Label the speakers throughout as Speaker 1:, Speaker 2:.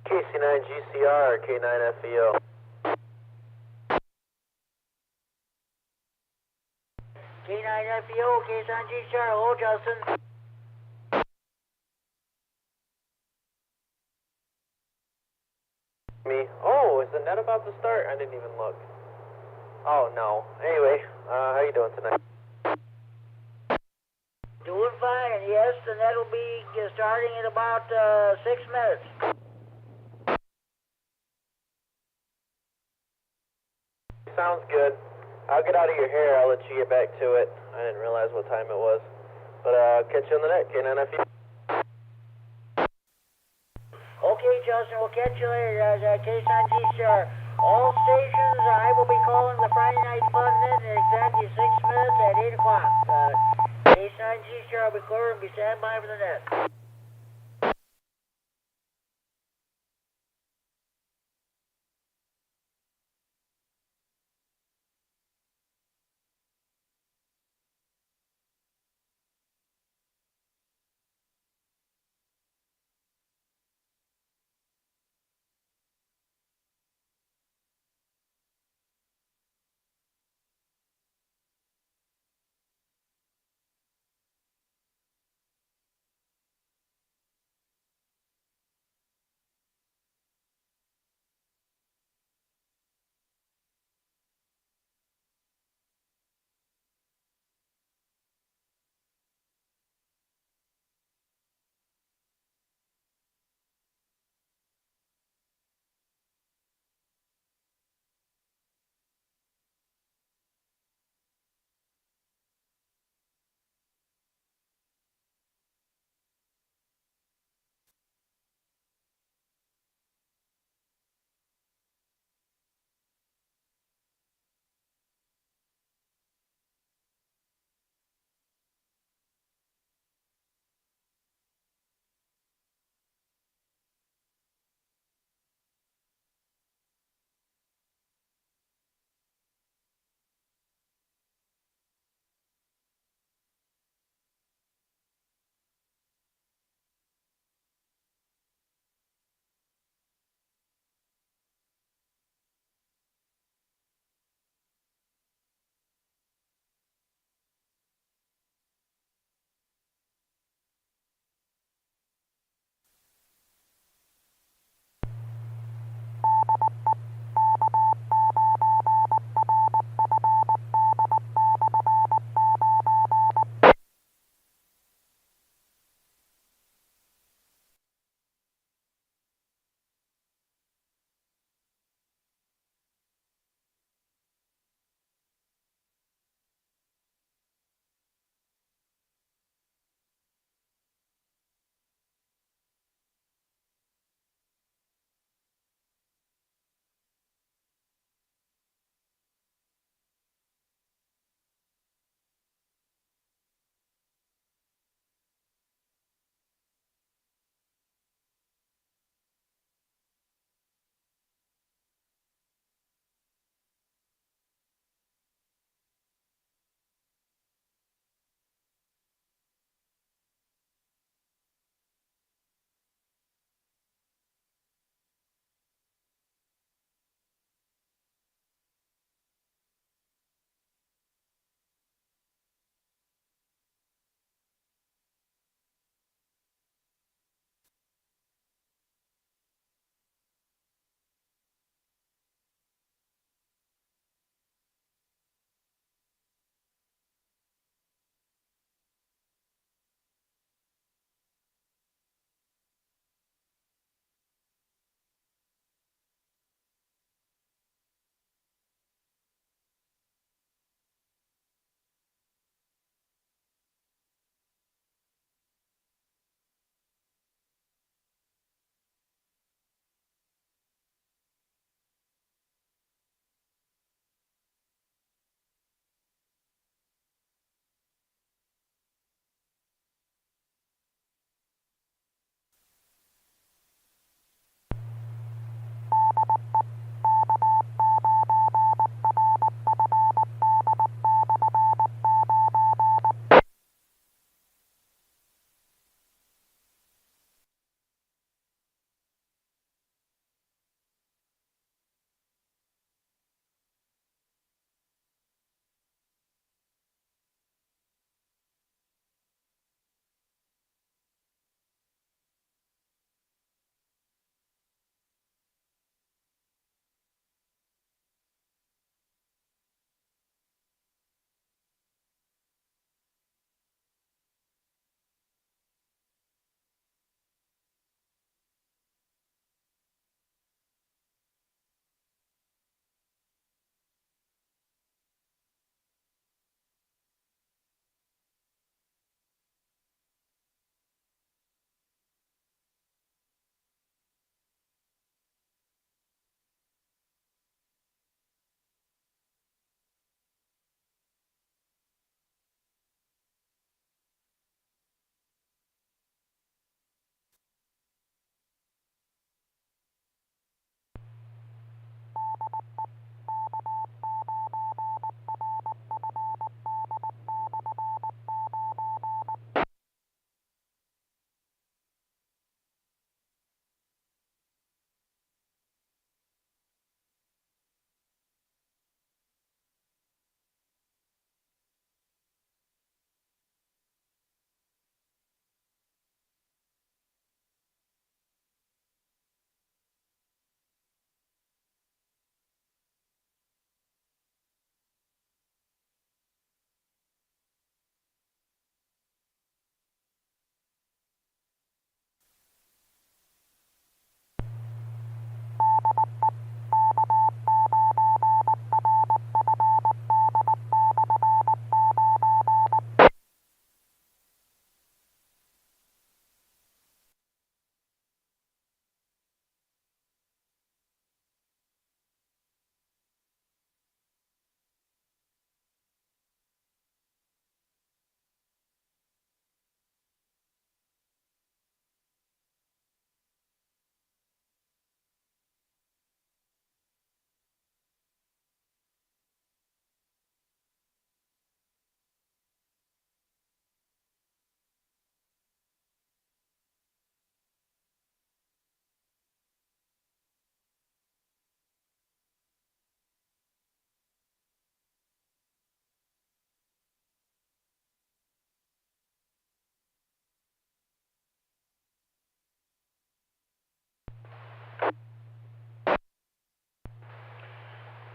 Speaker 1: KC9GCR, K9FEO.
Speaker 2: K9FEO, K9GCR, hello Justin.
Speaker 1: Me. Oh, is the net about to start? I didn't even look. Oh no. Anyway, how you doing tonight?
Speaker 2: Doing fine, and yes, the net will be starting in about 6 minutes.
Speaker 1: Sounds good. I'll get out of your hair. I'll let you get back to it. I didn't realize what time it was. But catch you on the net, K9FE.
Speaker 2: Okay, Justin, we'll catch you later, K9GCR. All stations, I will be calling the Friday Night Fun net in exactly 6 minutes at 8 o'clock. K9GCR will be clear and be standing by for the net.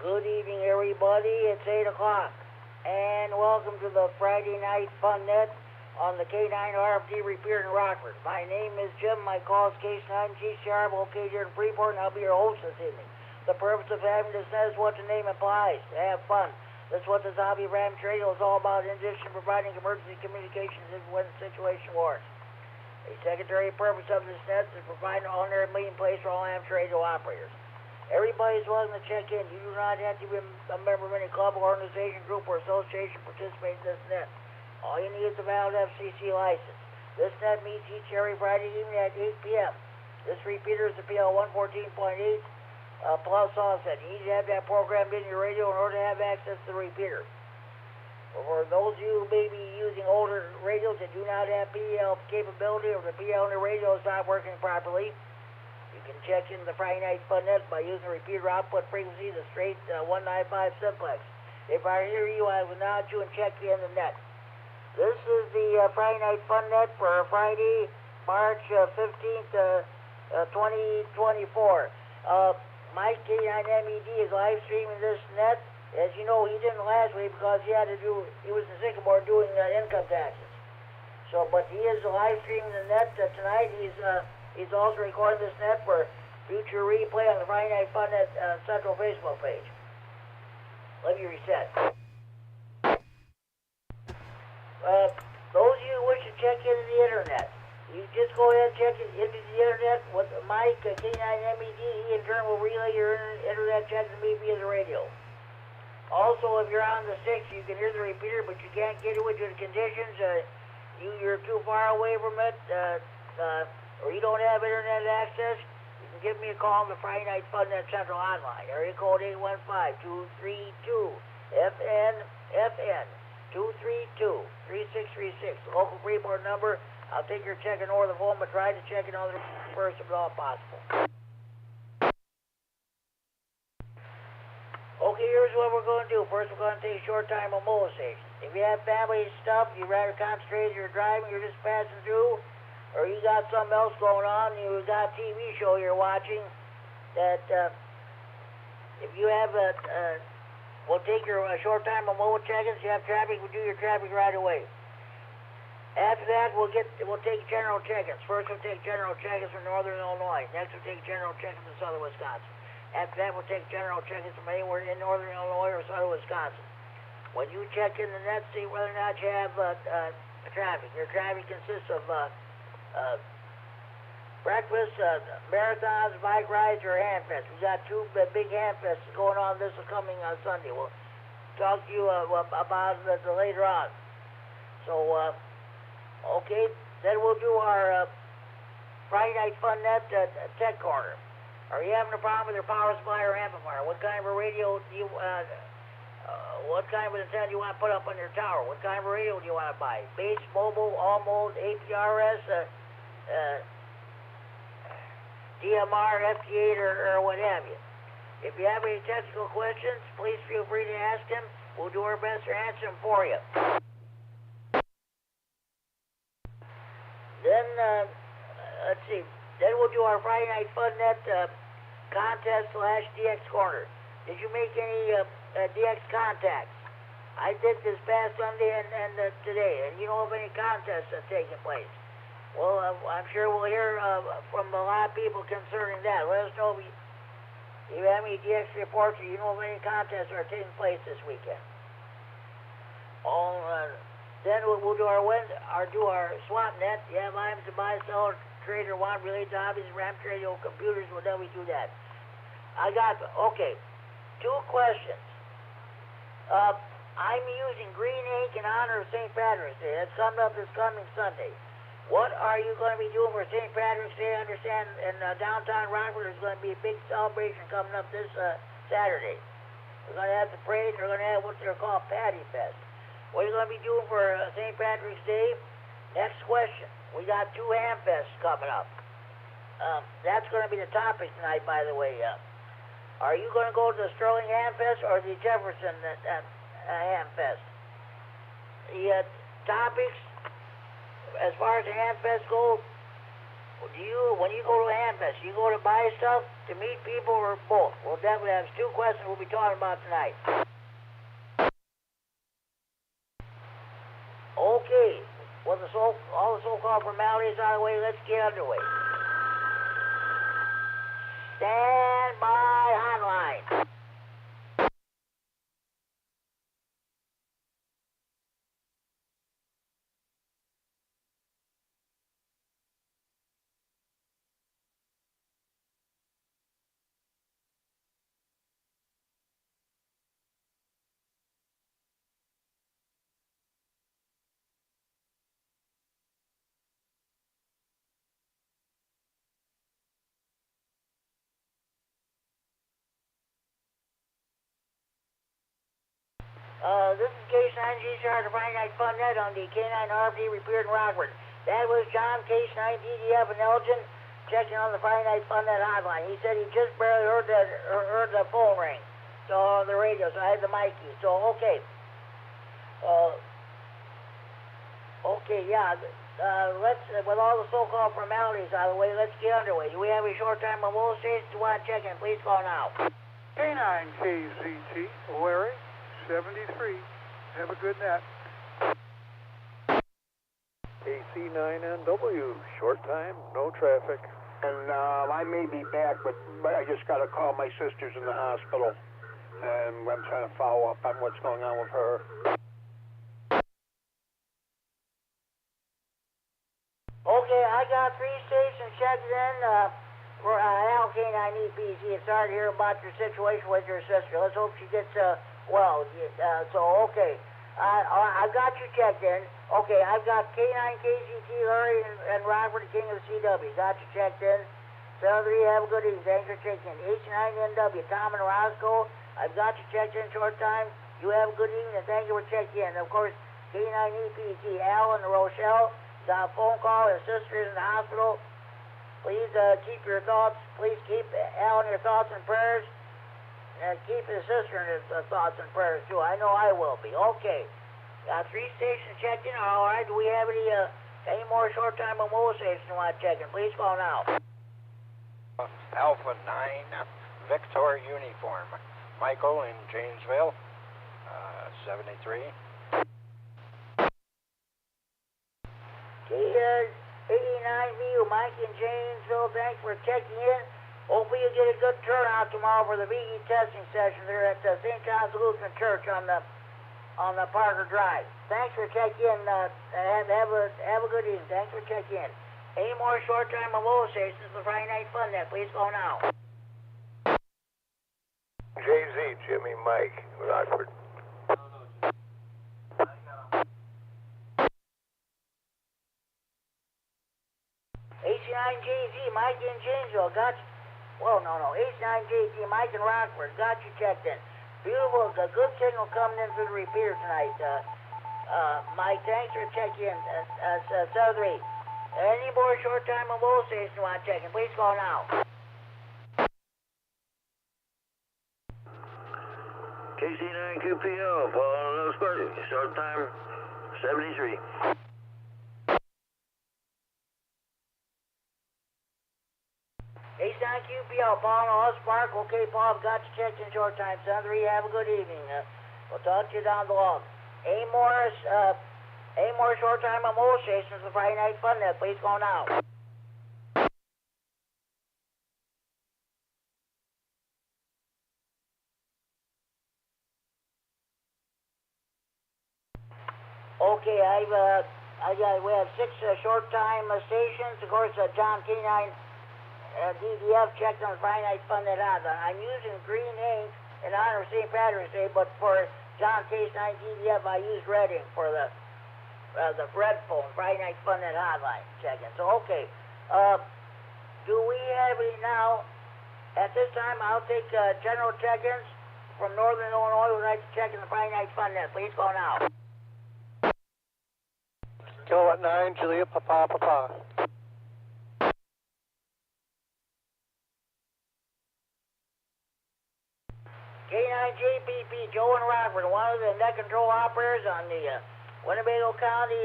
Speaker 2: Good evening, everybody. It's 8 o'clock. And welcome to the Friday Night Fun Net on the K9RFD Repeater in Rockford. My name is Jim. My call is Case 9GCR. I'm located here in Freeport, and I'll be your host this evening. The purpose of having this net is what the name implies, to have fun. That's what this hobby ram radio is all about, in addition to providing emergency communications when the situation warrants. A secondary purpose of this net is providing an ordinary meeting place for all amateur radio operators. Everybody is welcome to check in. You do not have to be a member of any club, organization, group, or association participating in this net. All you need is a valid FCC license. This net meets each every Friday evening at 8 p.m. This repeater is the PL 114.8 plus offset. You need to have that programmed in your radio in order to have access to the repeater. For those of you who may be using older radios that do not have PL capability, or the PL in the radio is not working properly, you can check into the Friday Night Fun Net by using the repeater output frequency, the straight 195 simplex. If I hear you, I will nod you and check you in the net. This is the Friday Night Fun Net for Friday, March 15th, 2024. Mike K9MED is live streaming this net. As you know, he didn't last week because he was in Singapore doing income taxes. So, but he is live streaming the net tonight. He's also recording this net for future replay on the Friday Night Fun Net Central Facebook page. Let me reset. Those of you who wish to check into the internet, you just go ahead and check into the internet with Mike K9MED. He in turn will relay your internet check to me via the radio. Also, if you're on the 6, you can hear the repeater, but you can't get it with your conditions. You're too far away from it, or you don't have internet access, you can give me a call on the Friday Night Fun Net Central Hotline. Area code 815-232-FN, 232-3636. The local Freeport number. I'll take your check in over the phone, but try to check it on the first if at all possible. Okay, here's what we're going to do. First, we're going to take a short time on mobilization. If you have family stuff, you'd rather concentrate on your driving, you're just passing through, or you got something else going on, you got a TV show you're watching, that if you have we'll take your short time on mobile check-ins. If you have traffic, we'll do your traffic right away. After that, we'll take general check-ins. First, we'll take general check-ins from northern Illinois. Next, we'll take general check-ins from southern Wisconsin. After that, we'll take general check-ins from anywhere in northern Illinois or southern Wisconsin. When you check in the net, see whether or not you have traffic. Your traffic consists of breakfast, marathons, bike rides, or handfests. We've got two big handfests going on this coming Sunday. We'll talk to you about it later on. So, okay, then we'll do our Friday Night Fun Net Tech Corner. Are you having a problem with your power supply or amplifier? What kind of a radio do you, what kind of antenna do you want to put up on your tower? What kind of a radio do you want to buy? Base, mobile, all mode, APRS, DMR, FT8, or what have you. If you have any technical questions, please feel free to ask them. We'll do our best to answer them for you. Then, let's see. Then we'll do our Friday Night Fun Net contest / DX Corner. Did you make any DX contacts? I did this past Sunday and today, and you know of any contests that's taking place. Well, I'm sure we'll hear from a lot of people concerning that. Let us know if you have any DX reports or you know of any contests that are taking place this weekend. Then we'll do our swap net. You have items to buy, sell, trade, or want related to hobbies, RAM radio, computers. Well, then we do that. Okay, 2 questions. I'm using green ink in honor of St. Patrick's Day. That's coming up this coming Sunday. What are you going to be doing for St. Patrick's Day? I understand in downtown Rockford there's going to be a big celebration coming up this Saturday. We're going to have the parade. We're going to have what they're called Patty Fest. What are you going to be doing for St. Patrick's Day? Next question. We got 2 Hamfests coming up. That's going to be the topic tonight, by the way. Are you going to go to the Sterling Hamfest or the Jefferson Hamfest? The topics, as far as the Hamfest go, when you go to Amfest, you go to buy stuff, to meet people, or both? Well, definitely have two questions we'll be talking about tonight. Okay, well, all the so-called formalities out of the way, let's get underway. Stand by hotline. This is K9G Charter Friday Night Fun Net on the K9RFD Repeater in Rockford. That was John, K9DDF, and Elgin checking on the Friday Night Fun Net hotline. He said he just barely heard the phone ring, so on the radio, so I had the mic key. So, okay. Let's, with all the so-called formalities out of the way, let's get underway. Do we have a short time on mobile stations to want to check in? Please call now.
Speaker 3: K9KZT, Larry, 73. Have a good net.
Speaker 4: AC9NW, short time, no traffic.
Speaker 5: And I may be back, but I just got to call my sister's in the hospital, and I'm trying to follow up on what's going on with her.
Speaker 2: Okay, I got 3 stations checked in for Al K9MED. Sorry to hear about your situation with your sister. Let's hope she gets well. Okay. I've got you checked in. Okay, I've got K9KZT, Larry, and Robert, the King of the CW. Got you checked in. 7-3, have a good evening. Thanks for checking in. H9NW, Tom and Roscoe, I've got you checked in short time. You have a good evening, and thank you for checking in. Of course, K9EPT, Al and Rochelle, got a phone call. Her sister is in the hospital. Please keep your thoughts. Please keep Al in your thoughts and prayers. And keep his sister in his thoughts and prayers, too. I know I will be. Okay. Got 3 stations checked in. All right. Do we have any more short time on mobile stations you want to check in? Please call now.
Speaker 6: Alpha 9, Victor Uniform. Michael in Janesville, 73.
Speaker 2: K89VU, Mike in Janesville, thanks for checking in. Hopefully you get a good turnout tomorrow for the VE testing session there at St. John's Lutheran Church on the Parker Drive. Thanks for checking in. Have a good evening. Thanks for checking in. Any more short time on mobile stations for Friday Night Fun Net? Please call now.
Speaker 4: JZ, Jimmy, Mike, Rockford.
Speaker 2: H9JZ, Mike in Janesville, got you. Well, no. H9JZ, Mike in Rockford, got you checked in. Beautiful, a good signal coming in through the repeater tonight. Mike, thanks for checking in. 7-3. Any more short time on mobile station you want to check in? Please call now.
Speaker 7: KC9QPL, Paul Sparky, short time 73.
Speaker 2: H9QPL, Paul and Spark. Okay, Paul, I've got you checked in short time. 7-3, have a good evening. We'll talk to you down the log. Any more short time on mobile stations for Friday Night Fun Net? Please call now. Okay, we have 6 short time stations. Of course, John K9DDF checked on Friday Night Fun Net hotline. I'm using green ink in honor of St. Patrick's Day, but for John K9DDF, I used red ink for the red phone Friday Night Fun Net hotline check-in. So, okay, do we have any now? At this time, I'll take general check-ins from Northern Illinois who would like to check in the Friday Night Fun Net. Please call now.
Speaker 3: Kilowatt 9, Julia, Papa.
Speaker 2: K9JPP, Joe and Robert, one of the net control operators on the Winnebago County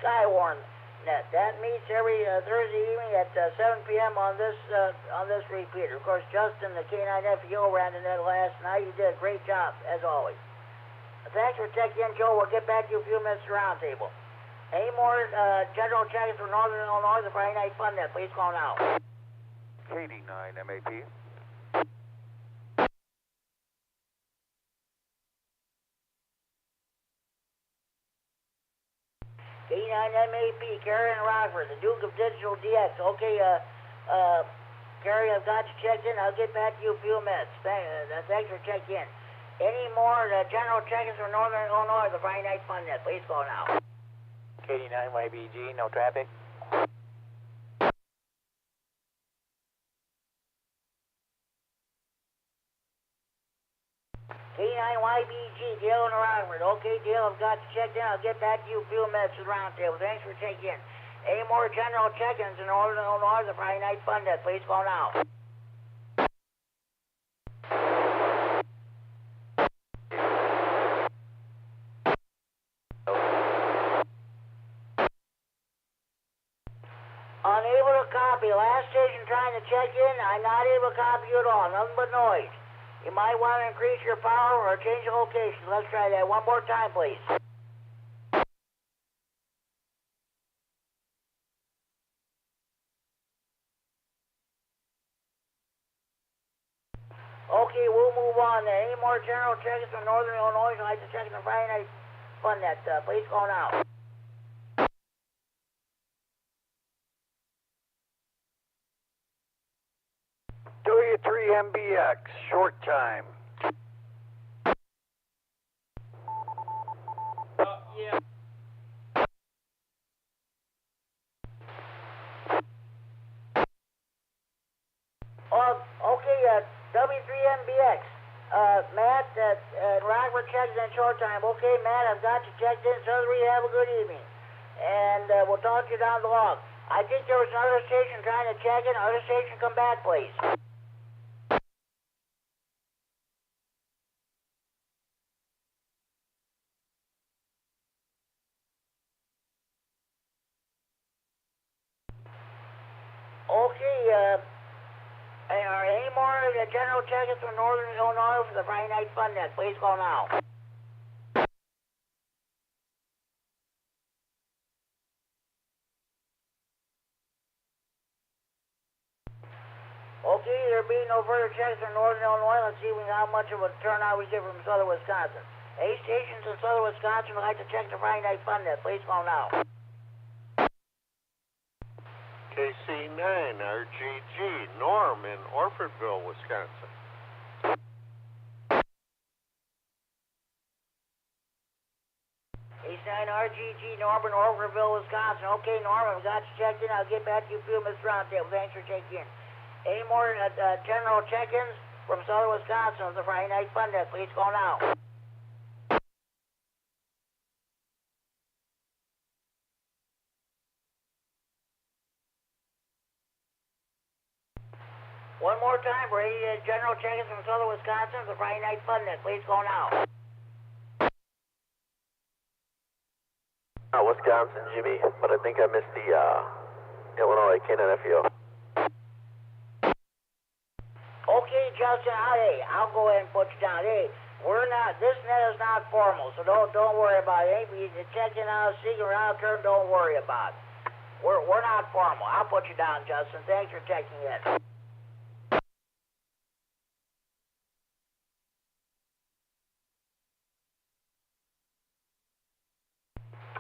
Speaker 2: Skywarn. That meets every Thursday evening at 7 p.m. on this repeater. Of course, Justin, the K9FDO, ran the net last night. You did a great job, as always. Thanks for checking in, Joe. We'll get back to you in a few minutes at the roundtable. Any more general check-ins from Northern Illinois, the Friday Night Fun Net, please call now.
Speaker 3: KD9MED.
Speaker 2: K9MED, Carrie and Rockford, the Duke of Digital DX. Okay, Carrie, I've got you checked in. I'll get back to you in a few minutes. Thanks for checking in. Any more general check-ins from Northern Illinois, the Friday Night Fun Net, please call now.
Speaker 6: KD9YBG, no traffic.
Speaker 2: K9YBG, Dale and Rockford. Okay, Dale, I've got you checked in. I'll get back to you in a few minutes at the roundtable. Thanks for checking in. Any more general check-ins in Northern Illinois, the Friday Night Fun Net, please call now. Unable to copy. Last station trying to check in. I'm not able to copy you at all. Nothing but noise. You might want to increase your power or change the location. Let's try that one more time, please. Okay, we'll move on then. Any more general check-ins from Northern Illinois? I'd like to check in the Friday Night Fun Net. Please call now.
Speaker 4: W9AXD short time.
Speaker 6: Yeah.
Speaker 2: Okay, W3MBX. Matt, Rockford checks in short time. Okay, Matt, I've got you checked in. So have a good evening. And we'll talk to you down the log. I think there was another station trying to check in. Other station, come back, please. Okay, are any more general check-ins from Northern Illinois for the Friday Night Fun Net? Please call now. Okay, there being no further checks from Northern Illinois, let's see how much of a turnout we get from Southern Wisconsin. 8 stations in Southern Wisconsin would like to check the Friday Night Fun Net. Please call now.
Speaker 4: KC9RGG, Norm in Orfordville, Wisconsin.
Speaker 2: K9RGG, Norm in Orfordville, Wisconsin. Okay, Norm, I've got you checked in. I'll get back to you in a few minutes roundtable. Thanks for checking in. Any more general check-ins from Southern Wisconsin on the Friday Night Fun Net? Please call now. One more time for any general check-ins from Southern Wisconsin, the Friday Night Fun Net. Please call now.
Speaker 1: Wisconsin, Jimmy, but I think I missed the Illinois K9FDO.
Speaker 2: Okay, Justin, hey, I'll go ahead and put you down. Hey, this net is not formal, so don't worry about it. If you check in on a secret round term, don't worry about it. We're not formal. I'll put you down, Justin. Thanks for checking in.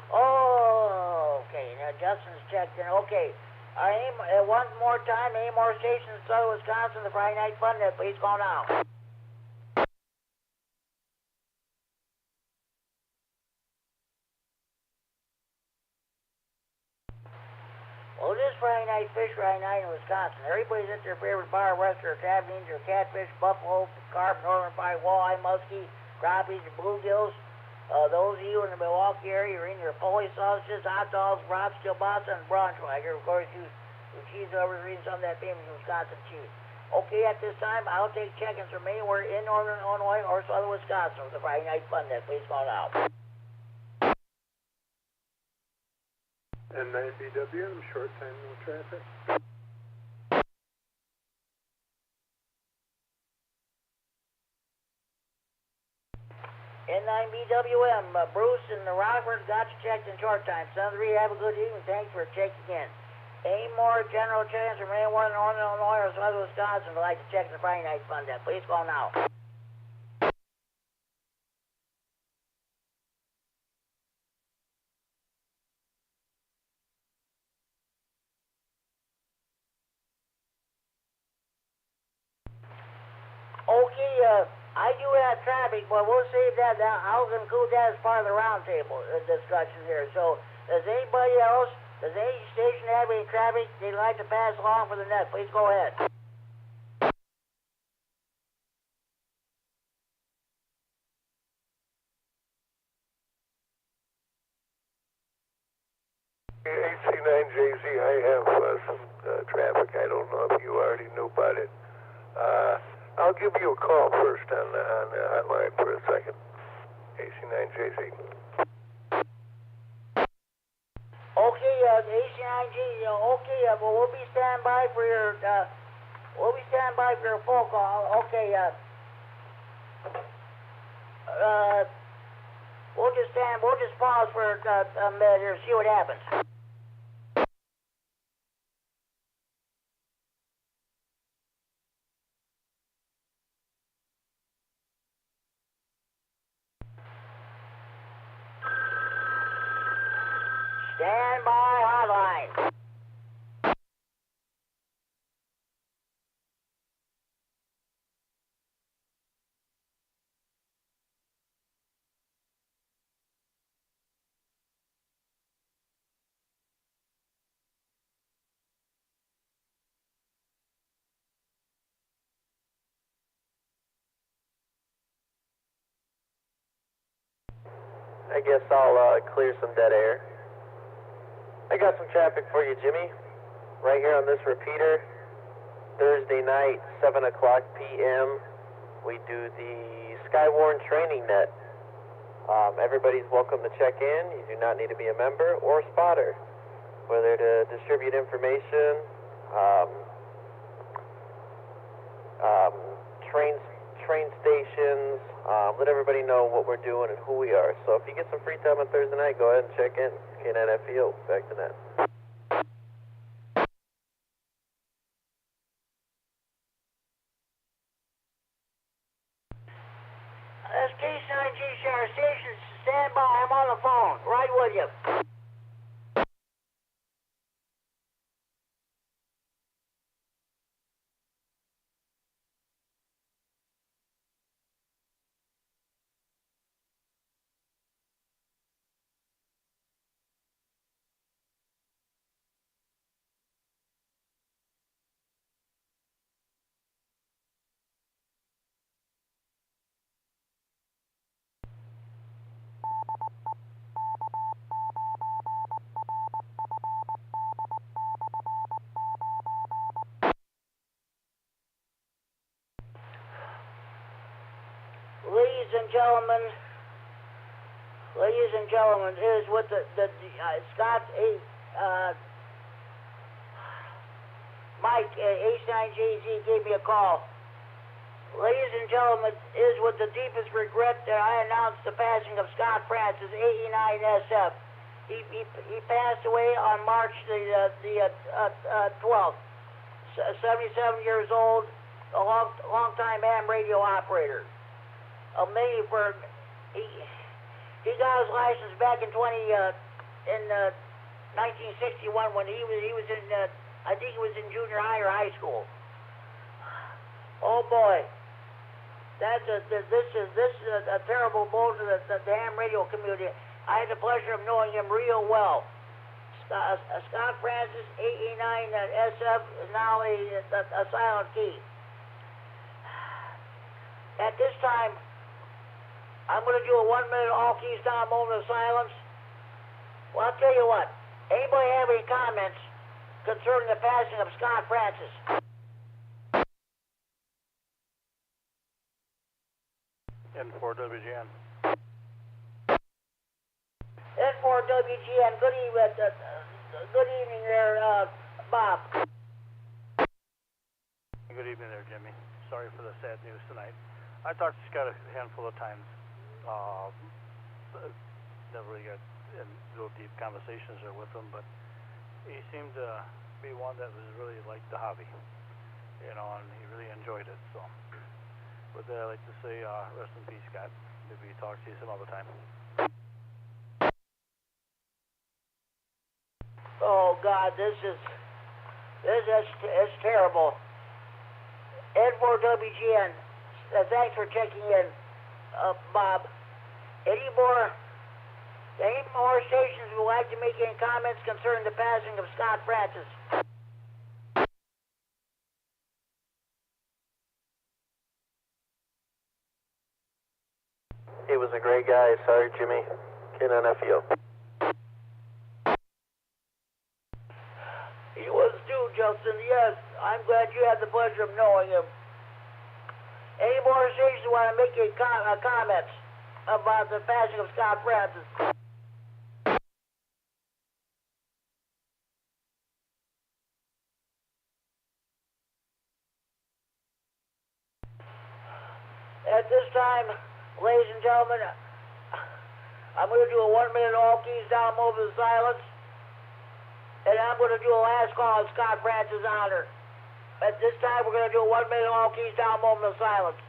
Speaker 2: Oh, okay. Now Justin's checked in. Okay. One more time. Any more stations in Southern Wisconsin, the Friday Night Fun Net, please call now. Well, it is Friday Night Fish Friday night in Wisconsin. Everybody's at their favorite bar, restaurant, or tavern, or catfish, buffalo, carp, northern pike, walleye, muskie, crappies, and bluegills. Those of you in the Milwaukee area are in your Foley sausages, hot dogs, brats, kielbasa, and Braunschweiger. Of course, you cheese lovers reading some of that famous Wisconsin cheese. Okay, at this time, I'll take check-ins from anywhere in Northern Illinois or Southern Wisconsin with the Friday Night Fun Net. Please call now.
Speaker 3: K9BWM, short time, no traffic.
Speaker 2: K9BWM, Bruce and the Rockford got you checked in short time. Son 3, have a good evening. Thanks for checking in. Any more general chance from anyone in Northern Illinois or Southern Wisconsin would like to check the Friday night fund up? Please call now. Okay, I do have traffic, but we'll save that. I'll include that as part of the roundtable discussion here. So, does anybody else, does any station have any traffic they'd like to pass along for the net? Please go ahead.
Speaker 8: AC9JZ, I have some traffic. I don't know if you already knew about it. I'll give you a call first on the hotline for a second. AC9JZ.
Speaker 2: Okay, AC9G, okay, well, we'll be standing by for your, phone call. Okay, we'll just pause for a minute here and see what happens. Stand by hotline.
Speaker 1: I guess I'll clear some dead air. I got some traffic for you, Jimmy. Right here on this repeater. Thursday night, 7 o'clock p.m. We do the Skywarn training net. Everybody's welcome to check in. You do not need to be a member or spotter. Whether to distribute information, train stations, let everybody know what we're doing and who we are. So if you get some free time on Thursday night, go ahead and check in. K9FDO, back to net.
Speaker 2: That's K9G Share Station. Stand by. I'm on the phone. Right with you. Ladies and gentlemen, is what Scott Mike H9JZ gave me a call. Ladies and gentlemen, is with the deepest regret that I announced the passing of Scott Francis, KD9SF. He passed away on March the 12th. 77 years old, a long time ham radio operator. He got his license back in 1961 when he was in I think he was in junior high or high school. Oh boy, this is a terrible blow to the ham radio community. I had the pleasure of knowing him real well. Scott Francis, KD9SF, is now a silent key. At this time, I'm going to do a 1 minute all keys down moment of silence. Well, I'll tell you what. Anybody have any comments concerning the passing of Scott Francis?
Speaker 6: N4WGN.
Speaker 2: N4WGN, good evening. Good evening there, Bob.
Speaker 3: Good evening there, Jimmy. Sorry for the sad news tonight. I talked to Scott a handful of times. Never really got in real deep conversations there with him, but he seemed to be one that was really liked the hobby, you know, and he really enjoyed it. So, with that, I'd like to say rest in peace, Scott. Maybe talk to you some other time.
Speaker 2: Oh God, this is terrible. N4WGN, thanks for checking in, Bob. Any more stations would like to make any comments concerning the passing of Scott Francis?
Speaker 1: He was a great guy. Sorry, Jimmy. K9FD.
Speaker 2: He was too, Justin. Yes, I'm glad you had the pleasure of knowing him. Any more stations want to make any comments about the passing of Scott Francis? At this time, ladies and gentlemen, I'm going to do a 1 minute all keys down moment of silence, and I'm going to do a last call in Scott Francis' honor. At this time, we're going to do a 1 minute all keys down moment of silence.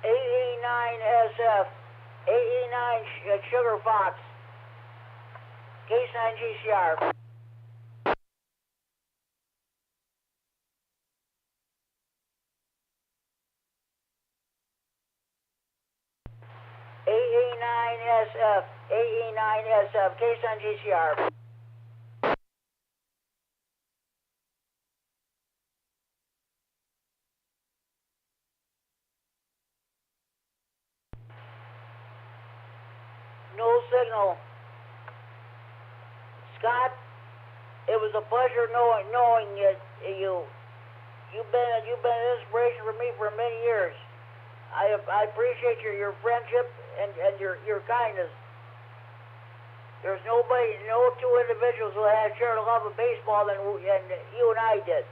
Speaker 2: AE9SF, AE9 Sugar Fox, K9GCR. AE9SF, AE9SF, K9GCR. No signal. Scott, it was a pleasure knowing you. You've been an inspiration for me for many years. I appreciate your friendship and your kindness. There's no two individuals who have shared a love of baseball than you and I did.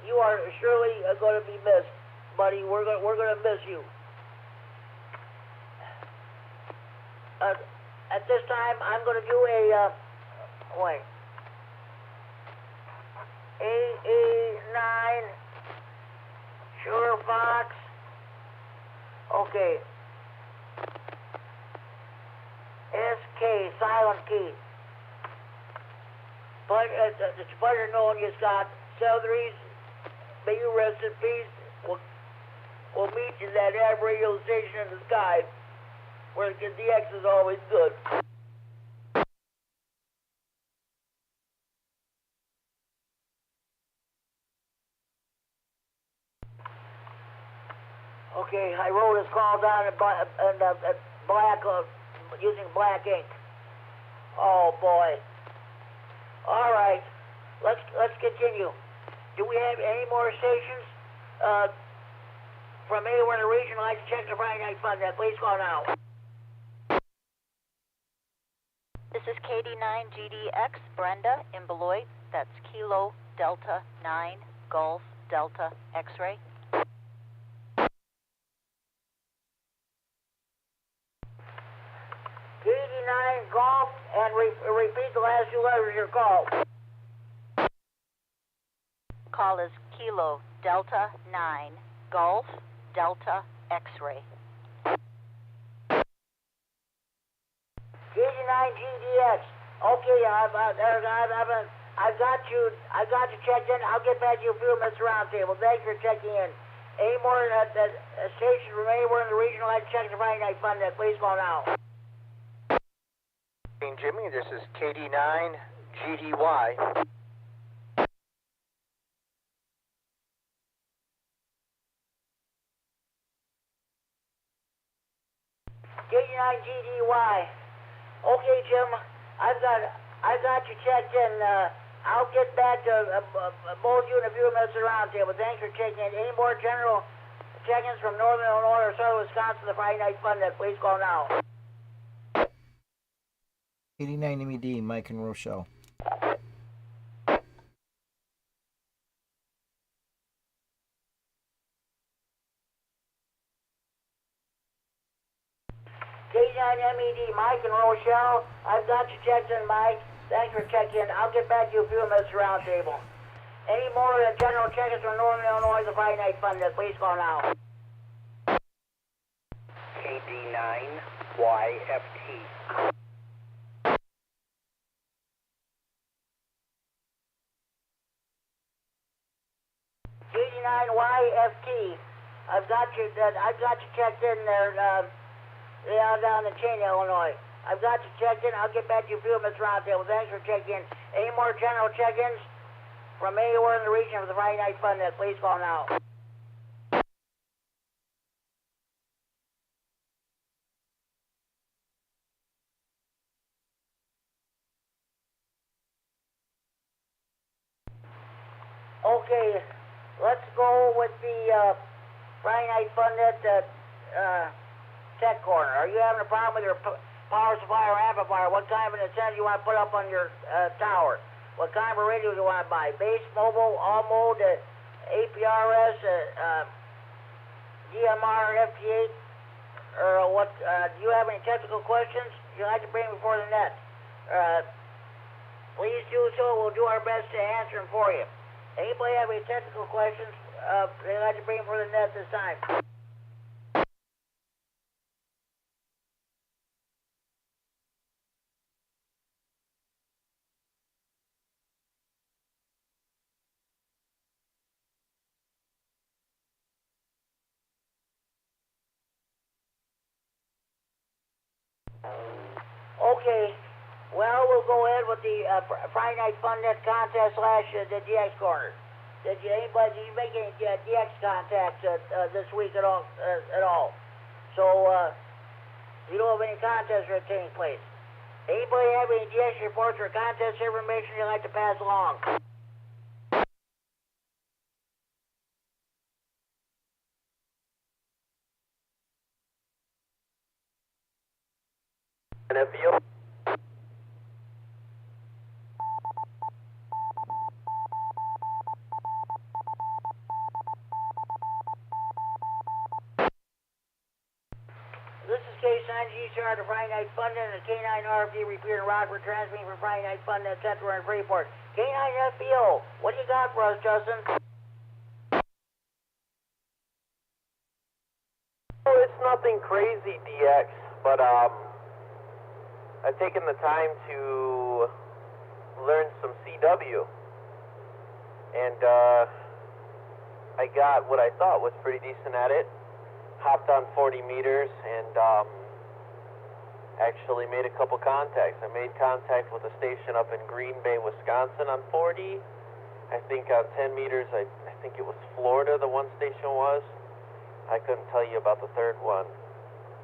Speaker 2: You are surely going to be missed, buddy. We're going to miss you. At this time, I'm going to do a AE9 Sugar Fox. Okay. SK silent key. But it's a pleasure knowing you, Scott. Southerlies, may you rest in peace. We'll meet you at that AM radio station in the sky, where the DX is always good. Okay, I wrote his call down in black, using black ink. Oh boy. All right, let's continue. Do we have any more stations from anywhere in the region who'd like to check the Friday Night Fun? Please call now.
Speaker 9: This is KD9GDX, Brenda in Beloit. That's Kilo Delta 9 Golf Delta X-ray.
Speaker 2: KD9 Golf, and repeat the last two letters of your call.
Speaker 9: call is Kilo Delta 9 Golf Delta X-ray.
Speaker 2: KD9GDX. Okay, I've got you checked in. I'll get back to you a few minutes round table. Thanks for checking in. Any more stations from anywhere in the region I'd like to check the Friday Night Fun Net, please call now.
Speaker 6: Jimmy, this is KD9GDY.
Speaker 2: KD9GDY. Okay, Jim, I've got you checked in. I'll get back to both you in a few minutes at the round table. Thanks for checking in. Any more general check-ins from Northern Illinois or Southern Wisconsin, the Friday Night Fun Net, please call now.
Speaker 10: K9MED, Mike and Rochelle.
Speaker 2: K9MED, Mike and Rochelle. I've got you checked in, Mike. Thanks for checking in. I'll get back to you a few minutes round table. Any more general check-ins from Northern Illinois, the Friday Night Fun Net, please call now.
Speaker 6: KD9YFT.
Speaker 2: KD9YFT. I've got you checked in there. Down in Cheney, Illinois. I've got you checked in. I'll get back to you a few minutes round table. Thanks for checking in. Any more general check-ins from anywhere in the region of the Friday Night Fun Net, please call now. Okay, let's go with the Friday Night Fun Net tech corner. Are you having a problem with your power supply or amplifier? What kind of an antenna do you want to put up on your tower? What kind of a radio do you want to buy? Base, mobile, all mode, APRS, DMR, FT8, or what? Do you have any technical questions you'd like to bring before the net? Please do so. We'll do our best to answer them for you. Anybody have any technical questions they'd like to bring before the net this time? Okay, well, we'll go ahead with the Friday Night Fun Net contest / the DX corner. Did you make any DX contacts this week at all? So, you don't have any contests that are taking place. Anybody have any DX reports or contest information you'd like to pass along?
Speaker 1: NFO.
Speaker 2: This is K9GCR, the Friday Night Fun Net, and the K9RFD Repeater in Rockford, transmitting from Friday Night Fun Net Center in Freeport. K9FBO, what do you got for us, Justin?
Speaker 1: Oh, it's nothing crazy, DX, but I've taken the time to learn some CW, and I got what I thought was pretty decent at it. Hopped on 40 meters and actually made a couple contacts. I made contact with a station up in Green Bay, Wisconsin on 40. I think on 10 meters, I think it was Florida, the one station was. I couldn't tell you about the third one.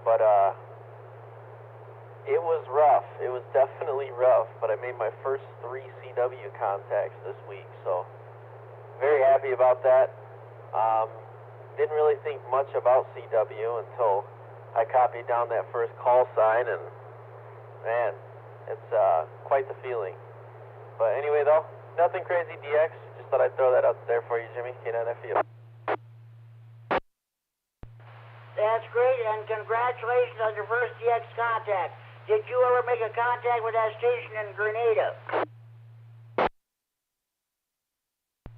Speaker 1: But it was rough. It was definitely rough, but I made my first 3 CW contacts this week, so very happy about that. Didn't really think much about CW until I copied down that first call sign, and man, it's quite the feeling. But anyway, though, nothing crazy, DX. Just thought I'd throw that out there for you, Jimmy. K9FD.
Speaker 2: That's great, and congratulations on your first DX contact. Did you ever make a contact with that station in Grenada?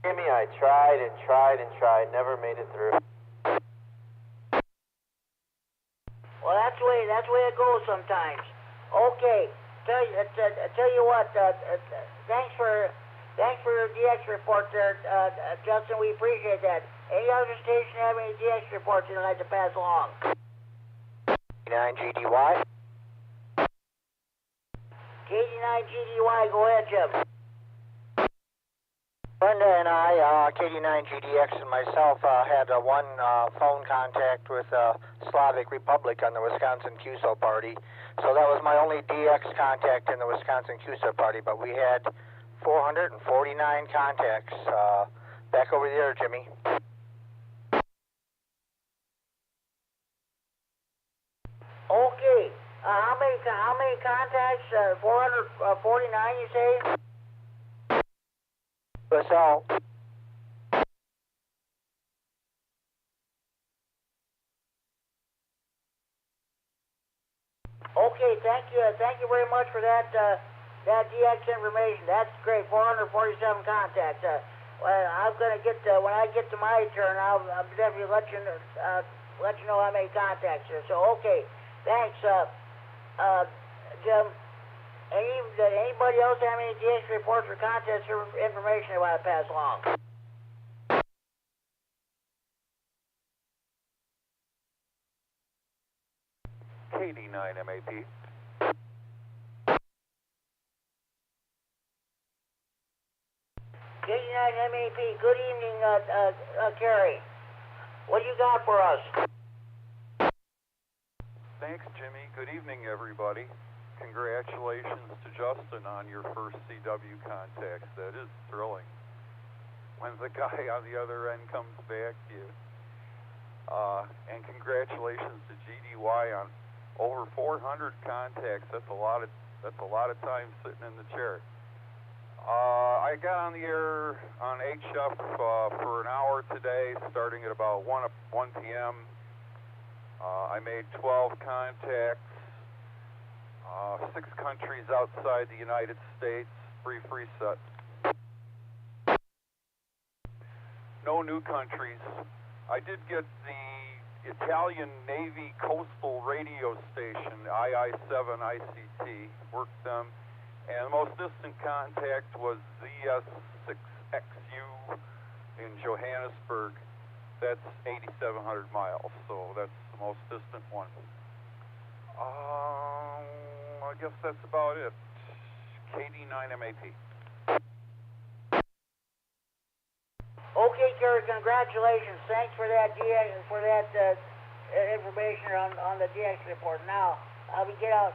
Speaker 1: Jimmy, I tried and tried and tried, never made it through.
Speaker 2: Well, that's the way it goes sometimes. Okay, tell you what. Thanks for your DX report there, Justin. We appreciate that. Any other station have any DX reports you'd like to pass along?
Speaker 6: K9GDY.
Speaker 2: KD9GDY, go ahead, Jim.
Speaker 6: Brenda and I, KD9GDX and myself, had one phone contact with Slavic Republic on the Wisconsin QSO party. So that was my only DX contact in the Wisconsin QSO party, but we had 449 contacts. Back over there, Jimmy.
Speaker 2: Okay. How many contacts? 449, you say?
Speaker 6: So,
Speaker 2: okay, thank you very much for that DX information. That's great. 447 contacts. I'm gonna get when I get to my turn, I'll definitely let you know how many contacts there. So okay, thanks, Jim. Anybody else have any DX reports or contacts or information they want to pass along?
Speaker 4: KD9MED.
Speaker 2: KD9MED. Good evening, Kerry. What do you got for us?
Speaker 11: Thanks, Jimmy. Good evening, everybody. Congratulations to Justin on your first CW contacts. That is thrilling. When the guy on the other end comes back to you. And congratulations to GDY on over 400 contacts. That's a lot of time sitting in the chair. I got on the air on HF for an hour today, starting at about 1 p.m. I made 12 contacts. 6 countries outside the United States, free set. No new countries. I did get the Italian Navy coastal radio station, II7 ICT, worked them, and the most distant contact was ZS6XU in Johannesburg. That's 8,700 miles, so that's the most distant one. I guess that's about it. KD9MED.
Speaker 2: Okay, Kerry, congratulations. Thanks for that information on the DX report. Now, I'll get out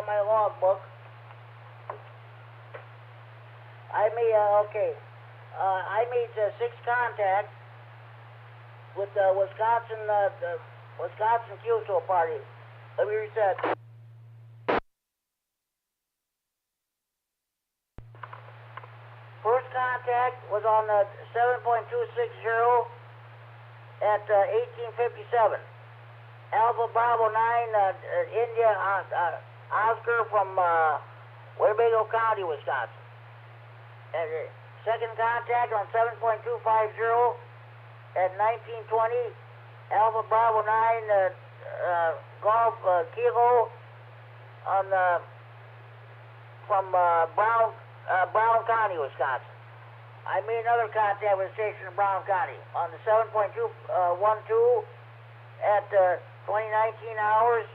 Speaker 2: my logbook. I made 6 contacts with the Wisconsin QSO party. Let me reset. First contact was on the 7.260 at 1857. Alpha Bravo 9, India, Oscar from Winnebago County, Wisconsin. And second contact on 7.250 at 1920. Alpha Bravo 9, Golf Kilo on from Brown County, Wisconsin. I made another contact with a station in Brown County on the 7.212 at 2019 hours.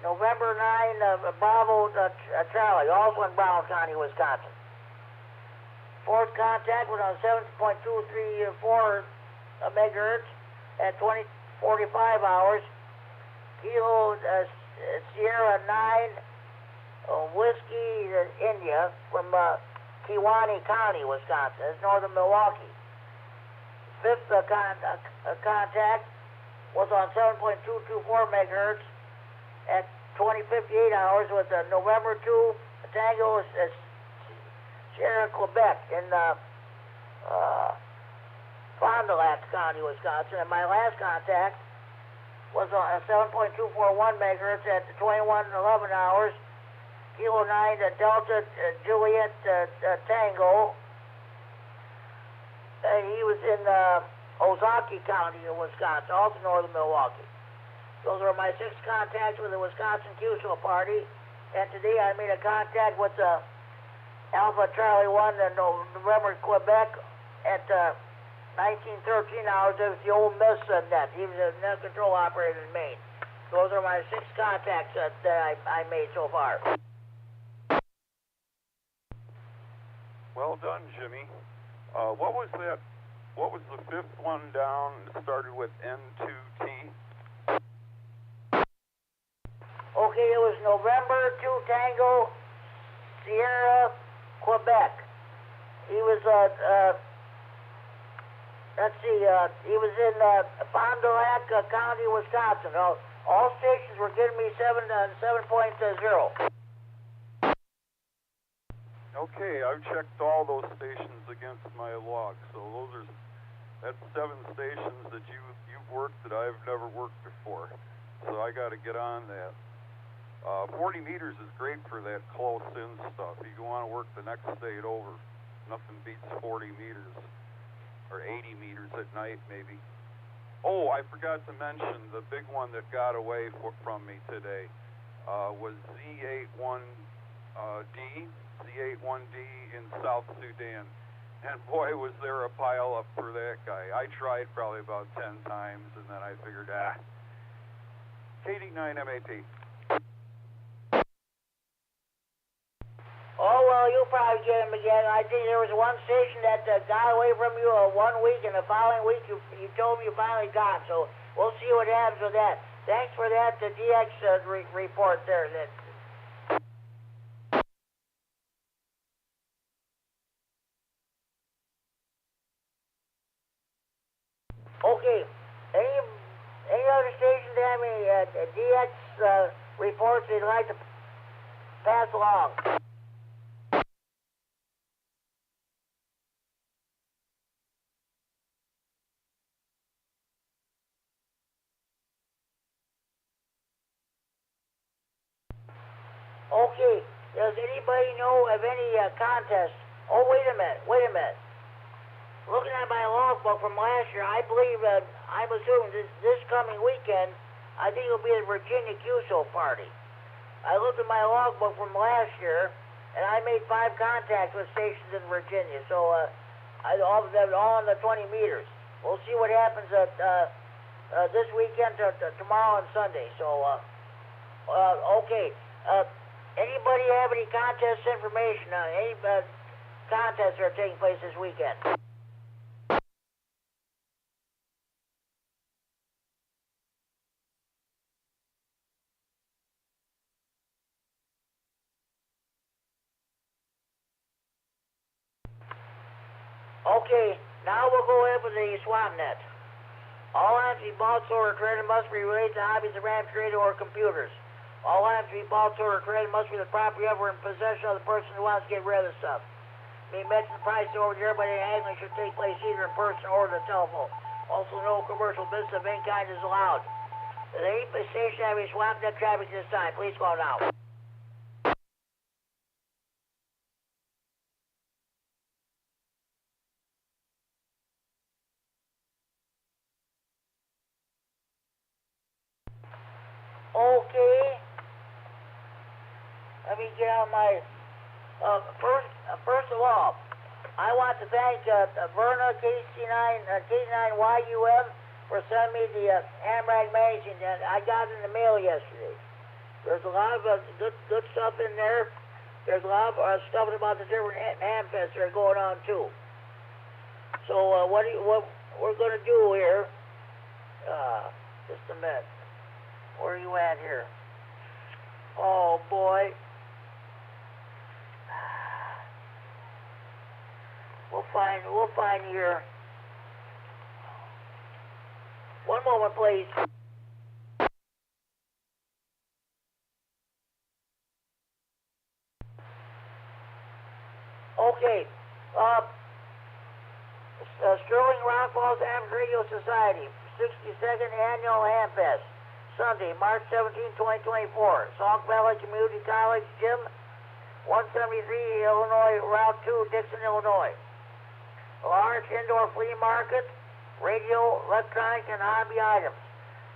Speaker 2: November 9, Bravo Charlie, also in Brown County, Wisconsin. Fourth contact was on 7.234 megahertz at 2045 hours. Kilo Sierra 9 Whiskey India from Kewaunee County, Wisconsin. It's northern Milwaukee. Fifth contact was on 7.224 megahertz at 2058 hours with November 2 Tango Sierra Quebec in Fond du Lac County, Wisconsin. And my last contact was on 7.241 megahertz at 2111 hours. Kilo 9 Delta Juliet Tango he was in Ozaki County in Wisconsin, also northern Milwaukee. Those are my 6 contacts with the Wisconsin QSO party. And today I made a contact with Alpha Charlie 1 in November, Quebec at 1913 hours. It was the old Miss net. He was a net control operator in Maine. Those are my 6 contacts that I made so far.
Speaker 11: Well done, Jimmy. What was that? What was the 5th one down? It started with N2T.
Speaker 2: Okay, it was November 2 Tango Sierra, Quebec. He was let's see, he was in Fond du Lac County, Wisconsin. All stations were giving me 7.0.
Speaker 11: Okay, I've checked all those stations against my log. So that's 7 stations that you've worked that I've never worked before. So I got to get on that. 40 meters is great for that close-in stuff. You want to work the next state over. Nothing beats 40 meters, or 80 meters at night, maybe. Oh, I forgot to mention the big one that got away from me today was Z81D in South Sudan. And boy, was there a pile-up for that guy. I tried probably about 10 times, and then I figured, KD9MED.
Speaker 2: Oh, well, you'll probably get him again. I think there was one station that got away from you 1 week, and the following week you told me you finally got. So we'll see what happens with that. Thanks for that DX report there. Okay. Any other stations that have any DX reports they'd like to pass along? Okay, does anybody know of any contests? Oh, wait a minute. Looking at my logbook from last year, I believe, I'm assuming this coming weekend, I think it'll be the Virginia QSO party. I looked at my logbook from last year, and I made 5 contacts with stations in Virginia, so all of them all on the 20 meters. We'll see what happens at this weekend to tomorrow and Sunday. So, okay. Anybody have any contest information? Any contests that are taking place this weekend? Okay, now we'll go ahead with the swap net. All items to be bought, sold, or traded must be related to hobbies of RAM traded or computers. All items to be bought, sold, or traded must be the property of or in possession of the person who wants to get rid of the stuff. May mention the price over here, but any handling should take place either in person or the telephone. Also, no commercial business of any kind is allowed. If any station having swap net traffic this time, please call now. Okay. Let me get out my... First of all, I want to thank Verna K9YUM for sending me the Hamrag magazine that I got in the mail yesterday. There's a lot of good stuff in there. There's a lot of stuff about the different ham fests that are going on too. So what we're going to do here? Just a minute. Where are you at here? Oh boy. We'll find here. One moment, please. Okay. Sterling Rock Falls Ham Radio Society, 62nd Annual Ham Fest, Sunday, March 17, 2024. Sauk Valley Community College Gym, 173 Illinois, Route 2, Dixon, Illinois. large indoor flea market, radio, electronic, and hobby items.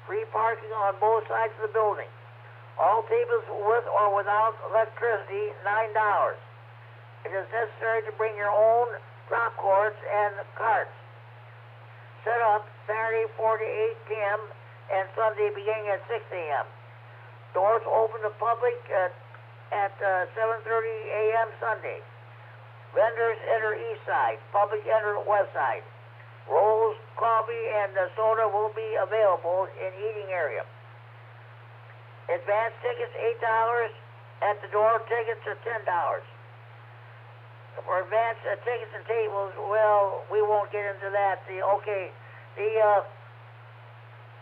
Speaker 2: Free parking on both sides of the building. All tables with or without electricity, $9. It is necessary to bring your own drop cords and carts. Set up Saturday 4 to 8 p.m. and Sunday beginning at 6 a.m. Doors open to public at 7:30 a.m. Sunday. Vendors enter east side. Public enter west side. Rolls, coffee, and soda will be available in eating area. Advance tickets $8. At the door, tickets are $10. For advance tickets and tables, well, we won't get into that.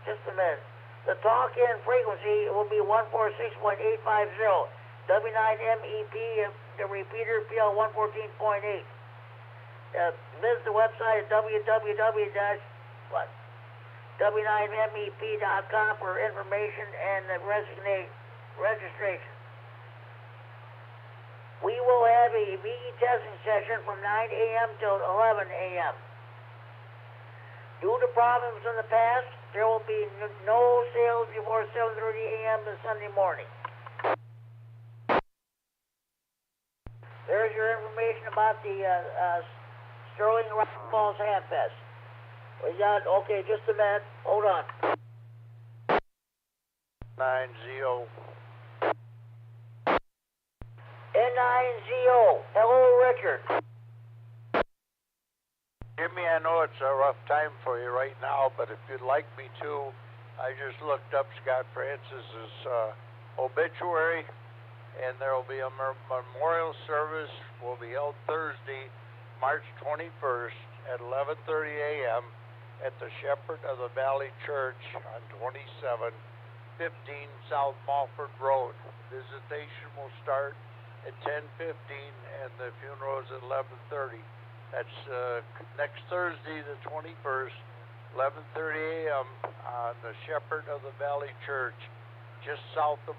Speaker 2: Just a minute. The talk-in frequency will be 146.850. W9MED, the repeater, PL 114.8. Visit the website at www.w9med.com for information and registration. We will have a VE testing session from 9 a.m. till 11 a.m. Due to problems in the past, there will be no sales before 7:30 a.m. this Sunday morning. There's your information about the Sterling Rock Falls Ham Fest. We got, okay, just a minute. Hold on.
Speaker 4: 9-0.
Speaker 2: N9ZO. Hello, Richard.
Speaker 4: Jimmy, I know it's a rough time for you right now, but if you'd like me to, I just looked up Scott Francis's obituary, and there will be a memorial service will be held Thursday, March 21st at 11:30 a.m. at the Shepherd of the Valley Church on 2715 South Mulford Road. Visitation will start at 10:15 and the funeral is at 11:30. That's next Thursday, the 21st, 11:30 a.m. on the Shepherd of the Valley Church, just south of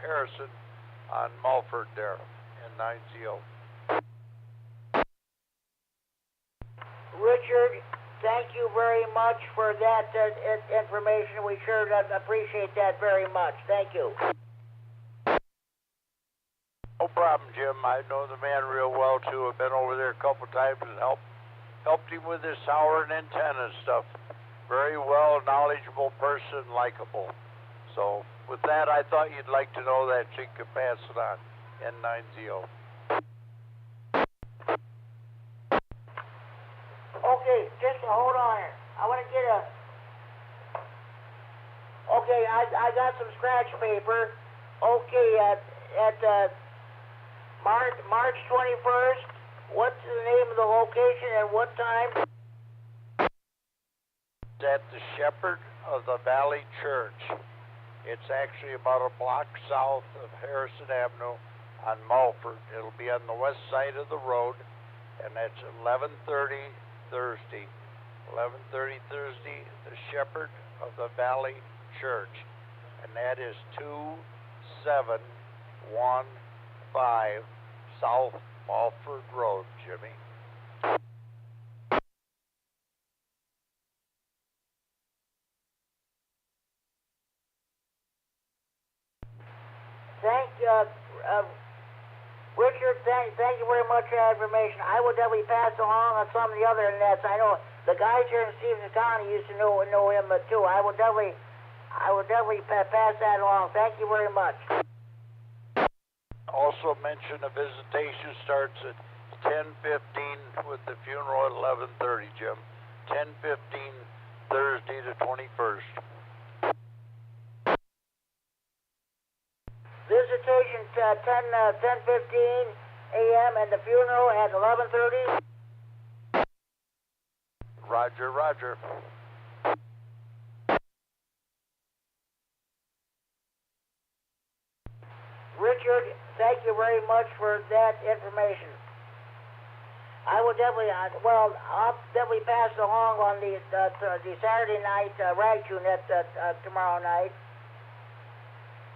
Speaker 4: Harrison on Mulford there, in 9-0.
Speaker 2: Richard, thank you very much for that information. We sure appreciate that very much. Thank you.
Speaker 4: No problem, Jim. I know the man real well, too. I've been over there a couple times and helped him with his tower and antenna and stuff. Very well, knowledgeable person, likable. So, with that, I thought you'd like to know that so you could pass it on. N9-0.
Speaker 2: Okay, just hold on here. I want to get a... Okay, I got some scratch paper. Okay, at March 21st, what's the name of the location and what time?
Speaker 4: It's at the Shepherd of the Valley Church. It's actually about a block south of Harrison Avenue on Mulford. It'll be on the west side of the road, and that's 11:30 Thursday. 11:30 Thursday, the Shepherd of the Valley Church, and that is 2715 South Mulford Road, Jimmy.
Speaker 2: Richard, thank you very much for that information. I will definitely pass along on some of the other nets. I know the guys here in Stevens County used to know him too. I will definitely pass that along. Thank you very much.
Speaker 4: Also mention the visitation starts at 10:15 with the funeral at 11:30, Jim. 10:15 Thursday the 21st.
Speaker 2: Visitation 10:15 a.m. and the funeral at 11:30.
Speaker 4: Roger, roger.
Speaker 2: Richard, thank you very much for that information. I will definitely, I'll definitely pass it along on the Saturday night rag tune tomorrow night.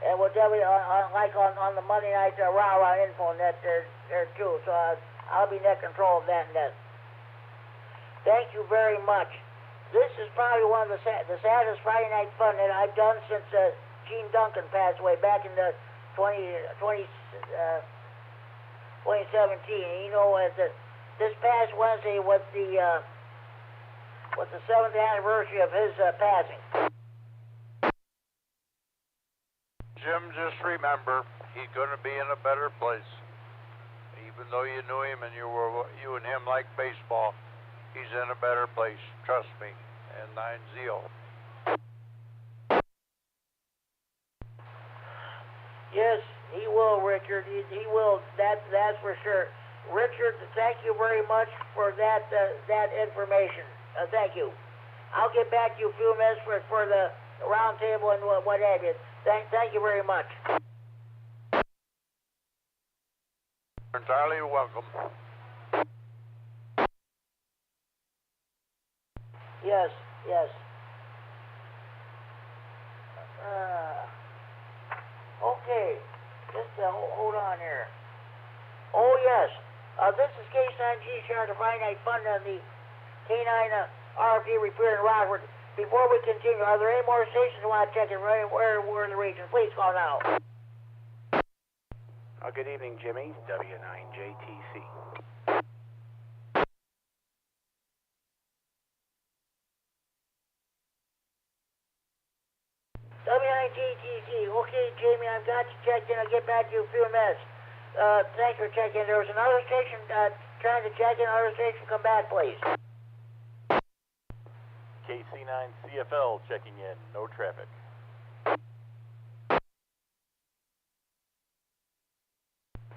Speaker 2: And we'll definitely, on the Monday night rah-rah info net there too. So I'll be net control of that net. Thank you very much. This is probably one of the saddest Friday night fun that I've done since Gene Duncan passed away back in the 2017. You know, this past Wednesday was the 7th anniversary of his passing.
Speaker 4: Jim, just remember, he's going to be in a better place. Even though you knew him and you and him like baseball, he's in a better place. Trust me. And 9-0.
Speaker 2: Yes, he will, Richard. He will. That's for sure. Richard, thank you very much for that information. Thank you. I'll get back to you a few minutes for the round table and what have you. Thank you very much.
Speaker 4: You're entirely welcome.
Speaker 2: Yes, yes. Okay, just hold on here. Oh, yes. This is K9G sharing the Friday Night Fun on the K9RFD Repeater in Rockford. Before we continue, are there any more stations you want to check in where we're in the region? Please call now.
Speaker 12: Good evening, Jimmy. W9JTC.
Speaker 2: W9JTC. Okay, Jamie, I've got you checked in. I'll get back to you in a few minutes. Thanks for checking in. There was another station trying to check in. Another station, come back, please.
Speaker 13: KC9CFL checking in. No traffic.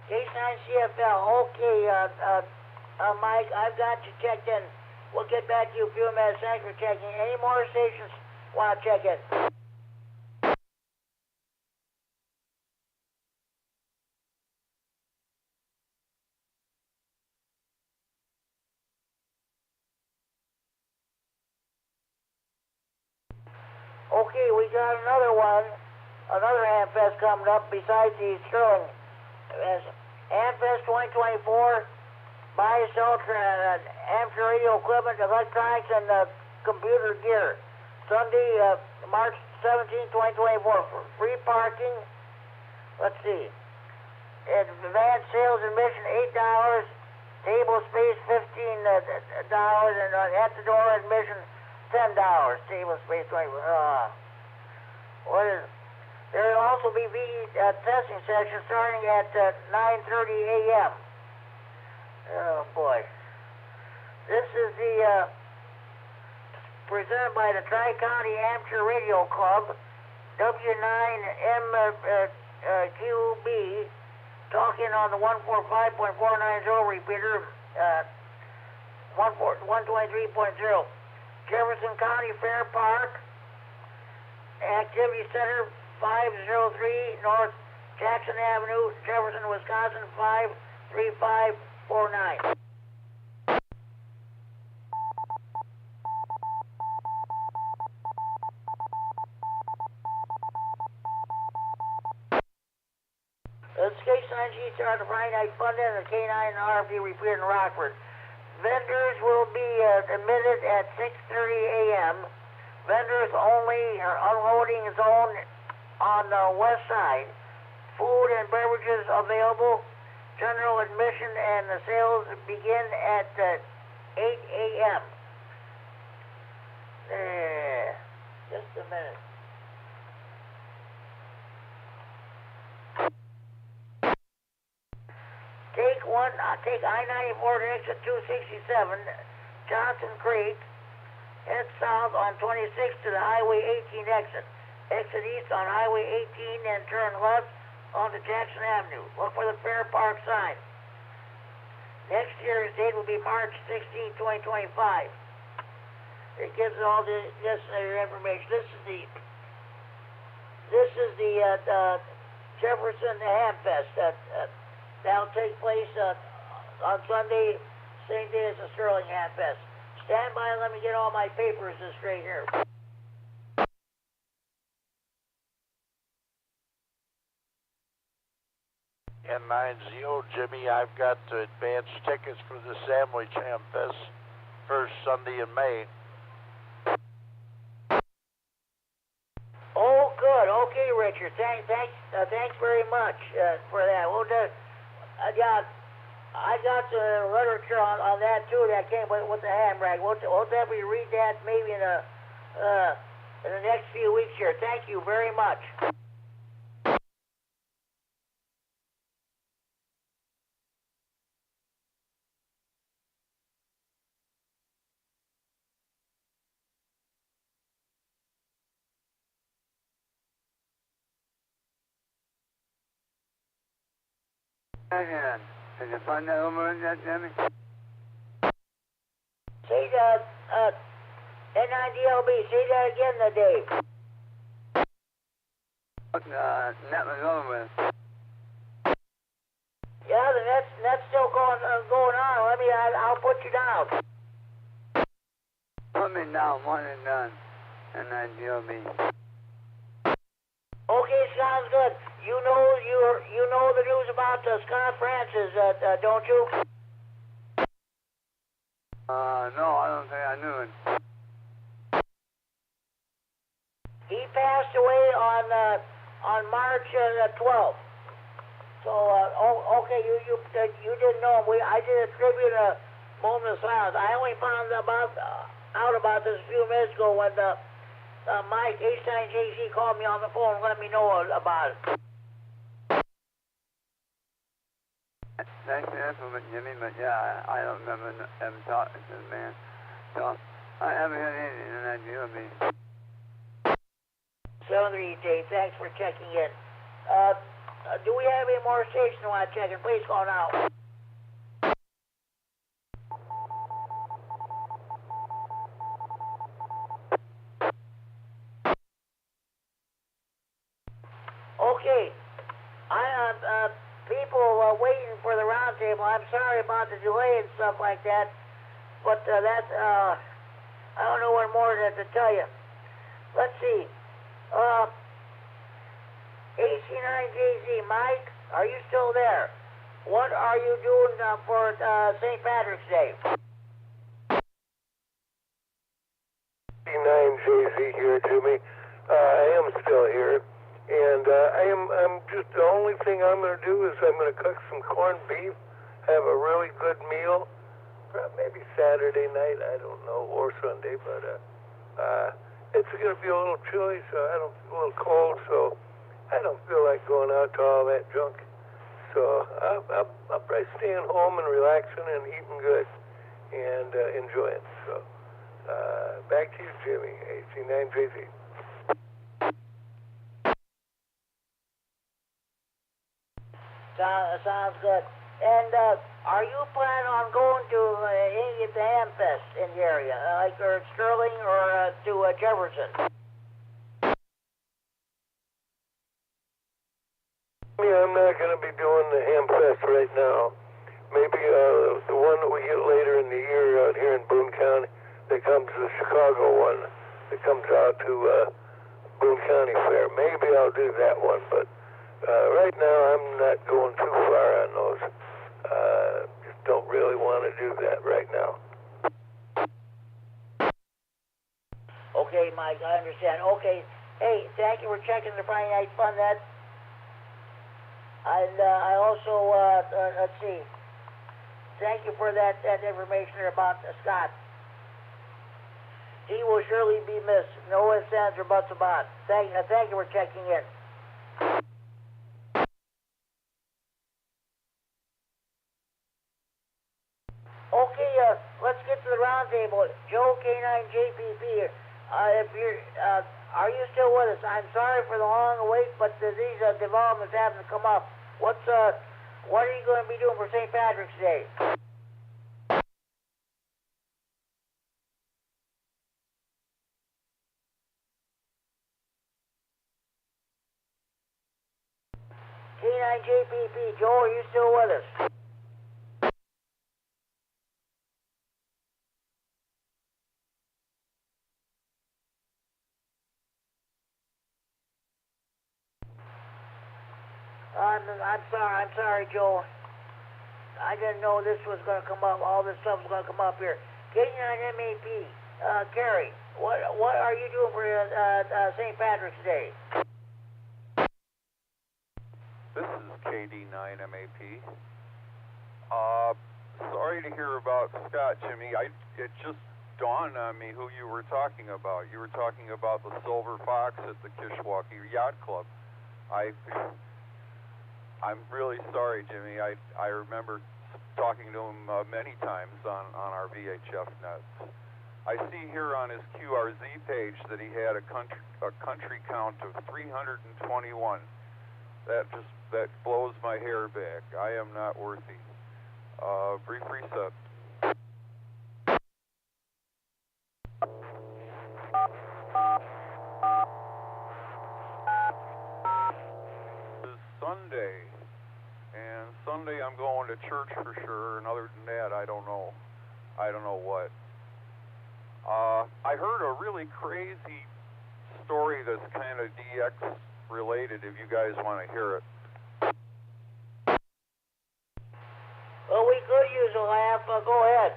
Speaker 2: K9CFL. Okay, Mike, I've got you checked in. We'll get back to you in a few minutes. Thanks for checking in. Any more stations want to check in? Okay, we got another one, another Hamfest coming up besides the Sterling. Hamfest 2024, buy and sell amateur radio equipment, electronics, and computer gear. Sunday, March 17, 2024, free parking. Let's see. Advanced sales admission, $8. Table space, $15. And at the door admission, $10. Table space, $20. What is it? There will also be testing session starting at 9:30 a.m. Oh boy. This is the presented by the Tri-County Amateur Radio Club, W9MQB, talking on the 145.490 repeater, 123.0. Jefferson County Fair Park, Activity Center, 503 North Jackson Avenue, Jefferson, Wisconsin, 53549. This is K9G starting the Friday Night Fun and the K9RFD Repeater in Rockford. Vendors will be admitted at 6:30 a.m. Vendors only are unloading zone on the west side. Food and beverages available. General admission and the sales begin at 8 a.m. Just a minute. Take I-94 to exit 267, Johnson Creek, head south on 26 to the Highway 18 exit. Exit east on Highway 18 and turn left onto Jackson Avenue. Look for the Fair Park sign. Next year's date will be March 16, 2025. It gives all the necessary information. This is the Jefferson Hamfest. That'll take place on Sunday, same day as the Sterling Hamfest. Stand by and let me get all my papers straight here.
Speaker 4: N90, Jimmy, I've got advance tickets for the Sandwich Hamfest. first Sunday in May.
Speaker 2: Oh, good. Okay, Richard. Thanks very much for that. We'll just, I got the literature on that too. That came with the handbrake. We'll definitely read that maybe in the next few weeks here. Thank you very much.
Speaker 14: Did you find that over yet, Jimmy?
Speaker 2: Say that, N9DLB, say that again, Dave.
Speaker 14: Net was over with.
Speaker 2: Yeah, the net's still going on. I'll put you down.
Speaker 14: Put me down, one and done. N9DLB.
Speaker 2: Okay, sounds good. You know the news about Scott Francis, don't you?
Speaker 14: No, I don't think I knew it.
Speaker 2: He passed away on March 12th. So, okay, you didn't know him. I did a tribute, a moment of silence. I only found out about this a few minutes ago when Mike K9JZ called me on the phone and let me know about it.
Speaker 14: Thanks for the info, Jimmy, but yeah, I don't remember ever talking to the man. So, I haven't heard anything, and I do be.
Speaker 2: 738, Dave, thanks for checking in. Do we have any more stations you want to check in? Please call now. Okay. People waiting for the roundtable. I'm sorry about the delay and stuff like that, but I don't know what more to tell you. Let's see. AC9JZ, Mike, are you still there? What are you doing for St. Patrick's Day?
Speaker 8: K9JZ here, Jimmy. I am still here. And I'm just, the only thing I'm going to do is I'm going to cook some corned beef, have a really good meal, maybe Saturday night, I don't know, or Sunday, but it's going to be a little chilly, so a little cold, so I don't feel like going out to all that junk. So I'll probably staying home and relaxing and eating good and enjoying. So back to you, Jimmy, AC9JZ.
Speaker 2: Sounds good. And are you planning on going to any of the ham fests in the area, like or Sterling or to Jefferson?
Speaker 8: Yeah, I'm not going to be doing the ham fest right now. Maybe the one that we get later in the year out here in Boone County, that comes the Chicago one, that comes out to Boone County Fair. Maybe I'll do that one, but right now I'm not going too far on those. Just don't really want to do that right now.
Speaker 2: Okay, Mike, I understand. Okay, hey, thank you for checking the Friday Night Fun. And I also, let's see, thank you for that information about Scott. He will surely be missed. No ifs, ands, or buts about it. Thank you for checking in. Okay, let's get to the roundtable. Joe K9JPP, are you still with us? I'm sorry for the long wait, but these developments haven't come up. What are you going to be doing for St. Patrick's Day? K9JPP, Joe, are you still with us? I'm sorry, Joe. I didn't know this was going to come up. All this stuff was going to come up here. K9MED. Carrie, what are you doing for St. Patrick's Day?
Speaker 11: This is KD9MED. Sorry to hear about Scott, Jimmy. It just dawned on me who you were talking about. You were talking about the Silver Fox at the Kishwaukee Yacht Club. I'm really sorry, Jimmy. I remember talking to him many times on our VHF nets. I see here on his QRZ page that he had a country count of 321. That blows my hair back. I am not worthy. Brief reset. It's Sunday, and Sunday I'm going to church for sure, and other than that, I don't know what. I heard a really crazy story that's kind of DX related, if you guys want to hear it.
Speaker 2: Well, we could use a laugh. Go ahead.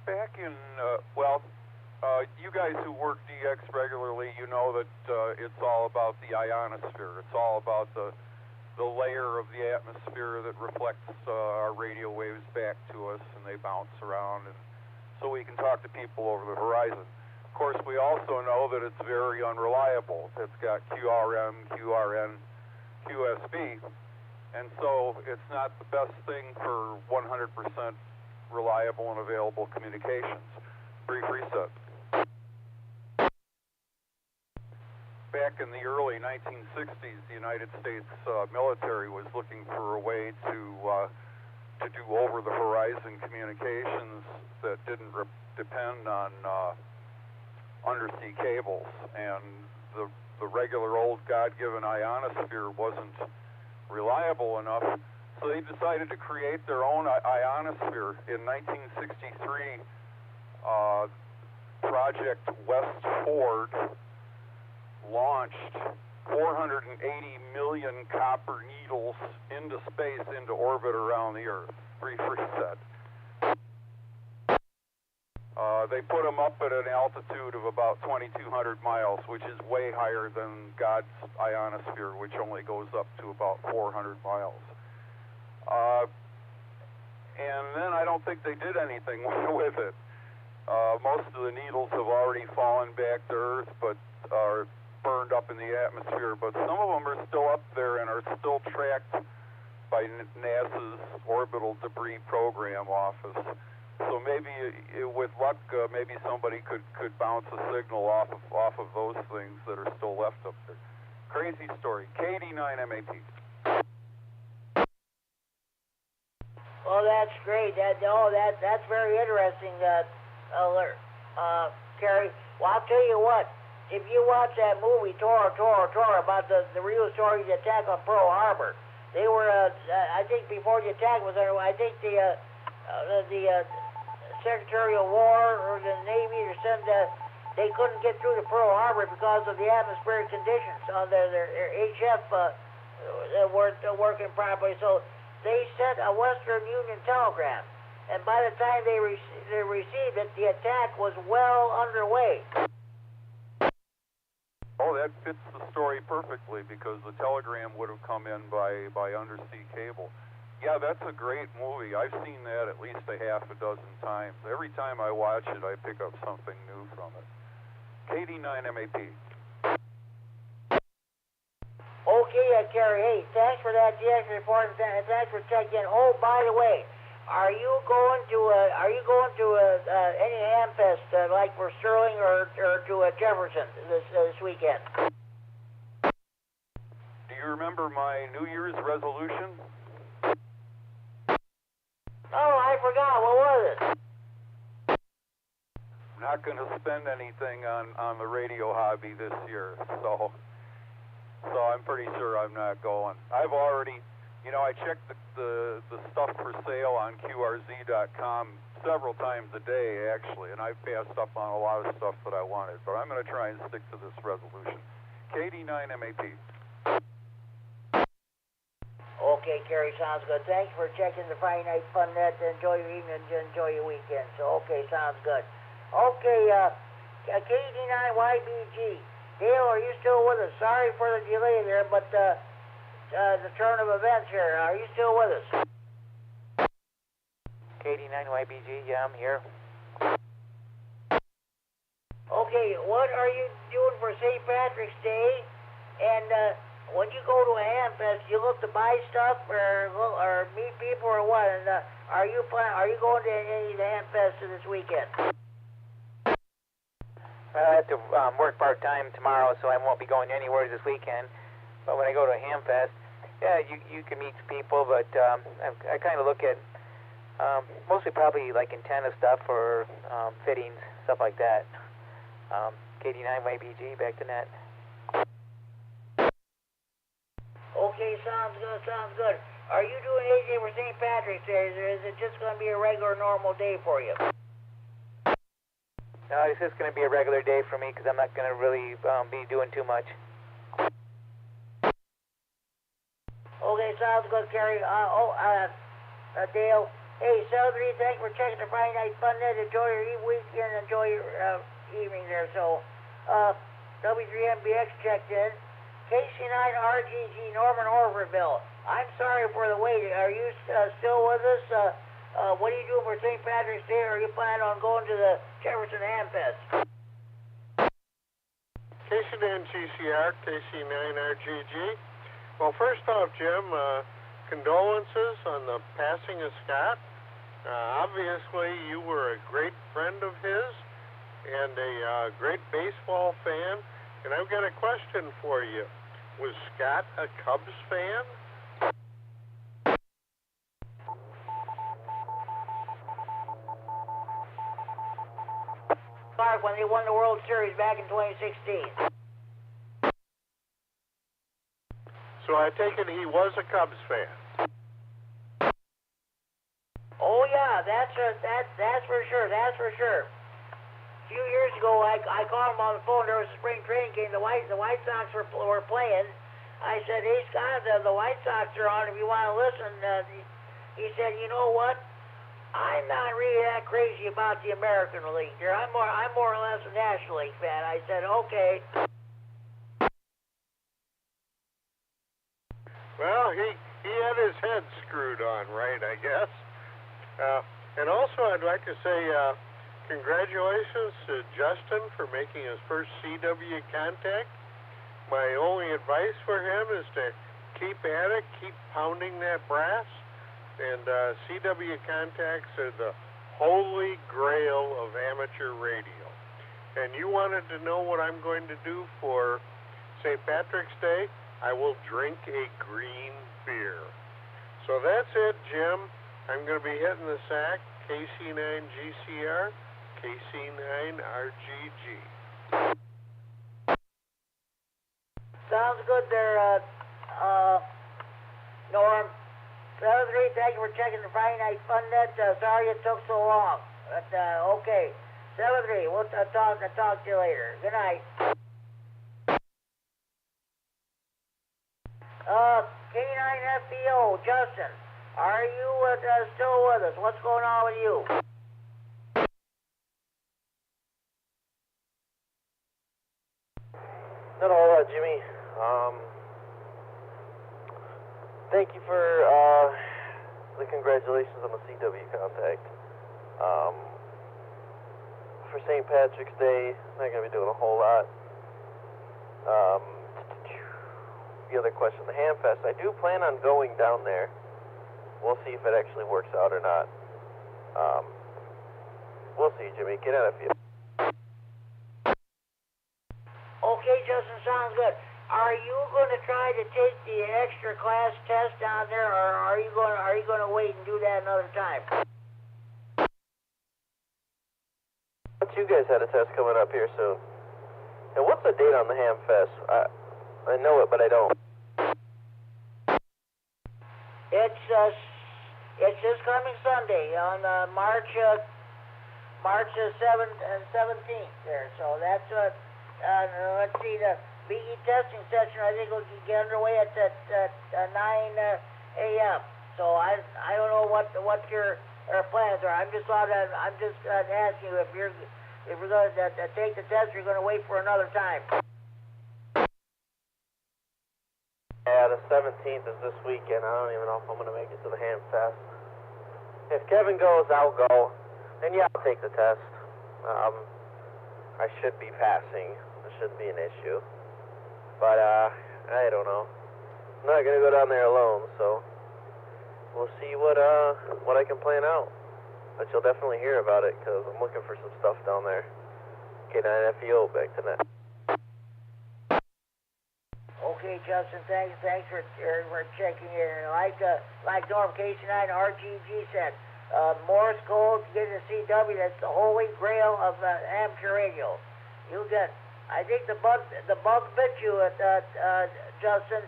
Speaker 11: Back in, you guys who work DX regularly, you know that it's all about the ionosphere. It's all about the layer of the atmosphere that reflects our radio waves back to us, and they bounce around, and so we can talk to people over the horizon. Of course, we also know that it's very unreliable. It's got QRM, QRN, QSB, and so it's not the best thing for 100% reliable and available communications. Brief reset. Back in the early 1960s, the United States military was looking for a way to do over-the-horizon communications that didn't depend on undersea cables, and the regular old God-given ionosphere wasn't reliable enough, so they decided to create their own ionosphere. In 1963, Project West Ford launched 480 million copper needles into space, into orbit around the Earth. Brief reset. They put them up at an altitude of about 2,200 miles, which is way higher than God's ionosphere, which only goes up to about 400 miles. And then I don't think they did anything with it. Most of the needles have already fallen back to Earth, but are burned up in the atmosphere, but some of them are still up there and are still tracked by NASA's Orbital Debris Program Office. So maybe, with luck, maybe somebody could bounce a signal off of those things that are still left up there. Crazy story. KD9MED.
Speaker 2: Well, that's great. That's very interesting, alert, Kerry. Well, I'll tell you what. If you watch that movie, Tor, about the real story of the attack on Pearl Harbor, they were, I think before the attack was under, I think the Secretary of War or the Navy or something, they couldn't get through to Pearl Harbor because of the atmospheric conditions on their HF weren't working properly. So they sent a Western Union telegram, and by the time they received it, the attack was well underway.
Speaker 11: Oh, that fits the story perfectly, because the telegram would have come in by undersea cable. Yeah, that's a great movie. I've seen that at least a half a dozen times. Every time I watch it, I pick up something new from it. KD9MED.
Speaker 2: Okay, Kerry. Hey, thanks for that DX report, and thanks for checking in. Oh, by the way, are you going to any Hamfest like for Sterling or to Jefferson this weekend?
Speaker 11: Do you remember my New Year's resolution?
Speaker 2: Oh, I forgot. What was it?
Speaker 11: I'm not going to spend anything on the radio hobby this year, so I'm pretty sure I'm not going. I've already, I checked the stuff for sale on QRZ.com several times a day, actually, and I've passed up on a lot of stuff that I wanted, but I'm going to try and stick to this resolution. KD9MED.
Speaker 2: Okay, Kerry, sounds good. Thanks for checking the Friday Night Fun Net. Enjoy your evening, enjoy your weekend. So, okay, sounds good. Okay, KD9YBG. Dale, are you still with us? Sorry for the delay there, but the turn of events here. Are you still with us?
Speaker 6: KD9YBG, yeah, I'm here.
Speaker 2: Okay, what are you doing for St. Patrick's Day? And when you go to a ham fest, you look to buy stuff or meet people or what? And are you going to any of the ham fests this weekend?
Speaker 6: Well, I have to work part-time tomorrow, so I won't be going anywhere this weekend. But when I go to a ham fest, yeah, you can meet people, but I kind of look at mostly probably like antenna stuff or fittings, stuff like that. KD9YBG, back to net.
Speaker 2: Okay, sounds good. Are you doing anything for St. Patrick's Day, or is it just going to be a regular, normal day for you?
Speaker 6: No, it's just going to be a regular day for me because I'm not going to really be doing too much.
Speaker 2: Okay, sounds good, Kerry. Dale. Hey, Celebrity, thanks for checking the Friday Night Fun Net. Enjoy your weekend, enjoy your evening there. So, W9AXD checked in. KC9RGG, Norman Orfordville. I'm sorry for the wait. Are you still with us? What are you doing for St. Patrick's Day? Or are you planning on going to the Jefferson Ham Fest?
Speaker 15: KC9GCR, KC9RGG. Well, first off, Jim, condolences on the passing of Scott. Obviously, you were a great friend of his and a great baseball fan. And I've got a question for you. Was Scott a Cubs fan?
Speaker 2: Clark, when they won the World Series back in 2016.
Speaker 15: So I take it he was a Cubs fan.
Speaker 2: Oh yeah, that's for sure. That's for sure. A few years ago, I called him on the phone. There was a spring training game. The White Sox were playing. I said, "Hey Scott, the White Sox are on. If you want to listen." He said, "You know what? I'm not really that crazy about the American League. I'm more or less a National League fan." I said, "Okay."
Speaker 15: Well, he had his head screwed on, right? I guess. And also, I'd like to say. Congratulations to Justin for making his first CW contact. My only advice for him is to keep at it, keep pounding that brass. And CW contacts are the holy grail of amateur radio. And you wanted to know what I'm going to do for St. Patrick's Day? I will drink a green beer. So that's it, Jim. I'm going to be hitting the sack, KC9GCR. KC9RGG.
Speaker 2: Sounds good there, Norm. 73, thank you for checking the Friday Night Fun Net. Sorry it took so long. But, okay. 73, we'll talk to you later. Good night. K9FDO, Justin, are you still with us? What's going on with you?
Speaker 1: Not a whole lot, Jimmy. Thank you for the congratulations on the CW contact. For St. Patrick's Day, I'm not going to be doing a whole lot. The other question, the Ham Fest, I do plan on going down there. We'll see if it actually works out or not. We'll see, Jimmy. Get out of here.
Speaker 2: Okay, Justin, sounds good. Are you going to try to take the extra class test down there, or are you going to wait and do that another time?
Speaker 1: You guys had a test coming up here soon. And what's the date on the Ham Fest? I know it, but I don't.
Speaker 2: It's this coming Sunday on March 7th and 17th there. So that's let's see, the BE testing session I think will get underway at 9 AM. So I don't know what your plans are. I'm just asking you if you're going to take the test, or you're going to wait for another time.
Speaker 1: Yeah, the 17th is this weekend. I don't even know if I'm going to make it to the Ham Fest. If Kevin goes, I'll go. Then yeah, I'll take the test. I should be passing. It shouldn't be an issue. But I don't know. I'm not going to go down there alone, so we'll see what I can plan out. But you'll definitely hear about it, because I'm looking for some stuff down there. K9FEO, back to net.
Speaker 2: Okay, Justin, thanks for checking in. Like Norm K9RFD said, Morse code, getting a CW, that's the holy grail of amateur radio. You get, I think the bug bit you, Justin.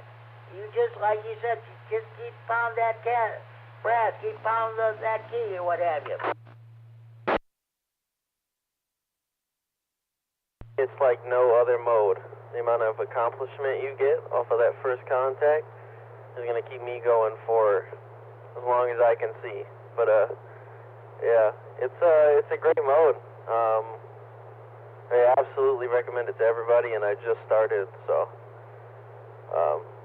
Speaker 2: You just, like you said, just keep pounding that brass, keep pounding that key or what have you.
Speaker 1: It's like no other mode. The amount of accomplishment you get off of that first contact is going to keep me going for as long as I can see. But yeah, it's a great mode. I absolutely recommend it to everybody, and I just started, so.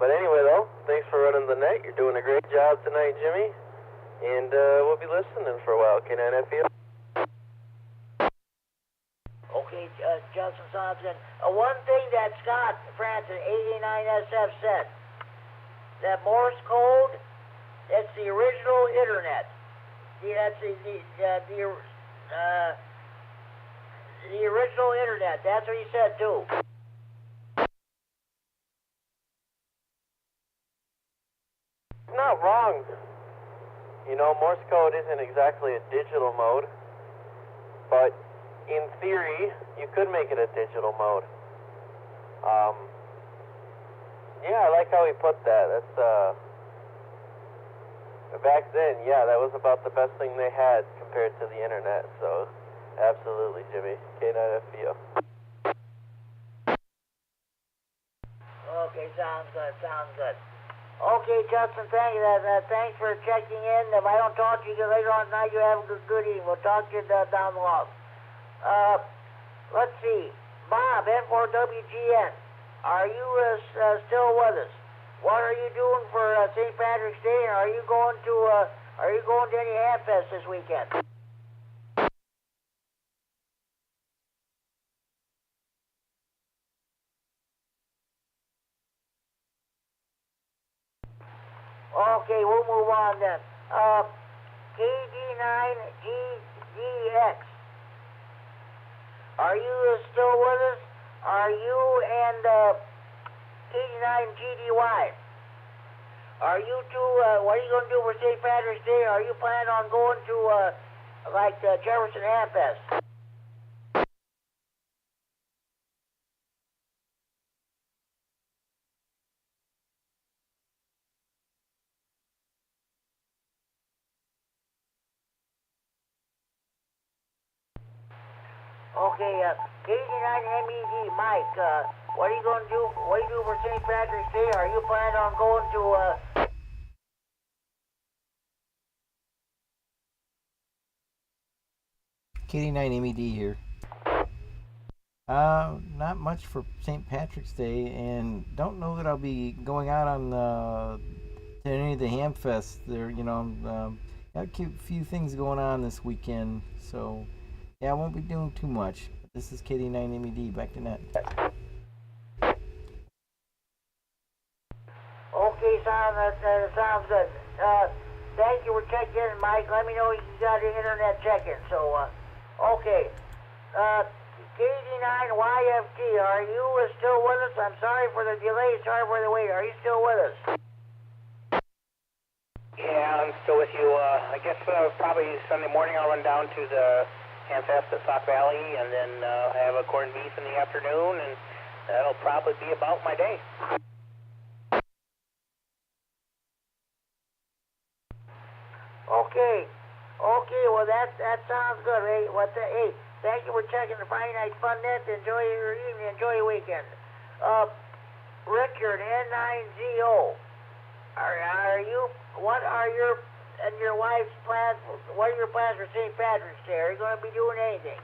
Speaker 1: But anyway, though, thanks for running the net. You're doing a great job tonight, Jimmy, and we'll be listening for a while. K9FEO.
Speaker 2: Okay, Justin Thompson. One thing that Scott Francis, 89SF, said, that Morse code, that's the original internet. That's the original internet. That's what he said, too.
Speaker 1: Not wrong. You know, Morse code isn't exactly a digital mode, but in theory, you could make it a digital mode. Yeah, I like how he put that. That's, back then, yeah, that was about the best thing they had compared to the internet, so absolutely, Jimmy. K9FEO.
Speaker 2: Okay, sounds good. Okay, Justin, thank you. Thanks for checking in. If I don't talk to you later on tonight, you have a good evening. We'll talk to you down the line. Let's see. Bob, N4WGN, are you still with us? What are you doing for St. Patrick's Day? And are you going to any Ham Fest this weekend? Okay, we'll move on then. KD9GDX. Are you still with us? Are you and KD9GDY? Are you two, what are you going to do for St. Patrick's Day? Are you planning on going to, Jefferson Ham Fest? Okay, KD9MED, Mike, what are you going to do? What do you do for St. Patrick's Day? Are you planning on going to,
Speaker 10: KD9MED here. Not much for St. Patrick's Day, and don't know that I'll be going out on to any of the Ham Fest. There, got a few things going on this weekend, so yeah, I won't be doing too much. This is KD9MED, back to net.
Speaker 2: Okay, sounds good. Thank you for checking in, Mike. Let me know you got your internet checking. So, okay. KD9YFT, are you still with us? I'm sorry for the delay. Sorry for the wait. Are you still with us?
Speaker 12: Yeah, I'm still with you. I guess probably Sunday morning I'll run down to the Ham Fest at Sauk Valley, and then have a corned beef in the afternoon, and that'll probably be about my day.
Speaker 2: Okay, well that sounds good. Hey, thank you for checking the Friday Night Fun Net. Enjoy your evening, enjoy your weekend. Richard, N9ZO, What are your and your wife's plans? What are your plans for St. Patrick's Day? Are you going to be doing anything?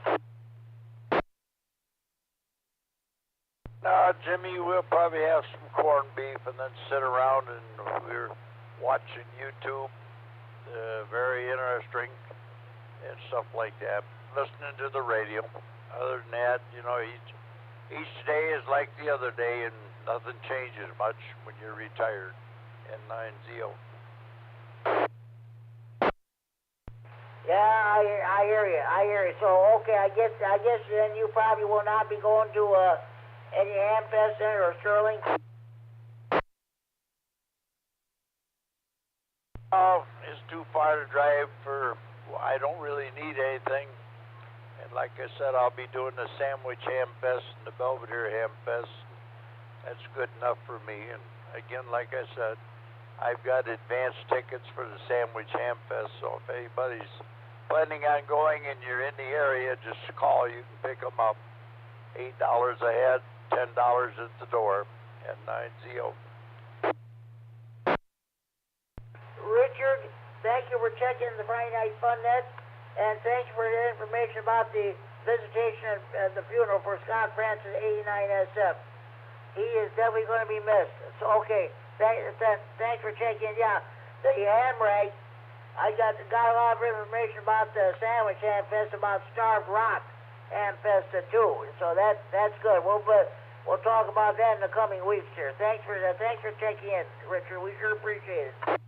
Speaker 4: No, Jimmy, we'll probably have some corned beef and then sit around and we're watching YouTube, very interesting and stuff like that. Listening to the radio. Other than that, you know, each day is like the other day and nothing changes much when you're retired. N9ZO.
Speaker 2: Yeah, I hear you. So, okay, I guess then you probably will not be going to any Hamfest Center or Sterling?
Speaker 4: Oh, it's too far to drive for, I don't really need anything. And like I said, I'll be doing the Sandwich Hamfest and the Belvedere Hamfest. That's good enough for me. And again, like I said, I've got advanced tickets for the Sandwich Hamfest, so if anybody's planning on going and you're in the area, just call. You can pick them up. $8 a head, $10 at the door, N9ZO.
Speaker 2: Richard, thank you for checking the Friday Night Fun Net, and thanks for the information about the visitation and the funeral for Scott Francis, 89SF. He is definitely going to be missed. So, okay. Thanks for checking. Yeah, the ham rag. I got a lot of information about the Sandwich Hamfest, about Starved Rock Hamfest too. So that's good. We'll talk about that in the coming weeks here. Thanks for checking in, Richard. We sure appreciate it.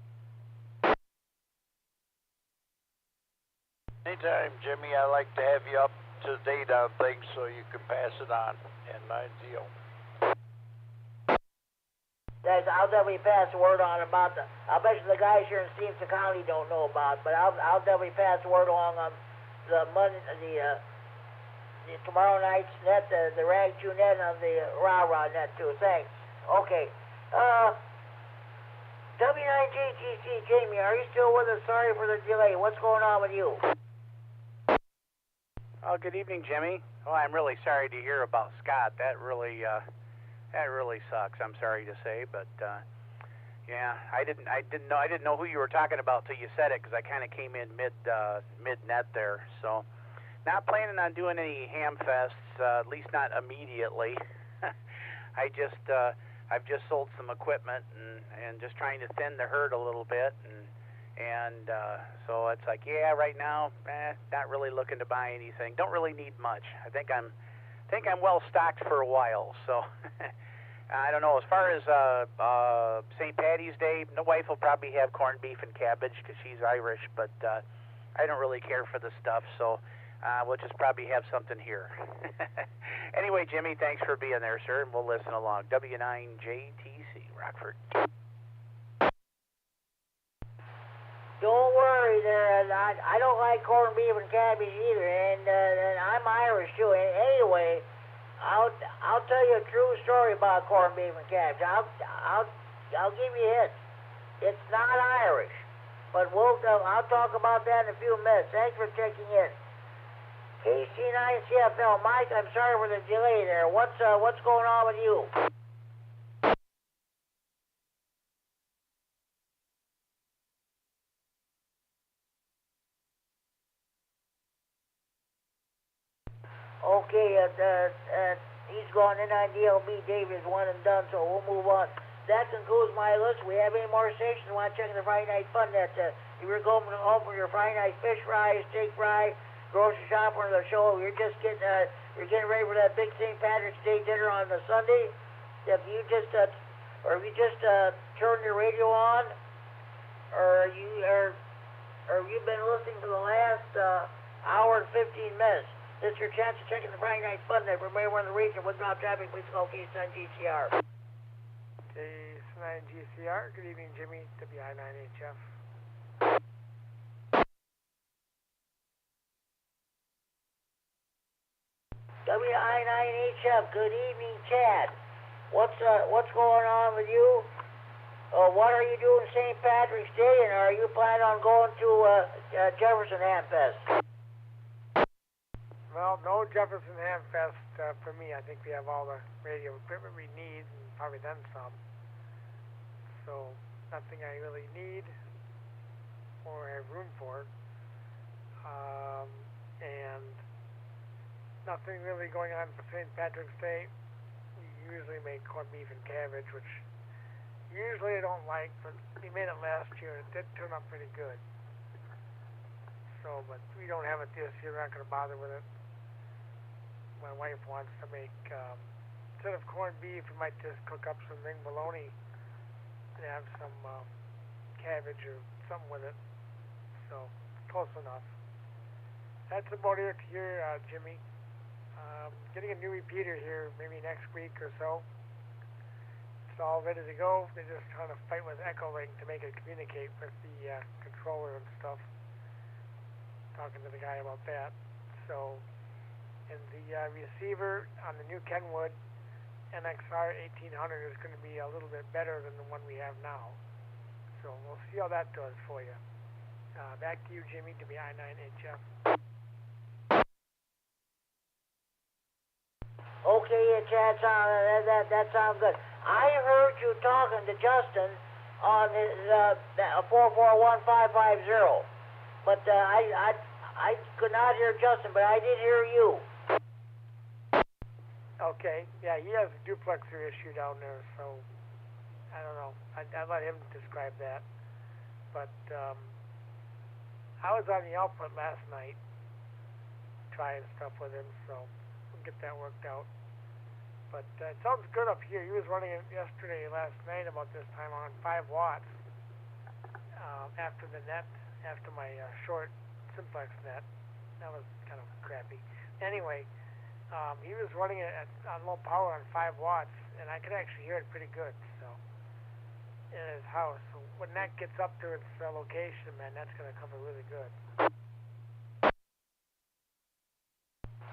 Speaker 4: Anytime, Jimmy. I like to have you up to date on things so you can pass it on. N9ZO.
Speaker 2: Guys, I'll definitely pass the word on about I'll bet you the guys here in Stevenson County don't know about, but I'll definitely pass the word along on the tomorrow night's net, the Rag 2 net, and on the Rah net too. Thanks. Okay. W9GTC, Jamie, are you still with us? Sorry for the delay. What's going on with you?
Speaker 12: Oh, good evening, Jimmy. Oh, I'm really sorry to hear about Scott. That really sucks. I'm sorry to say, but yeah, I didn't know who you were talking about till you said it, because I kind of came in mid net there. So, not planning on doing any ham fests, at least not immediately. I've just sold some equipment and just trying to thin the herd a little bit, and so it's like, yeah, right now, not really looking to buy anything. Don't really need much. I think I'm well stocked for a while. So I don't know. As far as St. Patty's Day, the wife will probably have corned beef and cabbage because she's Irish, but I don't really care for the stuff, so we'll just probably have something here. Anyway, Jimmy, thanks for being there, sir, and we'll listen along. W9JTC, Rockford.
Speaker 2: Don't worry there. I don't like corned beef and cabbage either, and I'm Irish too. And anyway, I'll tell you a true story about corned beef and cabbage. I'll give you hints. It's not Irish, but I'll talk about that in a few minutes. Thanks for checking in. KC9CFL, Mike, I'm sorry for the delay there. What's going on with you? Okay, he's gone. NIDLB, Dave is one and done, so we'll move on. That concludes my list. We have any more stations you want to check in the Friday Night Fun Net? If you're going home for your Friday night fish fry, steak fry, grocery shop or the show, you're just getting ready for that big St. Patrick's Day dinner on the Sunday. If you just turn your radio on, or you've been listening for the last hour and 15 minutes, this is your chance to check in the Friday Night Fun Net. Remember, we're in the region with drop traffic. Please call K9GCR.
Speaker 16: K9GCR. Good evening, Jimmy. WI9HF.
Speaker 2: WI9HF. Good evening, Chad. What's going on with you? What are you doing St. Patrick's Day, and are you planning on going to Jefferson Hamfest?
Speaker 16: Well, no Jefferson Hamfest for me. I think we have all the radio equipment we need, and probably then some. So, nothing I really need or have room for. And nothing really going on for St. Patrick's Day. We usually make corned beef and cabbage, which usually I don't like, but we made it last year and it did turn out pretty good. So, but we don't have it this year. We're not going to bother with it. My wife wants to make, instead of corned beef, we might just cook up some ring bologna and have some cabbage or something with it. So, close enough. That's about it here, Jimmy. Getting a new repeater here maybe next week or so. It's all ready to go. They're just trying to fight with EchoLink to make it communicate with the controller and stuff. Talking to the guy about that. So, and the receiver on the new Kenwood NXR 1800 is going to be a little bit better than the one we have now. So we'll see how that does for you. Back to you, Jimmy, WI9HF.
Speaker 2: Okay, Chad, that sounds good. I heard you talking to Justin on his 441-550, but I could not hear Justin, but I did hear you.
Speaker 16: Okay, yeah, he has a duplexer issue down there, so I don't know. I let him describe that. But I was on the output last night trying stuff with him, so we'll get that worked out. But it sounds good up here. He was running it yesterday, last night, about this time on 5 watts after the net, after my short simplex net. That was kind of crappy. Anyway, he was running it on low power on 5 watts, and I could actually hear it pretty good. So in his house. So when that gets up to its location, man, that's going to cover really good.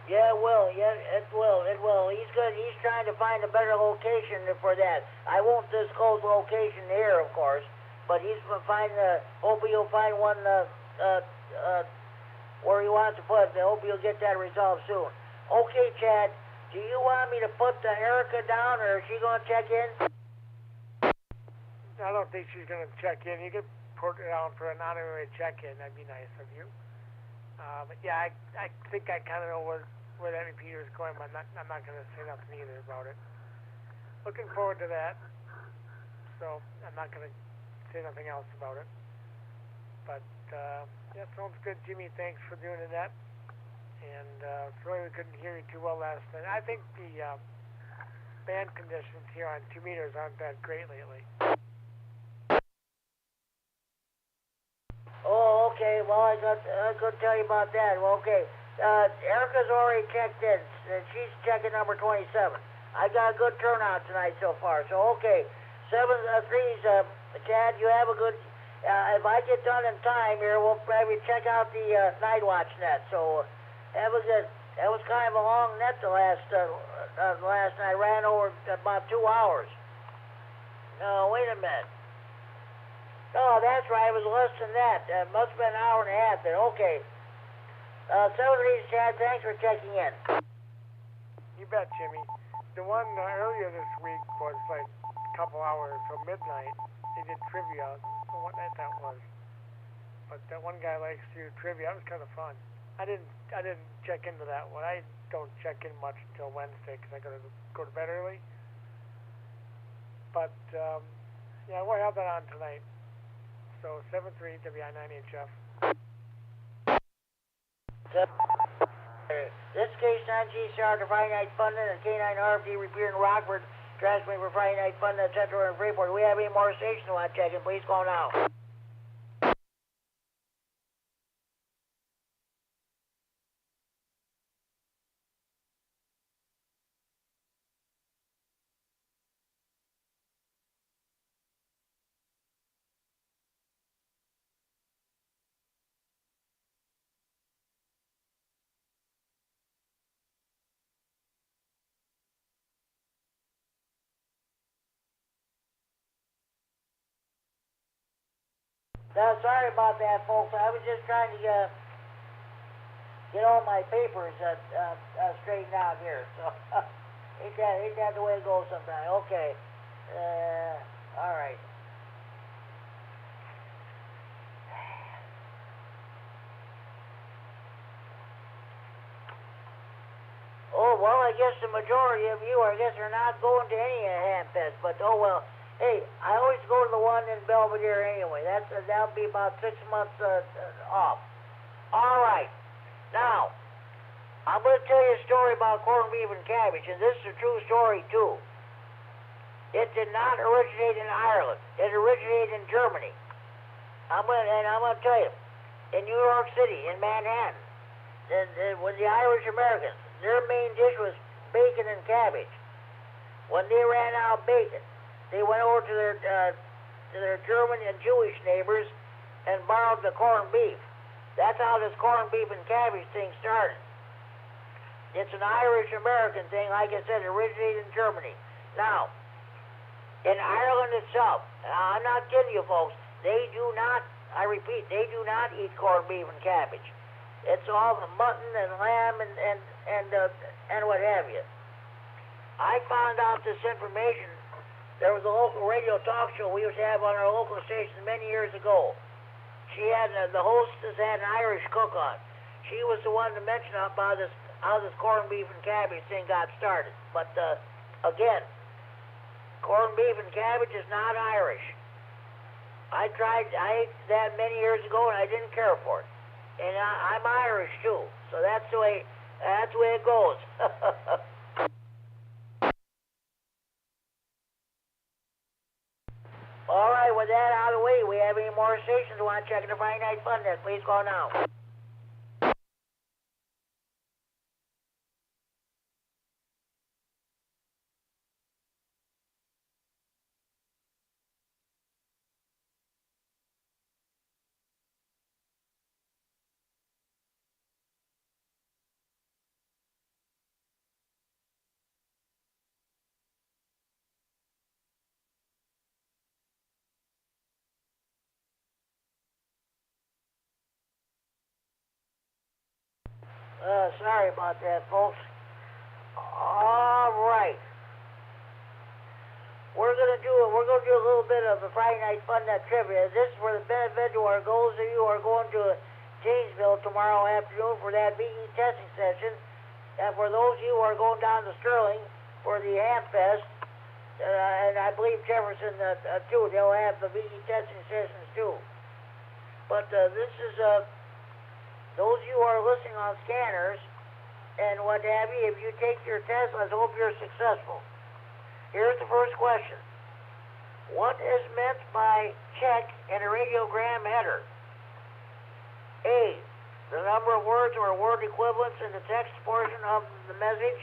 Speaker 2: Yeah, it will. Yeah, it will. It will. He's good. He's trying to find a better location for that. I won't disclose the location here, of course, but he's going to find. Hopefully, he'll find one where he wants to put it. I hope he'll get that resolved soon. Okay, Chad. Do you want me to put Erica down, or is she going to check in?
Speaker 16: I don't think she's going to check in. You can put her down for an honorary check-in. That'd be nice of you. But yeah, I think I kind of know where that repeater is going, but I'm not going to say nothing either about it. Looking forward to that. So I'm not going to say nothing else about it. But yeah, sounds good, Jimmy. Thanks for doing that. And sorry we couldn't hear you too well last night. I think the band conditions here on 2 meters aren't that great lately.
Speaker 2: Oh, okay. Well, I could tell you about that. Well, okay. Erica's already checked in. She's checking number 27. I got a good turnout tonight so far. So, okay. 7-3's, Chad, you have a good... if I get done in time here, we'll probably check out the night watch net. So, that was kind of a long net the last night. Ran over about 2 hours. No, wait a minute. Oh, that's right. It was less than that. It must have been an hour and a half then. Okay. 7-3's, Chad, thanks for checking in.
Speaker 16: You bet, Jimmy. The one earlier this week was like a couple hours till midnight. They did trivia. I don't know what night that was. But that one guy likes to do trivia. That was kind of fun. I didn't check into that one. I don't check in much until Wednesday because I gotta go to bed early. But yeah, we'll have that on tonight. So 7-3 WI9HF.
Speaker 2: This is K9GCR to Friday Night Funding and K9RFD Repeater in Rockford, transmitting for Friday Night Funding at Central and Freeport. Do we have any more stations you want to check in? Please call now. Sorry about that, folks. I was just trying to get all my papers straightened out here. So ain't that the way it goes sometimes? Okay. All right. well, I guess the majority of you, I guess, are not going to any Hamfest, but oh well. Hey, I always go to the one in Belvedere anyway. That'll be about 6 months off. All right. Now, I'm going to tell you a story about corned beef and cabbage, and this is a true story, too. It did not originate in Ireland. It originated in Germany. I'm going to tell you, in New York City, in Manhattan, with the Irish Americans, their main dish was bacon and cabbage. When they ran out of bacon, they went over to their German and Jewish neighbors and borrowed the corned beef. That's how this corned beef and cabbage thing started. It's an Irish-American thing, like I said, originated in Germany. Now, in Ireland itself, I'm not kidding you folks, they do not, I repeat, they do not eat corned beef and cabbage. It's all mutton and lamb and what have you. I found out this information. There was a local radio talk show we used to have on our local station many years ago. She had, the hostess had an Irish cook on. She was the one to mention about how this corned beef and cabbage thing got started. But, again, corned beef and cabbage is not Irish. I ate that many years ago and I didn't care for it. And I'm Irish too, so that's the way it goes. All right, with that out of the way, we have any more stations who want to check in the Friday Night Fun Net? Please call now. Sorry about that, folks. All right. We're gonna do a little bit of a Friday Night Fun Net trivia. This is for the benefit to our those of you who are going to Janesville tomorrow afternoon for that VE testing session, and for those of you who are going down to Sterling for the Hamfest, and I believe Jefferson too. They'll have the VE testing sessions too. But this is those of you who are listening on scanners and what have you, if you take your test, let's hope you're successful. Here's the first question. What is meant by check in a radiogram header? A, the number of words or word equivalents in the text portion of the message.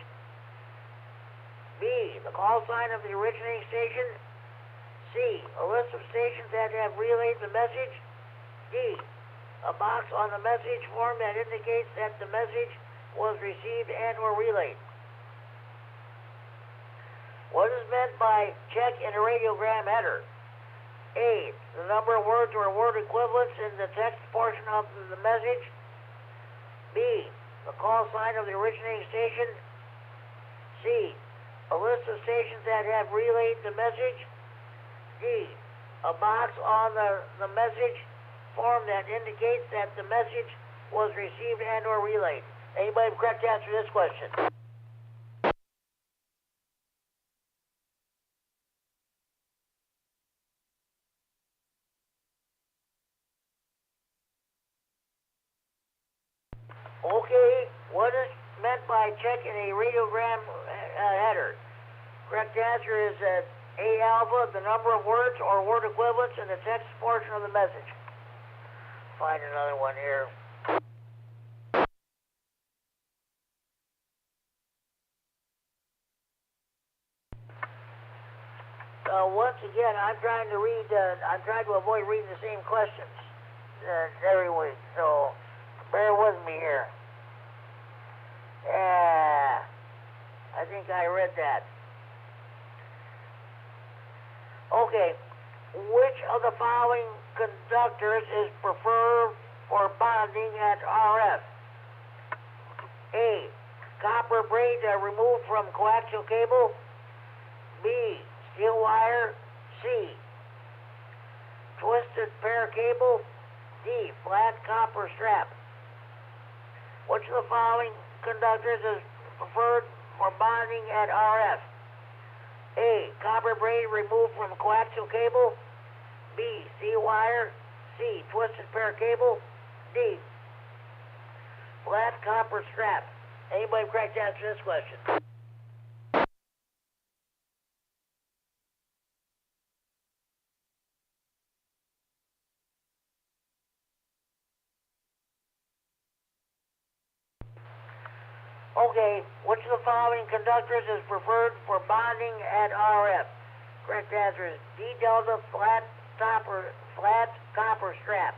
Speaker 2: B, the call sign of the originating station. C, a list of stations that have relayed the message. D, a box on the message form that indicates that the message was received and or relayed. What is meant by check in a radiogram header? A, the number of words or word equivalents in the text portion of the message. B, the call sign of the originating station. C, a list of stations that have relayed the message. D, a box on the message form that indicates that the message was received and or relayed. Anybody have a correct answer to this question? Okay, what is meant by check in a radiogram header? Correct answer is A alpha, the number of words or word equivalents in the text portion of the message. Find another one here. Once again, I'm trying to avoid reading the same questions every week, so bear with me here. I think I read that. Okay, which of the following conductors is preferred for bonding at RF? A, copper braid removed from coaxial cable. B, steel wire. C, twisted pair cable. D, flat copper strap. Which of the following conductors is preferred for bonding at RF. A. Copper braid removed from coaxial cable. B. C-wire. C. Twisted pair cable. D. Flat copper strap. Anybody correct to answer this question? Okay, which of the following conductors is preferred for bonding at RF? Correct answer is D delta flat copper strap.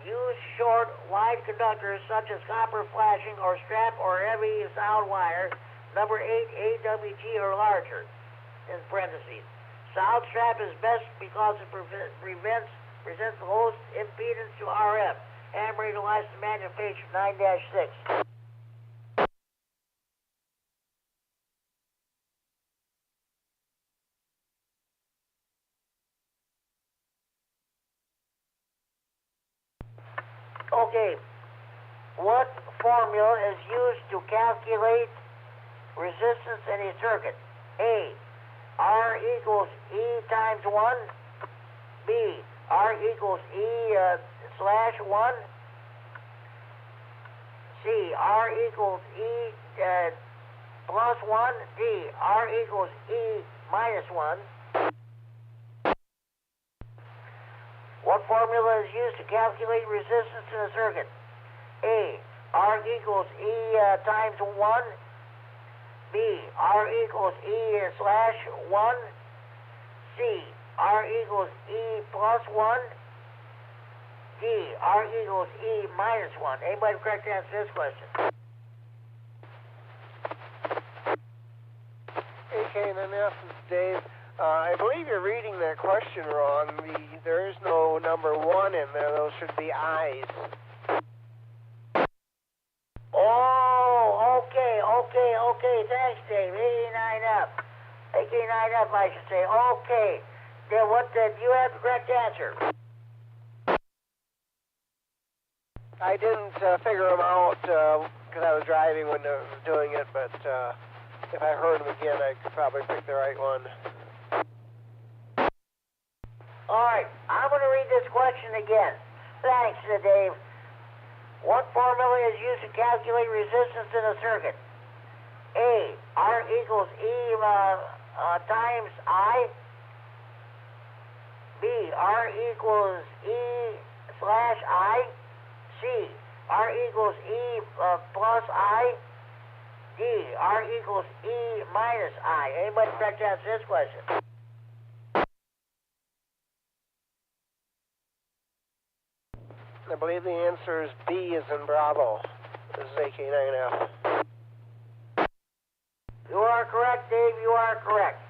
Speaker 2: Use short, wide conductors such as copper flashing or strap or heavy sound wire, number 8 AWG or larger, in parentheses. Sound strap is best because it presents the lowest impedance to RF. Hammer license manufacturer 9-6. Okay, what formula is used to calculate resistance in a circuit? A. R equals E times 1. B. R equals E slash 1. C. R equals E plus 1. D. R equals E minus 1. What formula is used to calculate resistance in a circuit? A. R equals E times 1. B. R equals E slash 1. C. R equals E plus 1. D. R equals E minus 1. Anybody correct to answer this question?
Speaker 17: Hey, K9F, this is Dave. I believe you're reading that question wrong. There is no number 1 in there. Those should be I's.
Speaker 2: Oh, okay. Thanks, Dave. 89F. 89F, I should say. Okay. Then what do you have the correct answer?
Speaker 17: I didn't figure them out because I was driving when I was doing it, but if I heard them again, I could probably pick the right one.
Speaker 2: All right, I'm going to read this question again. Thanks, Dave. What formula is used to calculate resistance in a circuit? A. R equals E times I. B. R equals E slash I. C. R equals E plus I. D. R equals E minus I. Anybody correct to answer this question?
Speaker 17: I believe the answer is B as in Bravo. This is AK9F.
Speaker 2: You are correct, Dave. You are correct.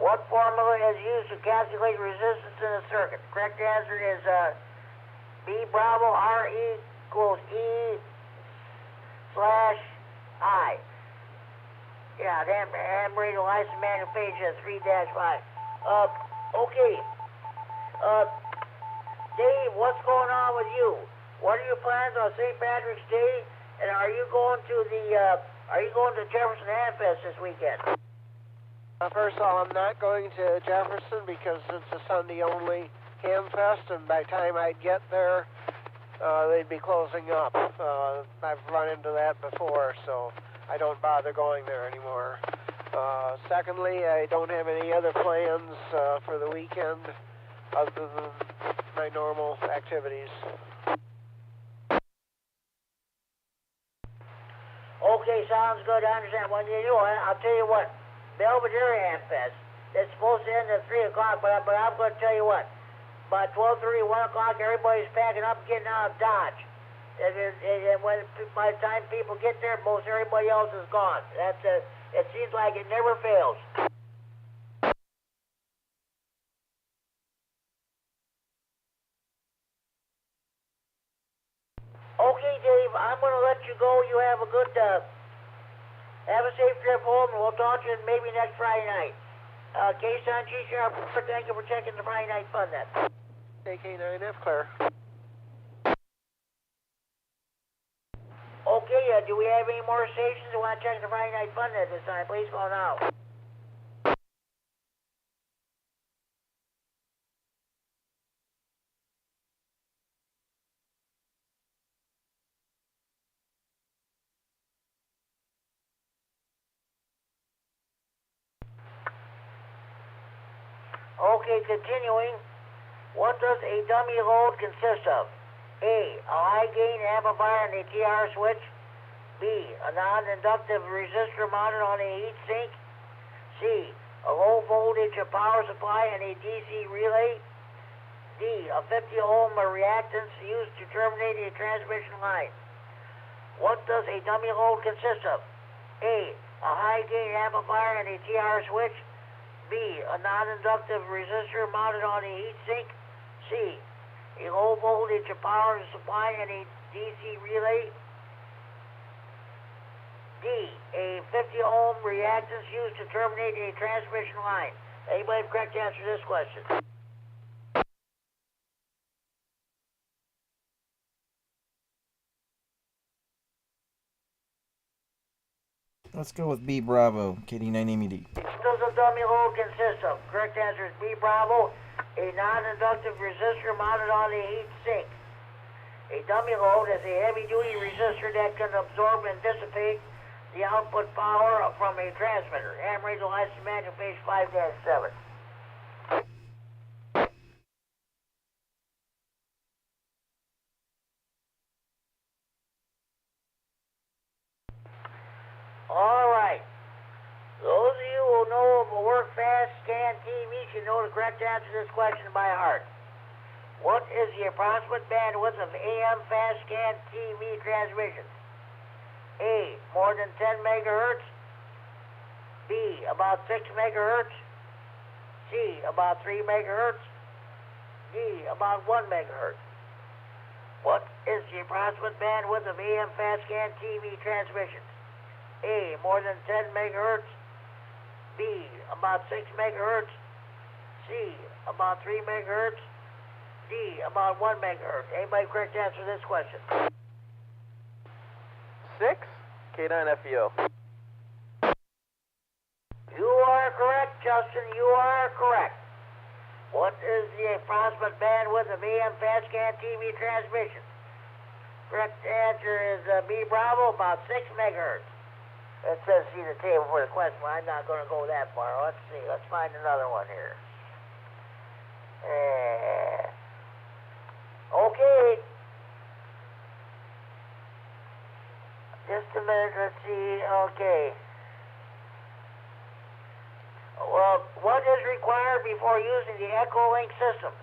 Speaker 2: What formula is used to calculate resistance in a circuit? The correct answer is B Bravo. R equals E slash I. Yeah, damn radio license manufacturer 3-5. Okay. Dave, what's going on with you? What are your plans on St. Patrick's Day? And are you going to Jefferson Handfest this weekend?
Speaker 17: First of all, I'm not going to Jefferson because it's a Sunday-only Hamfest, and by the time I'd get there, they'd be closing up. I've run into that before, so I don't bother going there anymore. Secondly, I don't have any other plans for the weekend other than my normal activities.
Speaker 2: Okay, sounds good. I understand. When you do it, I'll tell you what. Belvedere Handfest, it's supposed to end at 3 o'clock, but I'm going to tell you what. By 12:30, 1 o'clock, everybody's packing up, getting out of Dodge. And by the time people get there, most everybody else is gone. It seems like it never fails. Okay, Dave, I'm going to let you go. You have a good, have a safe trip home, and we'll talk to you maybe next Friday night. K9 G-Sharp, thank you for checking the Friday night fun net.
Speaker 17: K9F, clear.
Speaker 2: Okay. Okay, do we have any more stations who want to check the Friday night fun at this time? Please call now. Okay, continuing. What does a dummy load consist of? A high gain amplifier and a TR switch. B, a non-inductive resistor mounted on a heat sink. C, a low voltage power supply and a DC relay. D, a 50 ohm reactance used to terminate a transmission line. What does a dummy load consist of? A high gain amplifier and a TR switch. B, a non-inductive resistor mounted on a heat sink. C, a low voltage power supply and a DC relay. D, a 50 ohm reactance used to terminate a transmission line. Anybody have correct answer to this question?
Speaker 10: Let's go with B Bravo, KD9MED.
Speaker 2: What does a dummy load consist of? Correct answer is B Bravo, a non-inductive resistor mounted on a heat sink. A dummy load is a heavy-duty resistor that can absorb and dissipate the output power from a transmitter. Ham radio license manual page 5-7. All right. Those of you who know of a work fast scan TV should know the correct answer to this question by heart. What is the approximate bandwidth of AM fast scan TV transmissions? A, more than 10 megahertz. B, about 6 megahertz. C, about 3 megahertz. D, about 1 megahertz. What is the approximate bandwidth of AM fast scan TV transmissions? A, more than 10 megahertz. B, about 6 megahertz. C, about 3 megahertz. D, about 1 megahertz. Anybody correct answer to this question?
Speaker 1: 6, K9FEO.
Speaker 2: You are correct, Justin. You are correct. What is the approximate bandwidth of AM fast scan TV transmission? Correct answer is B Bravo, about 6 megahertz. It says see the table for the question. I'm not going to go that far. Let's see. Let's find another one here. Okay. Just a minute. Let's see. Okay. Well, what is required before using the EchoLink system?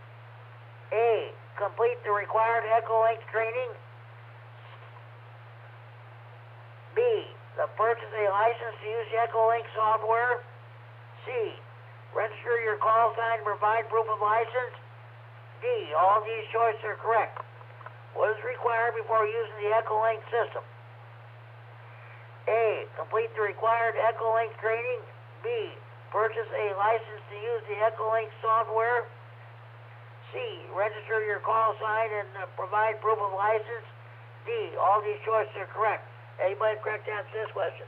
Speaker 2: A, complete the required EchoLink training. B, purchase a license to use the EchoLink software. C, register your call sign and provide proof of license. D, all these choices are correct. What is required before using the EchoLink system? A, complete the required EchoLink training. B, purchase a license to use the EchoLink software. C, register your call sign and provide proof of license. D, all these choices are correct. Anybody correct answer to this question?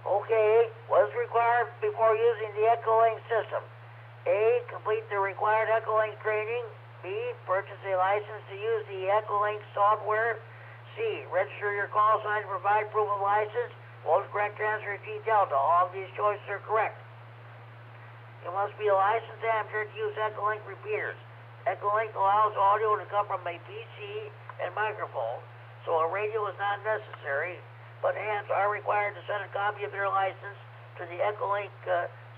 Speaker 2: Okay, what is required before using the EchoLink system? A, complete the required EchoLink training. B, purchase a license to use the EchoLink software. C, register your call sign and provide proof of license. Most correct answer is D Delta. All of these choices are correct. You must be a licensed amateur to use EchoLink repeaters. EchoLink allows audio to come from a PC and microphone, so a radio is not necessary, but hams are required to send a copy of their license to the EchoLink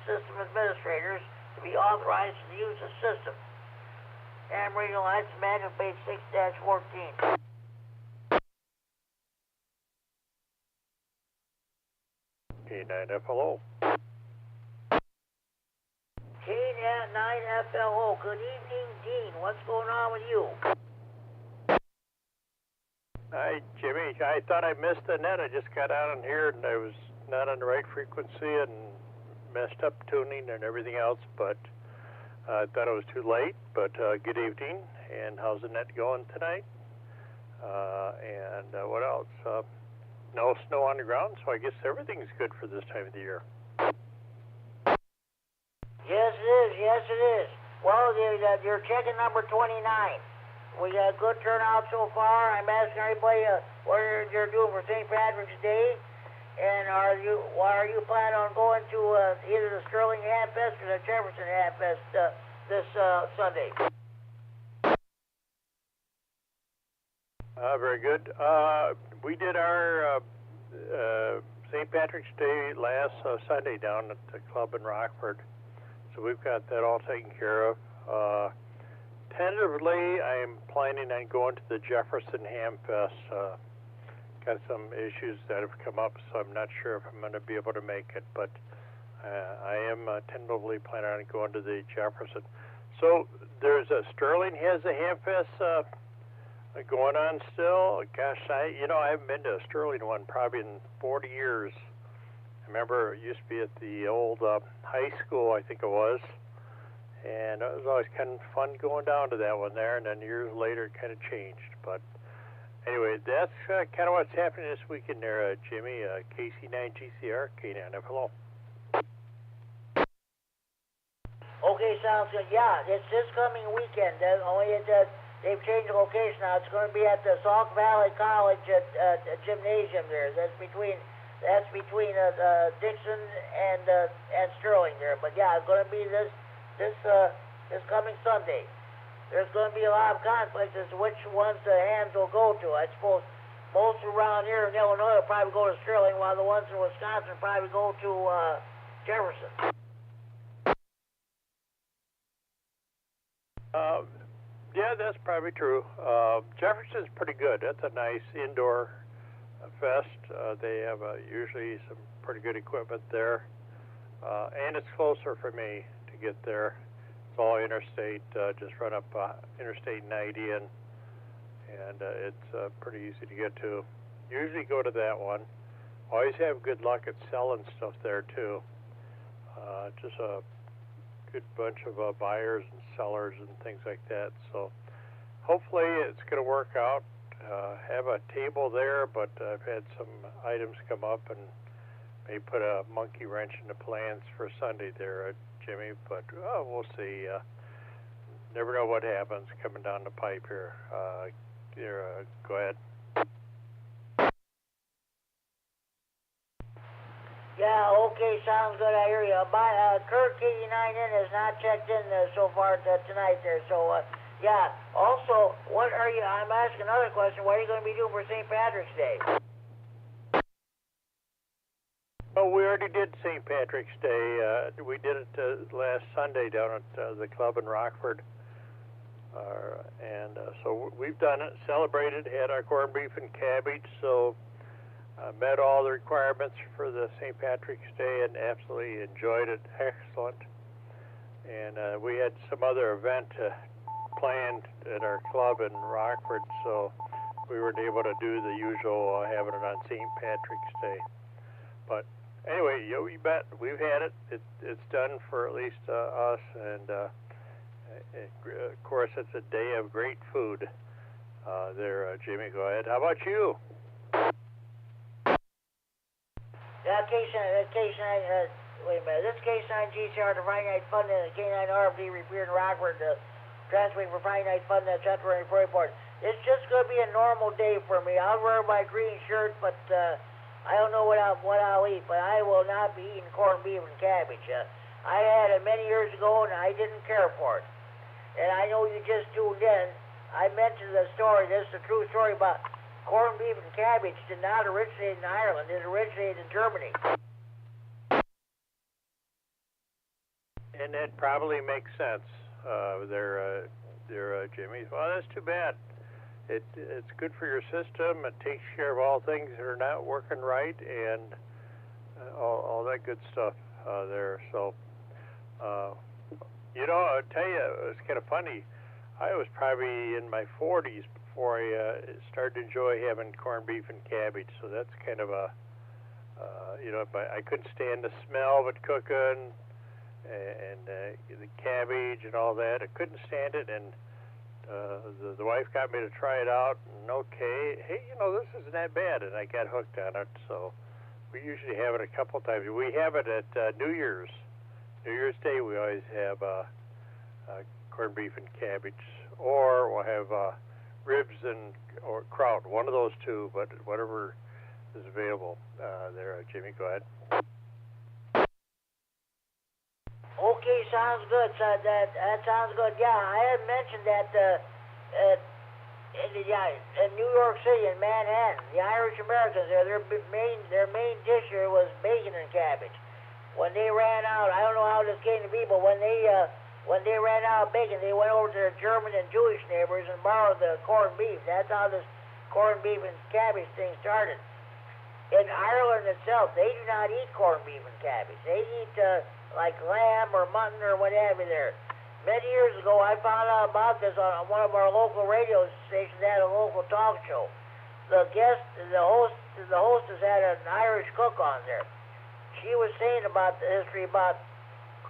Speaker 2: system administrators to be authorized to use the system. Ham radio license manual page 6-14.
Speaker 15: K9FLO.
Speaker 2: K9FLO. Good evening, Dean. What's going on with you?
Speaker 15: Hi, Jimmy. I thought I missed the net. I just got out on here and I was not on the right frequency and messed up tuning and everything else, but I thought it was too late. But good evening, and how's the net going tonight? And what else? No snow on the ground, so I guess everything's good for this time of the year.
Speaker 2: Yes, it is. Yes, it is. Well, you're checking number 29. We got good turnout so far. I'm asking everybody what you're doing for St. Patrick's Day, and are you planning on going to either the Sterling Ham Fest or the Jefferson Ham Fest this Sunday?
Speaker 15: Very good. We did our St. Patrick's Day last Sunday down at the club in Rockford, so we've got that all taken care of. Tentatively, I am planning on going to the Jefferson Ham Fest. Got some issues that have come up, so I'm not sure if I'm going to be able to make it, but I am tentatively planning on going to the Jefferson. So there's a Sterling has a Ham Fest going on still. Gosh, I haven't been to a Sterling one probably in 40 years. I remember it used to be at the old high school, I think it was, and it was always kind of fun going down to that one there, and then years later it kind of changed. But anyway, that's kind of what's happening this weekend there, Jimmy. KC9GCR, K9F, hello.
Speaker 2: Okay, sounds good. Yeah, it's this coming weekend. They've changed the location now. It's going to be at the Sauk Valley College gymnasium there. That's between Dixon and Sterling there. But yeah, it's going to be this coming Sunday. There's going to be a lot of conflicts as to which ones the hams will go to. I suppose most around here in Illinois will probably go to Sterling, while the ones in Wisconsin will probably go to Jefferson.
Speaker 15: Yeah, that's probably true. Jefferson's pretty good. That's a nice indoor fest. They have usually some pretty good equipment there, and it's closer for me to get there. It's all interstate. Just run up Interstate 90, and it's pretty easy to get to. Usually go to that one. Always have good luck at selling stuff there too. Just a good bunch of buyers and sellers and things like that. So hopefully it's going to work out. Have a table there, but I've had some items come up and may put a monkey wrench in the plans for Sunday there, Jimmy. But we'll see. Never know what happens coming down the pipe here. Go ahead.
Speaker 2: Yeah, okay, sounds good. I hear you. Kurt KD9N has not checked in so far tonight there. So, yeah. Also, I'm asking another question. What are you going to be doing for St. Patrick's Day?
Speaker 15: Oh, we already did St. Patrick's Day. We did it last Sunday down at the club in Rockford. So we've done it, celebrated, had our corned beef and cabbage, so met all the requirements for the St. Patrick's Day and absolutely enjoyed it. Excellent. And we had some other event planned at our club in Rockford, so we weren't able to do the usual having it on St. Patrick's Day. But anyway, you bet. We've had it. It's done for at least us, and of course, it's a day of great food there, Jimmy. Go ahead. How about you?
Speaker 2: Yeah, wait a minute. This K9GCR, the Friday Night Fun, and the K9RFD Repeater in Rockford, transmitting for Friday Night Fun, the Central Report. It's just going to be a normal day for me. I'll wear my green shirt, but I don't know what I'll eat, but I will not be eating corned beef and cabbage. I had it many years ago, and I didn't care for it. And I know you just tuned in. I mentioned the story. This is a true story about corned beef and cabbage did not originate in Ireland. It originated in Germany.
Speaker 15: And that probably makes sense. There, Jimmy. Well, that's too bad. It's good for your system. It takes care of all things that are not working right, and all that good stuff there. So, I'll tell you, it was kind of funny. I was probably in my 40s before I started to enjoy having corned beef and cabbage. So that's kind of a You know, but I couldn't stand the smell of it cooking, and the cabbage and all that. I couldn't stand it, and the wife got me to try it out, and okay, hey, you know, this isn't that bad, and I got hooked on it. So we usually have it a couple times. We have it at New Year's Day. We always have corned beef and cabbage, or we'll have ribs and or kraut, one of those two, but whatever is available. There, Jimmy, go ahead.
Speaker 2: Okay, sounds good. So that sounds good. Yeah, I had mentioned that in New York City, in Manhattan, the Irish Americans, their main dish here was bacon and cabbage. When they ran out, I don't know how this came to be, but when they ran out of bacon, they went over to their German and Jewish neighbors and borrowed the corned beef. That's how this corned beef and cabbage thing started. In Ireland itself, they do not eat corned beef and cabbage. They eat like lamb or mutton or whatever there. Many years ago, I found out about this on one of our local radio stations. They had a local talk show. The hostess had an Irish cook on there. She was saying about the history about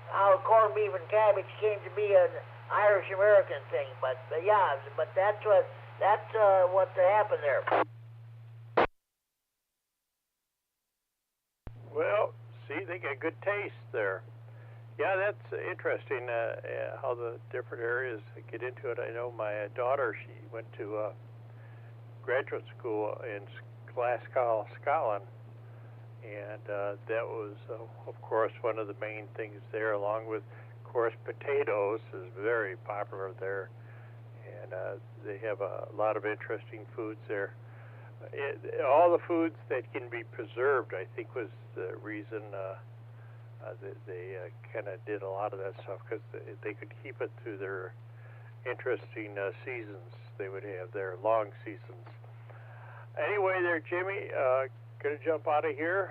Speaker 2: how corned beef and cabbage came to be an Irish American thing. But that's what happened there.
Speaker 15: Well, see, they got good taste there. Yeah, that's interesting how the different areas get into it. I know my daughter, she went to graduate school in Glasgow, Scotland, and that was, of course, one of the main things there, along with, of course, potatoes is very popular there, and they have a lot of interesting foods there. All the foods that can be preserved, I think, was the reason they kind of did a lot of that stuff, because they could keep it through their interesting seasons they would have, their long seasons. Anyway there, Jimmy, going to jump out of here,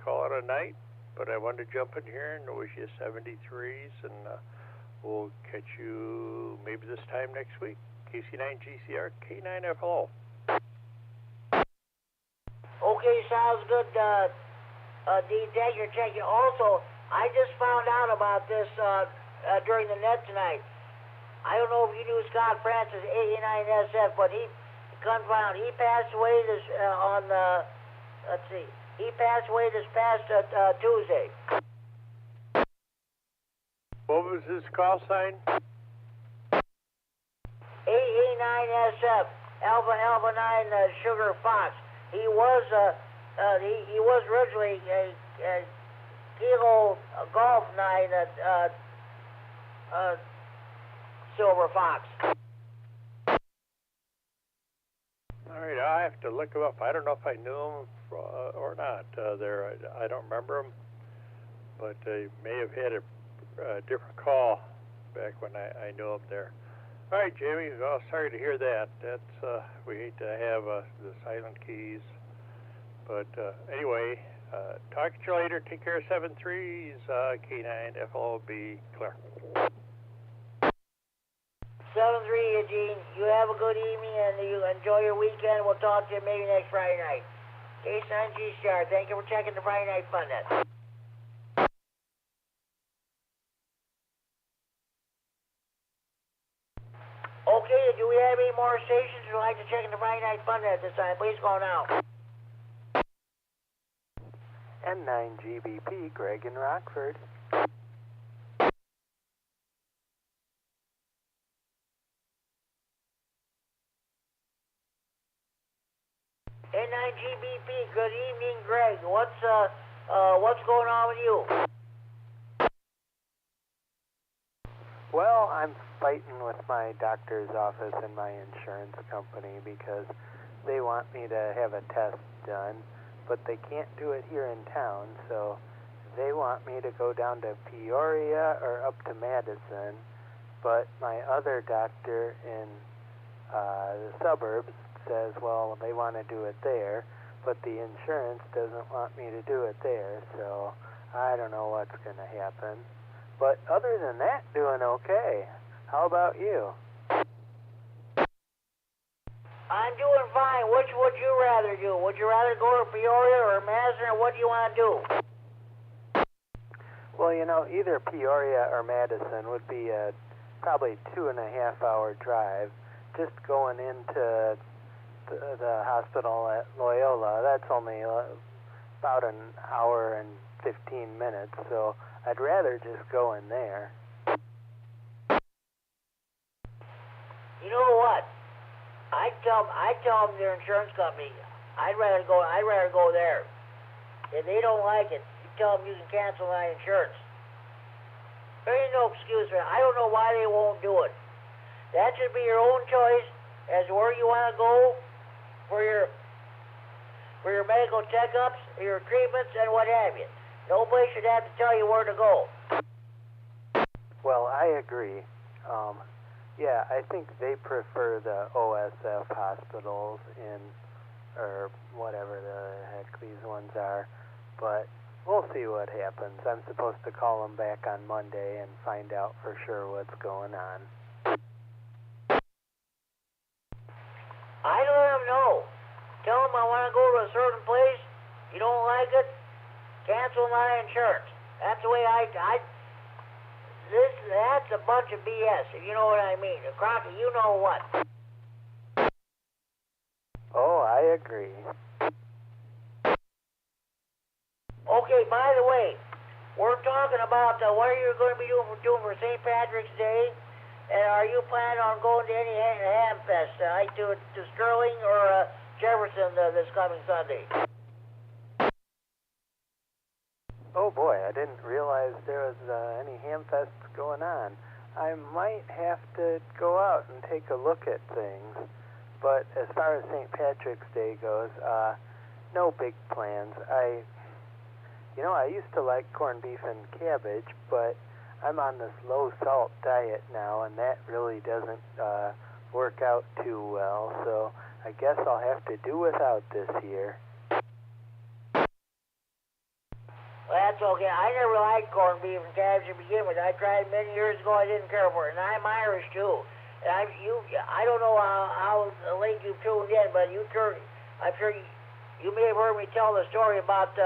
Speaker 15: call it a night, but I wanted to jump in here and wish you 73s, and we'll catch you maybe this time next week. KC9GCR, K9FLO.
Speaker 2: Okay, sounds good, Dean. Thank you for checking. Also, I just found out about this during the net tonight. I don't know if you knew Scott Francis, K9SF, but he passed away he passed away this past Tuesday.
Speaker 15: What was his call sign?
Speaker 2: K9SF, Alpha 9 Sugar Fox. He was originally a Kilo Golf 9 Silver Fox.
Speaker 15: All right, I have to look him up. I don't know if I knew him or not. I don't remember him, but I may have had a different call back when I knew him there. All right, Jamie. Well, sorry to hear that. That's we hate to have the silent keys, but anyway, talk to you later. Take care of 73s. K9FLB clear.
Speaker 2: 7-3, Eugene. You have a good evening and you enjoy your weekend. We'll talk to you maybe next Friday night. K9GCR. Thank you for checking the Friday Night Fun Net. Okay, do we have any more stations who would like to check in the Friday Night Fun Net this time? Please call now.
Speaker 18: N9GBP, Greg in Rockford.
Speaker 2: N9GBP, good evening, Greg. What's going on with you?
Speaker 18: Well, I'm fighting with my doctor's office and my insurance company because they want me to have a test done, but they can't do it here in town, so they want me to go down to Peoria or up to Madison, but my other doctor in the suburbs says, well, they want to do it there, but the insurance doesn't want me to do it there, so I don't know what's going to happen. But other than that, doing okay. How about you?
Speaker 2: I'm doing fine. Which would you rather do? Would you rather go to Peoria or Madison, or what do you want to do?
Speaker 18: Well, you know, either Peoria or Madison would be a probably 2.5-hour drive. Just going into the hospital at Loyola, that's only about an hour and 15 minutes, so I'd rather just go in there.
Speaker 2: You know what? I tell them their insurance company, I'd rather go there. If they don't like it, you tell them you can cancel my insurance. There ain't no excuse for it. I don't know why they won't do it. That should be your own choice as to where you want to go for your medical checkups, your treatments, and what have you. Nobody should have to tell you where to go.
Speaker 18: Well, I agree. Yeah, I think they prefer the OSF hospitals or whatever the heck these ones are, but we'll see what happens. I'm supposed to call them back on Monday and find out for sure what's going on.
Speaker 2: I let them know. Tell them I want to go to a certain place. You don't like it? Cancel my insurance. That's the way that's a bunch of BS, if you know what I mean. Crockett, you know what?
Speaker 18: Oh, I agree.
Speaker 2: Okay, by the way, we're talking about what are you going to be doing for St. Patrick's Day, and are you planning on going to any ham fest, like to Sterling or Jefferson this coming Sunday?
Speaker 18: Oh boy, I didn't realize there was any ham fests going on. I might have to go out and take a look at things, but as far as St. Patrick's Day goes, no big plans. I used to like corned beef and cabbage, but I'm on this low-salt diet now, and that really doesn't work out too well, so I guess I'll have to do without this year.
Speaker 2: Well, that's okay. I never liked corned beef and cabbage to begin with. I tried it many years ago. I didn't care for it, and I'm Irish, too. And I don't know how late you tuned in, but I'm sure you may have heard me tell the story about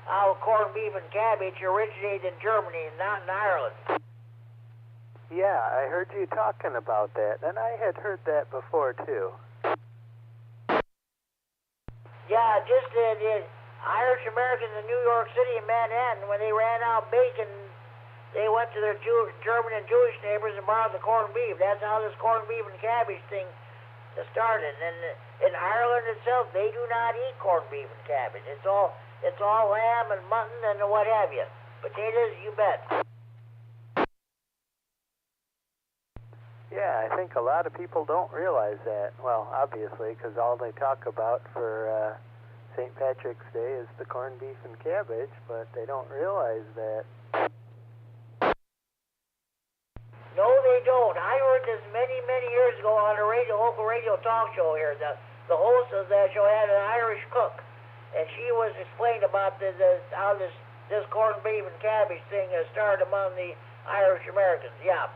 Speaker 2: how corned beef and cabbage originated in Germany and not in Ireland.
Speaker 18: Yeah, I heard you talking about that, and I had heard that before, too.
Speaker 2: Yeah, just the Irish Americans in New York City and Manhattan, when they ran out of bacon, they went to their German and Jewish neighbors and borrowed the corned beef. That's how this corned beef and cabbage thing started. And in Ireland itself, they do not eat corned beef and cabbage. It's all lamb and mutton and what have you. Potatoes, you bet.
Speaker 18: Yeah, I think a lot of people don't realize that. Well, obviously, because all they talk about for St. Patrick's Day is the corned beef and cabbage, but they don't realize that.
Speaker 2: No, they don't. I heard this many, many years ago on a local radio talk show here. The host of that show had an Irish cook, and she was explaining about how this corned beef and cabbage thing started among the Irish Americans. Yeah.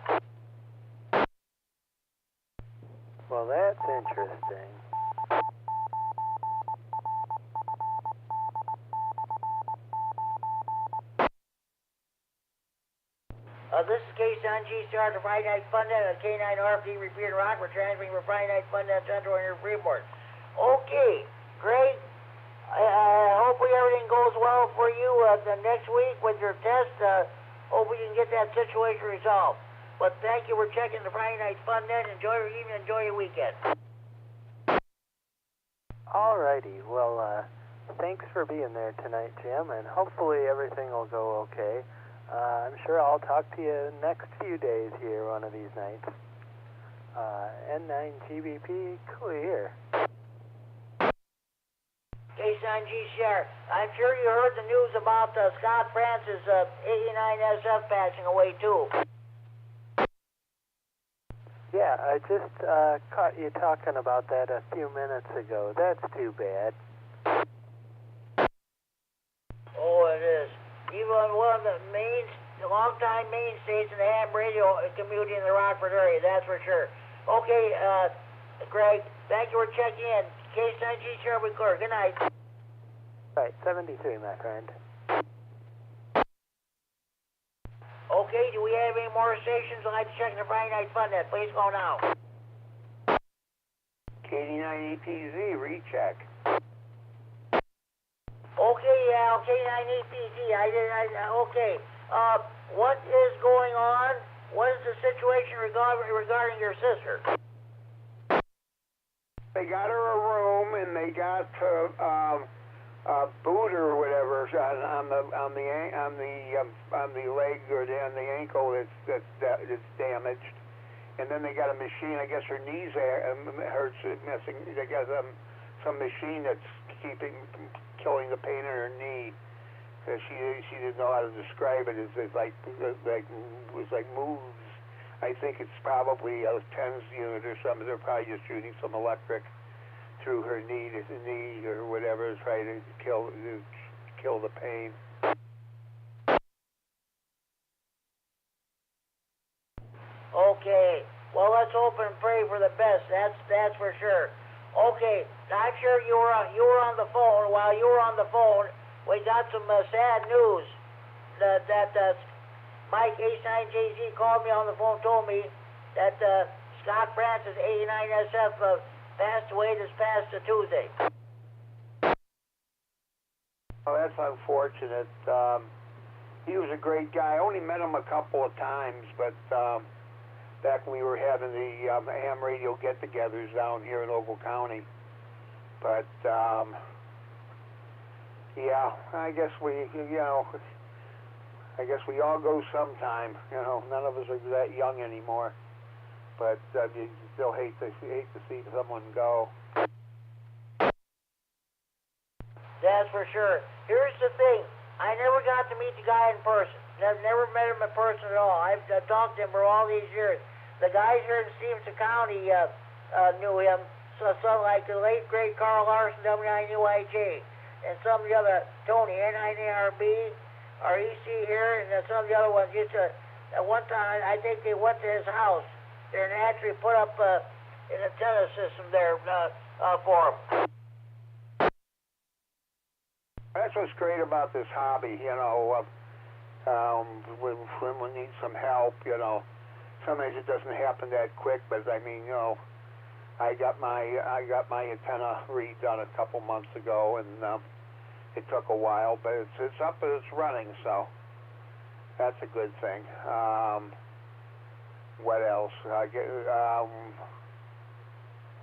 Speaker 18: Well, that's interesting.
Speaker 2: This is K9G Star to Friday Night Fun Net at K9RFD Repeater Rock. We're transmitting for Friday Night Fun Net Central here in Freeport. Okay, great. Hopefully everything goes well for you the next week with your test. Hope we can get that situation resolved. But thank you for checking the Friday Night Fun Net. Enjoy your evening, enjoy your weekend.
Speaker 18: Alrighty, well, thanks for being there tonight, Jim, and hopefully everything will go okay. I'm sure I'll talk to you next few days here one of these nights. N9GBP, clear.
Speaker 2: K9G Share, I'm sure you heard the news about Scott Francis' 89SF passing away too.
Speaker 18: Yeah, I just caught you talking about that a few minutes ago. That's too bad.
Speaker 2: Oh, it is. Even one of the long-time mainstays in the ham radio community in the Rockford area, that's for sure. Okay, Greg, thank you for checking in. K9G Sierra record. Good night.
Speaker 18: Right, 73, my friend.
Speaker 2: Okay, do we have any more stations? I'd like to check the Friday night fun net. Please go now.
Speaker 5: KD9EPZ, recheck.
Speaker 2: Okay, yeah, K9EPZ. Okay. What is going on? What is the situation regarding your sister?
Speaker 5: They got her a room and they got a boot or whatever on the leg or on the ankle that's damaged, and then they got a machine. I guess her knees hurts, missing. They got some machine that's killing the pain in her knee. She didn't know how to describe it. It was like moves. I think it's probably a TENS unit or something. They're probably just shooting some electric through her knee or whatever, trying to kill the pain.
Speaker 2: Okay. Well, let's hope and pray for the best. That's for sure. Okay. I'm sure you were on the phone. While you were on the phone, we got some sad news. That Mike H9JZ called me on the phone, told me that Scott Francis, 89SF, passed away this past Tuesday.
Speaker 5: Oh, that's unfortunate. He was a great guy. I only met him a couple of times, but back when we were having the ham radio get-togethers down here in Ogle County. But yeah, I guess we all go sometime. None of us are that young anymore. But you still hate to see someone go.
Speaker 2: That's for sure. Here's the thing. I never got to meet the guy in person. I've never met him in person at all. I've talked to him for all these years. The guys here in Stevenson County knew him. So like the late, great Carl Larson, W9AXD, and some of the other, Tony, K9RFD, REC here, and some of the other ones. At one time, I think they went to his house and actually put up an antenna system there for him.
Speaker 5: That's what's great about this hobby, when we need some help, sometimes it doesn't happen that quick, but I mean, I got my antenna redone a couple months ago, and it took a while, but it's up and it's running, so that's a good thing. What else?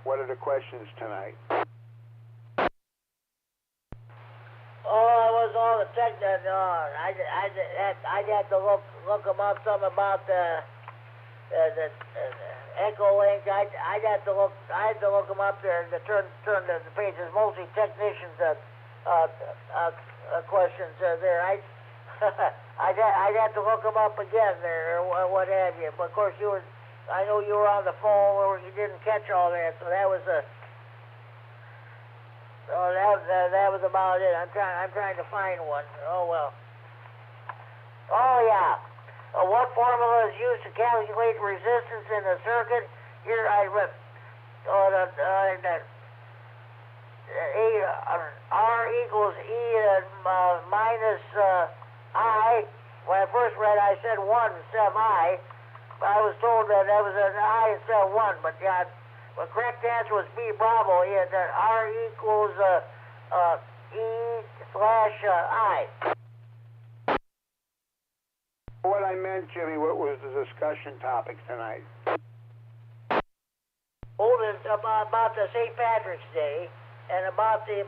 Speaker 5: What are the questions tonight?
Speaker 2: Oh, it was all the tech that I'd have to look them up. Some about the EchoLink. I had to look them up there to turn the pages. Mostly technicians questions there. I'd have to look them up again there, or what have you. But of course I know you were on the phone where you didn't catch all that, so that was that was about it. I'm trying to find one. Oh well. Oh yeah. What formula is used to calculate resistance in the circuit? Here I read. R equals E minus I. When I first read, I said 1 instead of I. I was told that was an I instead of 1, but yeah. The correct answer was B, Bravo. Yeah, that R equals E/I.
Speaker 5: What I meant, Jimmy, what was the discussion topic tonight?
Speaker 2: Oh, it's about the St. Patrick's Day, and about the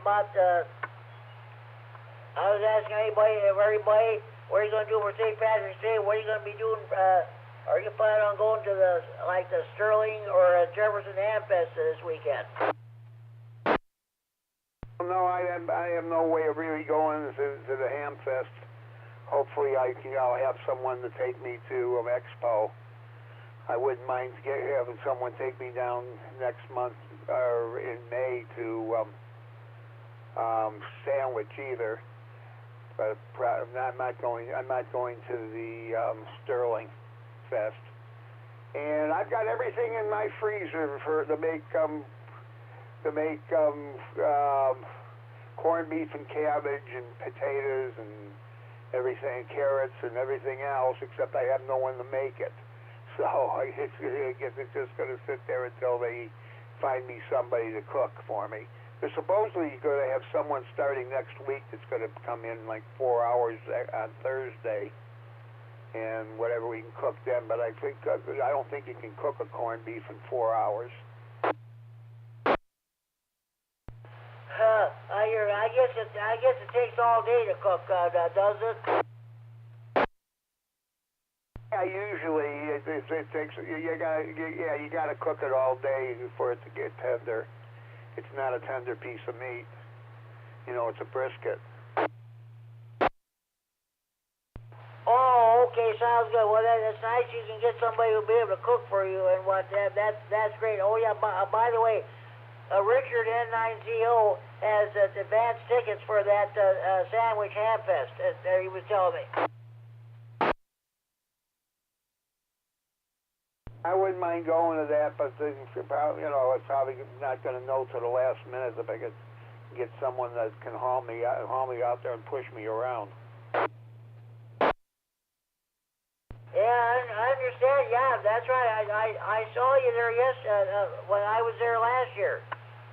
Speaker 2: I was asking everybody, what are you going to do for St. Patrick's Day? What are you going to be doing? Are you planning on going to the Sterling or Jefferson Hamfest this weekend?
Speaker 5: No, I have no way of really going to the Hamfest. Hopefully, I'll have someone to take me to Expo. I wouldn't mind having someone take me down next month or in May to Sandwich either. But I'm not going to the Sterling Fest. And I've got everything in my freezer to make to make corned beef and cabbage and potatoes and everything, carrots and everything else, except I have no one to make it. So I guess it's just going to sit there until they find me somebody to cook for me. They're supposedly going to have someone starting next week that's going to come in like 4 hours on Thursday and whatever we can cook then, but I don't think you can cook a corned beef in 4 hours.
Speaker 2: I guess it takes all day to cook, does it?
Speaker 5: Yeah, usually it takes. You gotta cook it all day for it to get tender. It's not a tender piece of meat. You know, it's a brisket.
Speaker 2: Oh, okay, sounds good. Well, that's nice. You can get somebody who'll be able to cook for you and what. That's great. Oh yeah. By the way, Richard N9CO has advanced tickets for that Sandwich Ham Fest. He was telling me.
Speaker 5: I wouldn't mind going to that, but it's probably not going to know till the last minute if I could get someone that can haul me out there and push me around.
Speaker 2: Yeah, I understand. Yeah, that's right. I saw you there when I was there last year.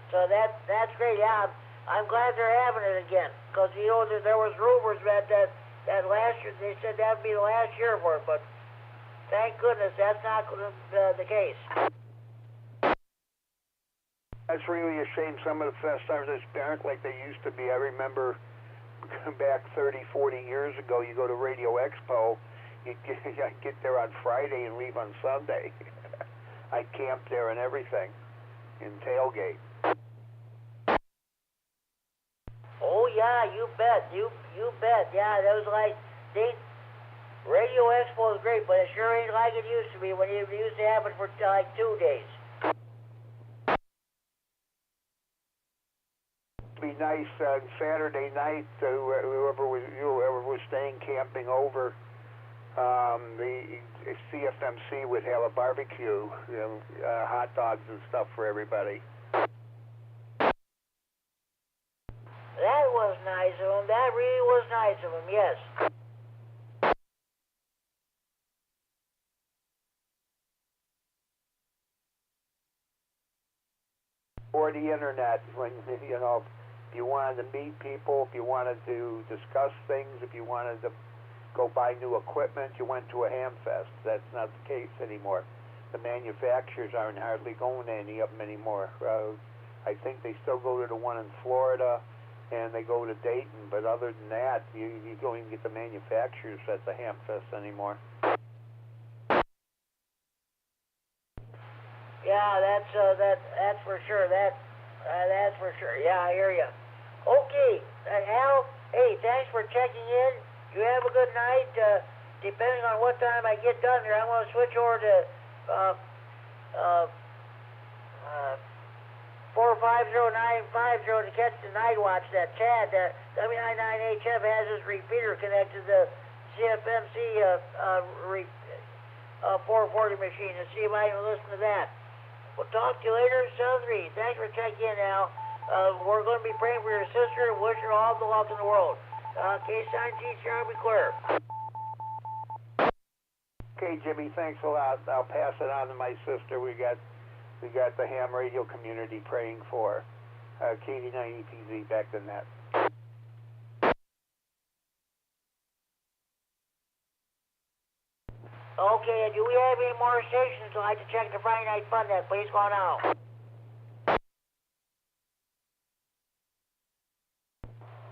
Speaker 2: So that's great. Yeah, I'm glad they're having it again, because you know there was rumors that last year they said that'd be the last year for it, but thank goodness that's not the case.
Speaker 5: That's really a shame. Some of the fest aren't like they used to be. I remember back 30, 40 years ago, you go to Radio Expo, you get there on Friday and leave on Sunday. I camped there and everything in tailgate.
Speaker 2: Oh yeah, you bet. You bet. Yeah, that was like Radio Expo is great, but it sure ain't like it used to be when it used to happen for like 2 days.
Speaker 5: It'd be nice Saturday night. Whoever was staying camping over, the CFMC would have a barbecue, hot dogs and stuff for everybody.
Speaker 2: That was nice of him. That really was nice of him, yes.
Speaker 5: Or the internet, when if you wanted to meet people, if you wanted to discuss things, if you wanted to go buy new equipment, you went to a ham fest. That's not the case anymore. The manufacturers aren't hardly going to any of them anymore. I think they still go to the one in Florida, and they go to Dayton, but other than that, you don't even get the manufacturers at the ham fest anymore.
Speaker 2: Yeah, that's for sure. That's for sure. Yeah, I hear you. Okay, Al. Hey, thanks for checking in. You have a good night. Depending on what time I get done here, I'm going to switch over to 450-950 to catch the night watch. That Chad, W9AXD has his repeater connected to the CFMC 440 machine, and see if I can listen to that. We'll talk to you later, 7-3. Thanks for checking in, Al. We're going to be praying for your sister and wish her all the luck in the world. K9G, be clear.
Speaker 5: Okay, Jimmy, thanks a lot. I'll pass it on to my sister. We got the ham radio community praying for KD9EPZ back to net.
Speaker 2: Okay, do we have any more stations who'd like to check the Friday Night Fun Net? Please go now.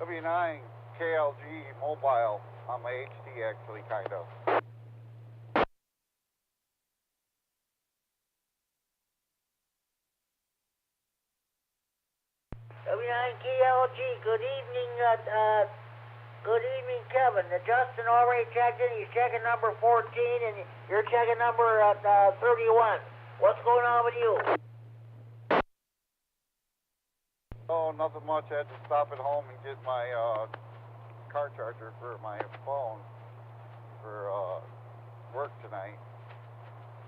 Speaker 11: W9KLG mobile on my HD, actually, kind of.
Speaker 2: W9KLG, good evening, good evening, Kevin. Justin already checked in. He's checking number 14, and you're checking number 31. What's going on with you?
Speaker 11: Oh, nothing much. I had to stop at home and get my car charger for my phone for work tonight.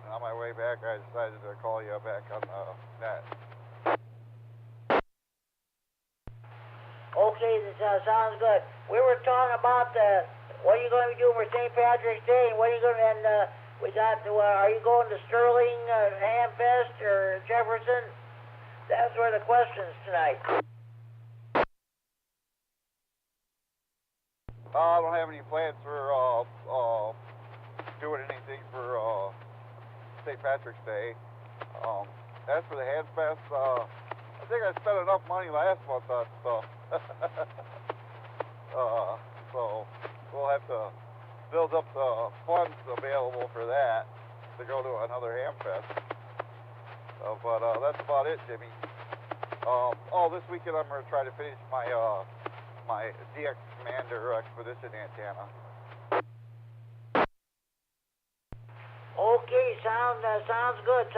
Speaker 11: And on my way back, I decided to call you back on the net.
Speaker 2: Okay, that sounds good. We were talking about what are you going to be doing for St. Patrick's Day, and what are you going to, and we got, are you going to Sterling, Hamfest, or Jefferson? That's where the questions tonight.
Speaker 11: I don't have any plans for doing anything for St. Patrick's Day. As for the Handfest, I think I spent enough money last month on stuff. So we'll have to build up the funds available for that to go to another Hamfest. But that's about it, Jimmy. This weekend I'm going to try to finish my my DX Commander expedition antenna.
Speaker 2: Okay, sounds good.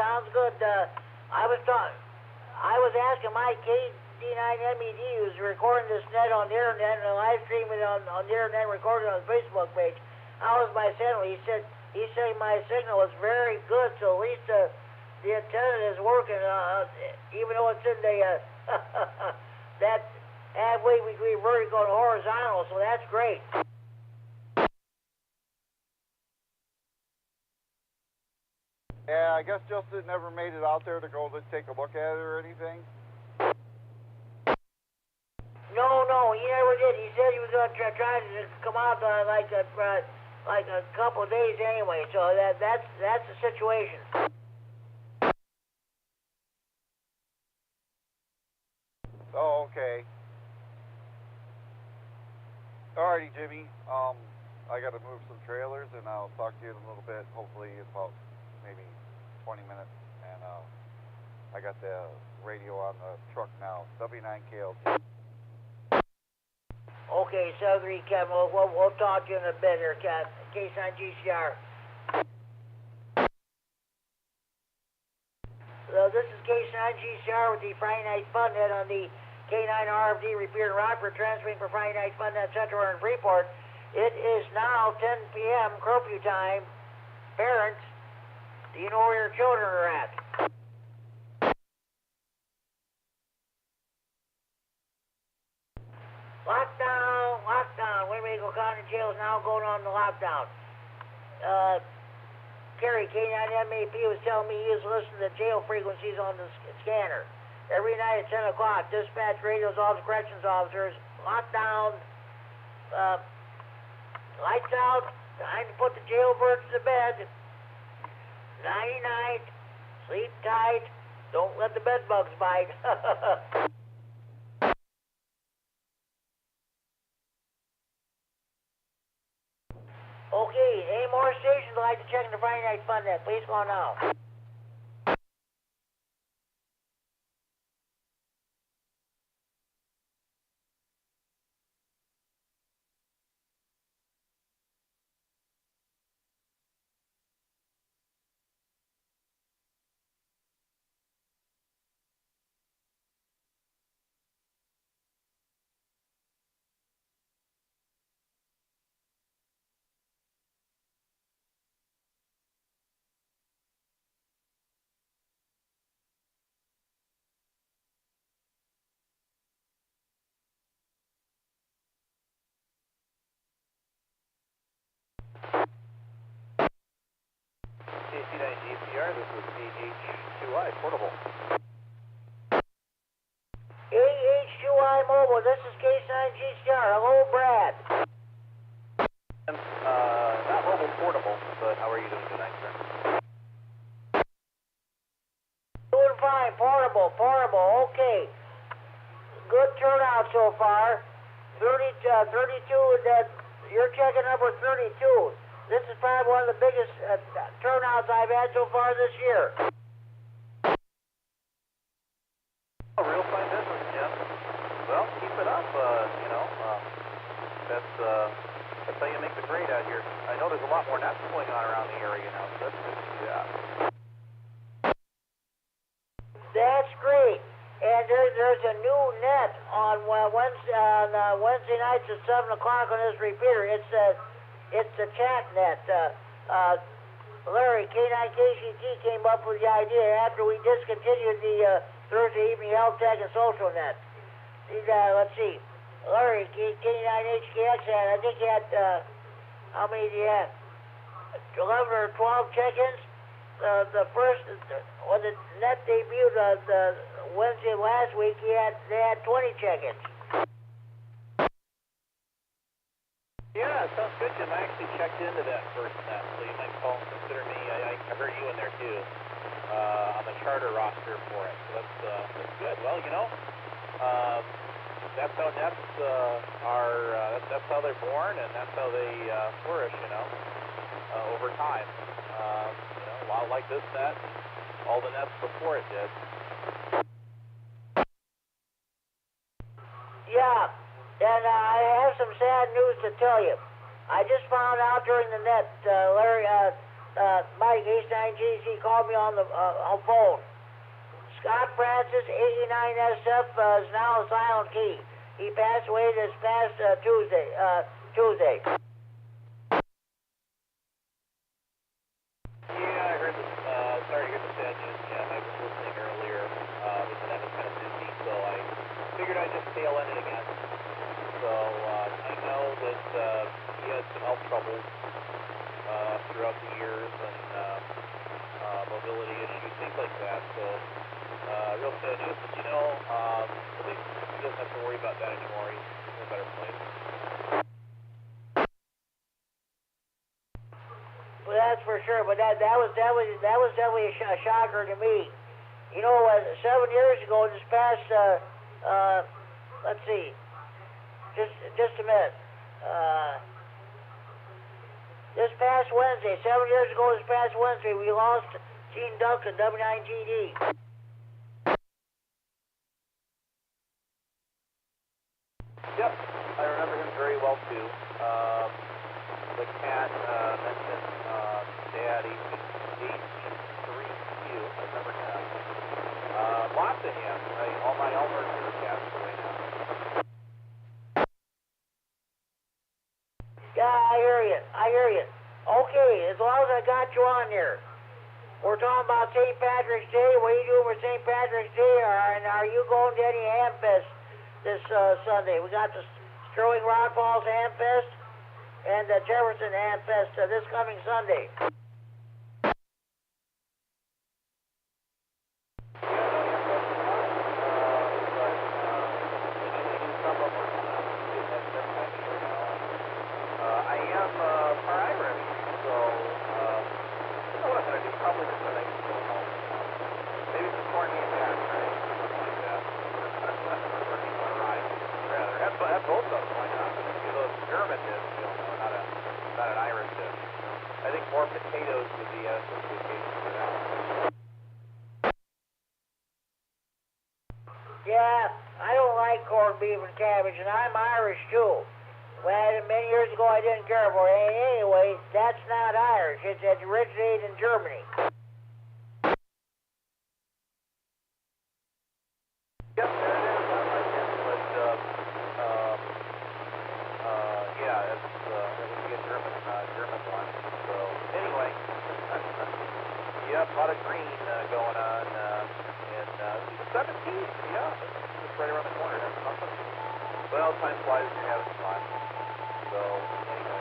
Speaker 2: I was asking my KD9MED who's recording this net on the internet and live streaming on the internet, recording on the Facebook page. How is my signal? He said my signal is very good, so at least the antenna is working, even though it's in the that halfway between vertical and horizontal, so that's great.
Speaker 11: Yeah, I guess Justin never made it out there to go to take a look at it or anything.
Speaker 2: No, he never did. He said he was going to try to come out like a couple of days anyway. So that's the situation.
Speaker 11: Oh, okay. Alrighty, Jimmy. I got to move some trailers, and I'll talk to you in a little bit. Hopefully, in about maybe 20 minutes. And I got the radio on the truck now. W9KLT.
Speaker 2: Okay, Southern Kevin. We'll talk to you in a bit here, Cat. K9 GCR. So this is K9 GCR with the Friday Night Fun Net on the K9RFD Repeater Rockford, transmitting for Friday Night Fun Net Central in Freeport. It is now 10 p.m. curfew time. Parents, do you know where your children are at? Lockdown. Winnebago County Jail is now going on the lockdown. Kerry, K9MED was telling me he was listening to jail frequencies on the scanner. Every night at 10 o'clock, dispatch radios all the corrections officers. Lockdown. Lights out. Time to put the jailbirds to bed. Nighty night. Sleep tight. Don't let the bed bugs bite. Okay, any more stations would like to check in the Friday Night Fun Net? Please call now.
Speaker 13: KD9GCR, this is AH2I Portable.
Speaker 2: AH2I Mobile, this is K9GCR. Hello, Brad.
Speaker 13: Not mobile, portable, but how are you doing tonight, sir?
Speaker 2: Doing fine, portable, okay. Good turnout so far. 32, you're checking number 32. This is probably one of the biggest turnouts I've had so far this year.
Speaker 13: Oh, real fine business, Jim. Well, keep it up, that's how you make the grade out here. I know there's a lot more nets going on around the area now, so that's good to see that.
Speaker 2: That's great. And there's a new net on Wednesday nights at 7 o'clock on this repeater. It's the chat net. Larry, K9KCT came up with the idea after we discontinued the Thursday evening health tech and social net. Let's see. Larry, K9HKX had, I think he had, how many did he have? 11 or 12 check-ins. The first, when the net debuted the Wednesday of last week, they had 20 check-ins.
Speaker 13: Yeah, sounds good, Jim. I actually checked into that first net, so you might consider me. I heard you in there too, on the charter roster for it. So that's good. Well, you know, that's how nets that's how they're born, and that's how they flourish. You know, over time. You know, a lot like this net, all the nets before it did.
Speaker 2: Yeah. And I have some sad news to tell you. I just found out during the net, Larry, Mike H9GC called me on the phone. Scott Francis, 89SF, is now a silent key. He passed away this past Tuesday.
Speaker 13: Yeah, I heard this. Sorry to hear the sad news, Jim. I was listening earlier, but the net was kind of busy, so I figured I'd just tail in it again. So I know that he had some health troubles throughout the years and mobility issues, things like that. So real sad news, but you know, at least he doesn't have to worry about that anymore. He's in a better place.
Speaker 2: Well, that's for sure. But that was definitely a shocker to me. You know, 7 years ago, this past let's see. Just a minute. This past Wednesday, 7 years ago this past Wednesday, we lost Gene Duncan, W9GD.
Speaker 13: Yep, I remember him very well too. The cat mentioned Dad, H3Q, I remember him. Lots of him. All my Elmers are cats away now.
Speaker 2: Yeah, I hear you. Okay, as long as I got you on here. We're talking about St. Patrick's Day. What are you doing for St. Patrick's Day? And are you going to any Hamfest this Sunday? We got the Sterling Rock Falls Hamfest and the Jefferson Hamfest this coming Sunday.
Speaker 13: Both of them, why not? Those German dish, not an Irish dish. I think more potatoes would be association for that one.
Speaker 2: Yeah, I don't like corned beef and cabbage, and I'm Irish too. Well, many years ago I didn't care for it. Anyway, that's not Irish. It originated in Germany.
Speaker 13: Yep, there it is. I like it, but yeah, it would be a German one. So anyway, yep, a lot of green going on, and the 17th, yeah, it's right around the corner. That's something. Well, time flies when you're having fun. So anyway,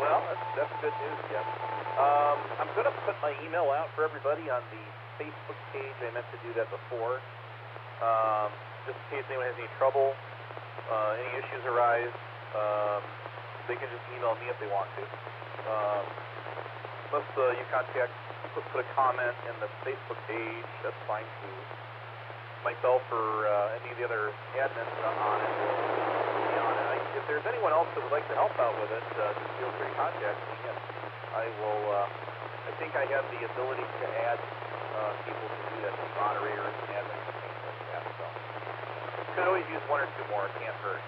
Speaker 13: well, that's good news, Jeff. I'm going to put my email out for everybody on the Facebook page. I meant to do that before. Just in case anyone has any trouble, any issues arise, they can just email me if they want to. Unless you put a comment in the Facebook page, that's fine too. Myself or any of the other admins on it will be on it. If there's anyone else that would like to help out with it, just feel free to contact me, and I will. I think I have the ability to add people to do that, moderators and admins and things like that. So could always use one or two more. It can't hurt.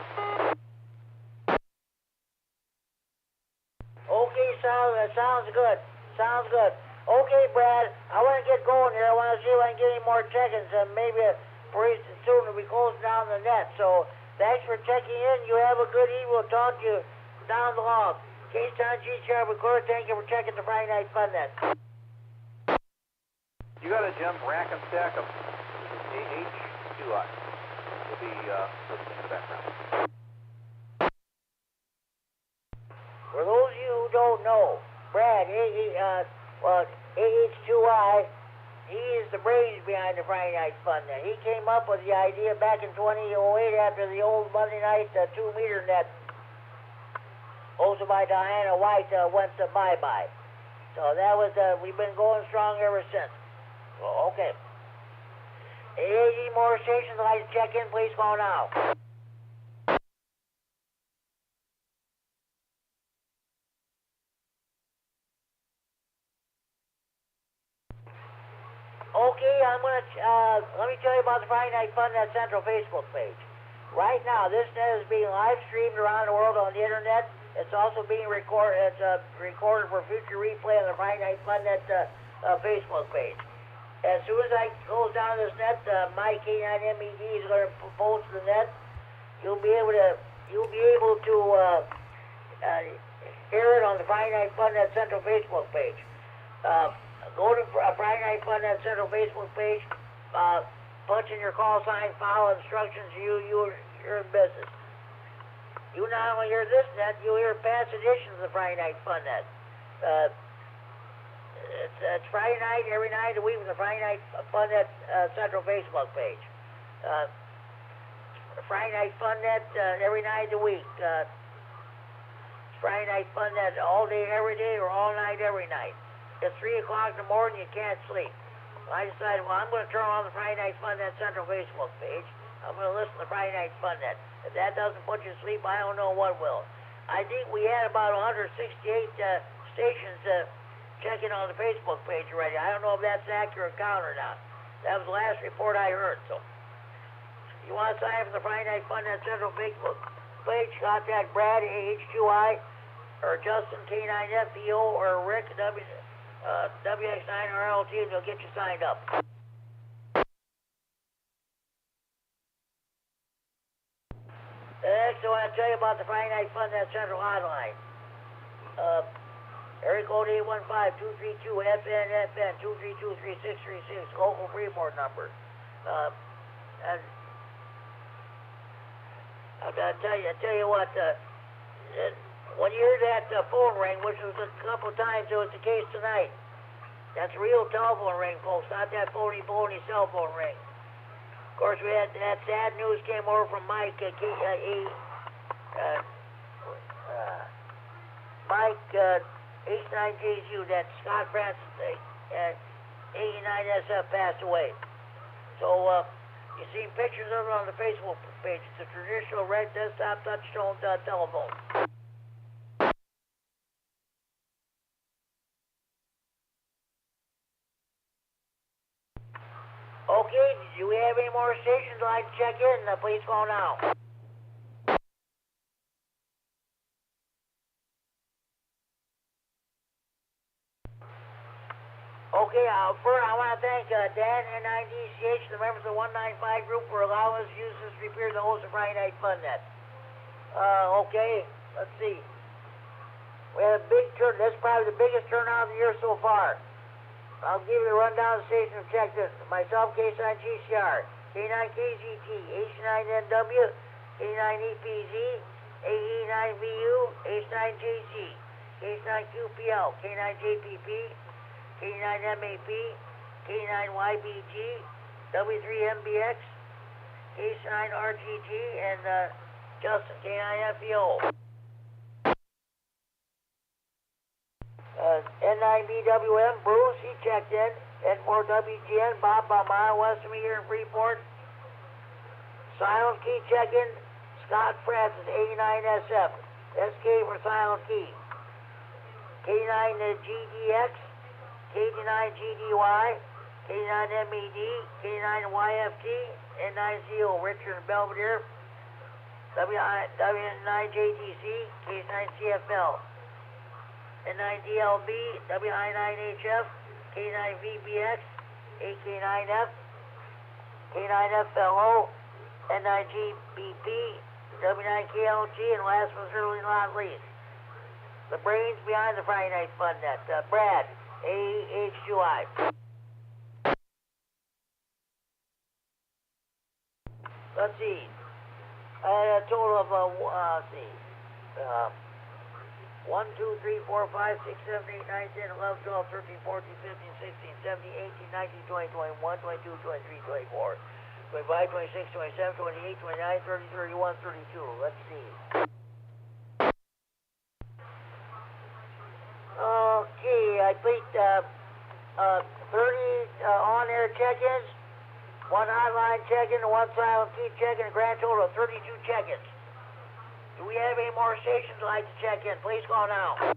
Speaker 2: Okay, sounds good. Sounds good. Okay, Brad, I want to get going here. I want to see if I can get any more check-ins, and maybe pretty soon we'll be closing down the net. So thanks for checking in. You have a good evening. We'll talk to you down the line. K9RFD Repeater, thank you for checking the Friday Night Fun Net.
Speaker 13: You got a Jim rack and stack of AH2I. We'll be be listening in the background.
Speaker 2: For those of you who don't know, Brad, AH2I, he is the brains behind the Friday Night Fun Net. He came up with the idea back in 2008 after the old Monday night 2-meter net hosted by Diana White went to bye-bye. So that was, we've been going strong ever since. Well, okay. Any more stations I'd like to check in, please call now. Okay, I'm gonna, let me tell you about the Friday Night Fun Net Central Facebook page. Right now, this net is being live streamed around the world on the internet. It's also being recorded, recorded for future replay on the Friday Night Fun Net Facebook page. As soon as I close down this net, my K9MED is gonna post the net. You'll be able to hear it on the Friday Night Fun Net Central Facebook page. Go to Friday Night Fun Net Central Facebook page, punch in your call sign, follow instructions, you're in business. You not only hear this net, you'll hear past editions of the Friday Night Fun Net. It's Friday night, every night of the week with the Friday Night Fun Net Central Facebook page. Friday Night Fun Net every night of the week. Friday Night Fun Net all day, every day, or all night, every night. It's 3 o'clock in the morning, you can't sleep. I decided, well, I'm going to turn on the Friday Night Fun Net Central Facebook page. I'm going to listen to Friday Night Fun Net. If that doesn't put you to sleep, I don't know what will. I think we had about 168 stations checking on the Facebook page already. I don't know if that's an accurate count or not. That was the last report I heard. So, if you want to sign up for the Friday Night Fun Net Central Facebook page, contact Brad, AH2I, or Justin, K9FDO, or Rick, W9AXD, and they'll get you signed up. Next, I want to tell you about the Friday Night Fun Net Central hotline. Area code 815-232-FN, 232-3636, local Freeport number. And I'll tell you what, when you hear that phone ring, which was a couple times, it was the case tonight. That's a real telephone ring, folks, not that phony cell phone ring. Of course, we had that sad news came over from Mike, H9JZU, that Scott Francis, 89SF passed away. So, you see pictures of it on the Facebook page. It's a traditional red desktop touch-tone telephone. Okay, do we have any more stations I'd like to check in? Please call now. Okay, first I want to thank Dan and K9DCH, the members of the 195 group, for allowing us to use this repeater to host the Friday Night Fun Net. Okay, let's see. We had a big turn. This is probably the biggest turnout of the year so far. I'll give you the rundown of the stations I've checked in. Myself, K9GCR, K9KZT, H9NW, K9EPZ, AE9VU, H9JC, H9QPL, K9JPP, K9MED, K9YBG, W3MBX, K9RGG, and Justin, K9FDO. N9BWM, Bruce, he checked in. N4WGN, Bob Mile west of me here in Freeport. Silent Key check-in, Scott Francis, A9SF, SK for Silent Key. K9GDX, KD9GDY, K9MED, K9YFT, N9CO, Richard Belvedere, W9JTC, K9CFL. N9DLB, WI9HF, K9VBX, AK9F, K9FLO, N9GBP, W9KLG, and last but certainly not least, the brains behind the Friday Night Fun Net, Brad, AH2I. let's see. I had a total of, let's see, 1, 2, 3, 4, 5, 6, 7, 8, 9, 10, 11, 12, 13, 14, 15, 16, 17, 18, 19, 20, 21, 22, 23, 24, 25, 26, 27, 28, 29, 30, 31, 32. Let's see. Okay, I played 30 on-air check-ins, 1 hotline check-in, and 1 silent feed check-in, a grand total of 32 check-ins. Do we have any more stations like to check in? Please call now.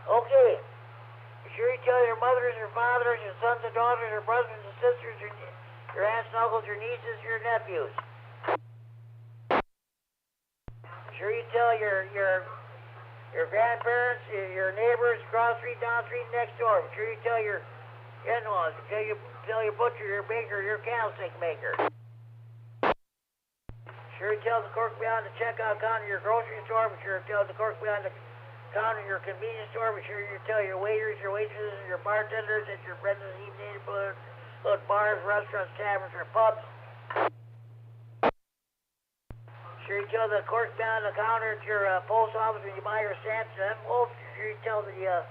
Speaker 2: Okay. Be sure you tell your mothers, your fathers, your sons and daughters, your brothers and sisters, your aunts and uncles, your nieces, your nephews. Be sure you tell your grandparents, your neighbors across the street, down the street, next door. Be sure you tell your in-laws. Tell your butcher, your baker, your candlestick maker. Be sure you tell the clerk behind the checkout counter of your grocery store. Be sure you tell the clerk behind the counter of your convenience store. Be sure you tell your waiters, your waitresses, and your bartenders at your Brenda's Evening Neighborhood bars, restaurants, taverns, or pubs. Sure you tell the clerk behind the counter at your post office when you buy your stamps and envelopes. Sure you tell sure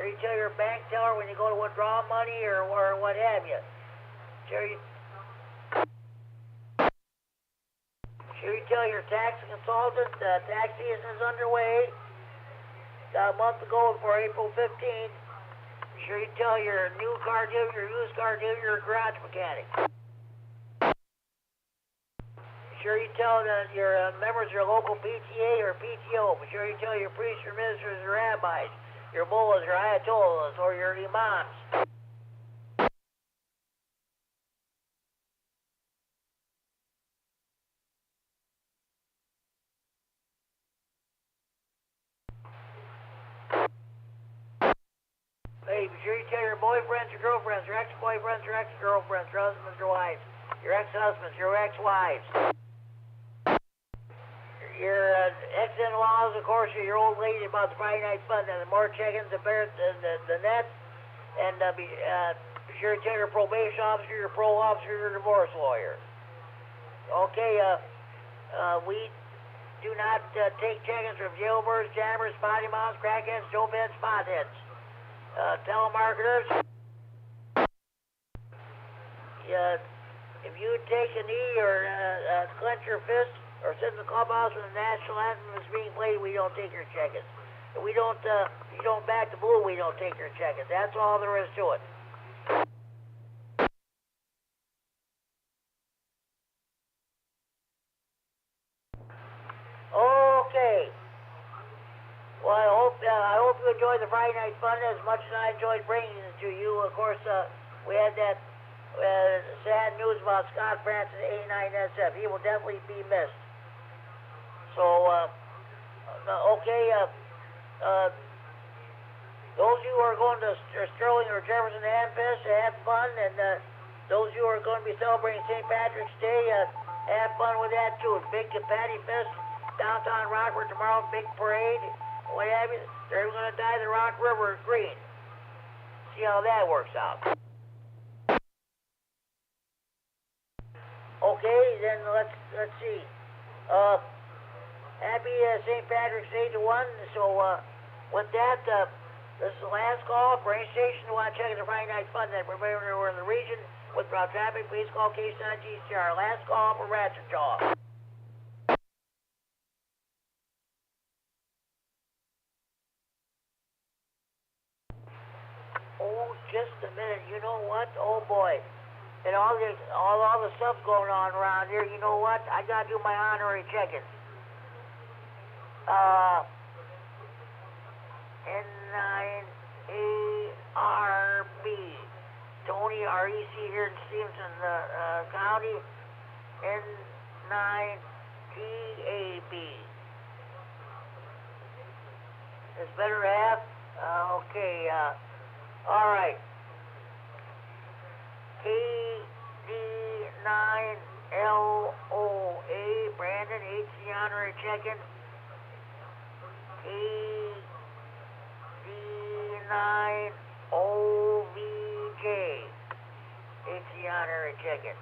Speaker 2: you tell your bank teller when you go to withdraw money or what have you. Sure you tell your tax consultant tax season is underway. A month ago for April 15th. Sure you tell your new car dealer, your used car dealer, your garage mechanic. Sure you tell your members of your local PTA or PTO. Be sure you tell your priests, your ministers, your rabbis, your mullahs, your ayatollahs, or your imams. Hey, be sure you tell your boyfriends, your girlfriends, your ex-boyfriends, your ex-girlfriends, your husbands, your wives, your ex-husbands, your ex-wives. Your ex-in-laws, of course, your old lady about the Friday night fun. And the more check-ins, the better the net. And be sure to tell your probation officer, your parole officer, your divorce lawyer. Okay, we do not take check-ins from jailbirds, jammers, spotty moms, crackheads, dopeheads, potheads. Telemarketers. If you take a knee or clench your fist or sit in the clubhouse when the national anthem is being played, we don't take your check-ins. If you don't back the blue, we don't take your check-ins. That's all there is to it. Okay. Well, I hope you enjoyed the Friday night fun as much as I enjoyed bringing it to you. Of course, we had that sad news about Scott Francis, A9SF. He will definitely be missed. So, okay, those of you who are going to Sterling or Jefferson Hamfest, have fun, and those of you who are going to be celebrating St. Patrick's Day, have fun with that too. Big Patty Fest, downtown Rockford tomorrow, big parade, what have you. They're going to dye the Rock River green. See how that works out. Okay, then let's see. Happy St. Patrick's Day to one. So with that, this is the last call for any station who want to check the Friday night fun that we're in the region with traffic. Please call K9GCR. Last call for Ratchet Jaw. Oh, just a minute. You know what? Oh boy. And all the stuff going on around here. You know what? I gotta do my honorary check-ins. N9ARB. Tony, REC here in Stevenson County. N9TAB. It's better half? Okay, all right. check-in. KD9OVJ. HC honorary check-in.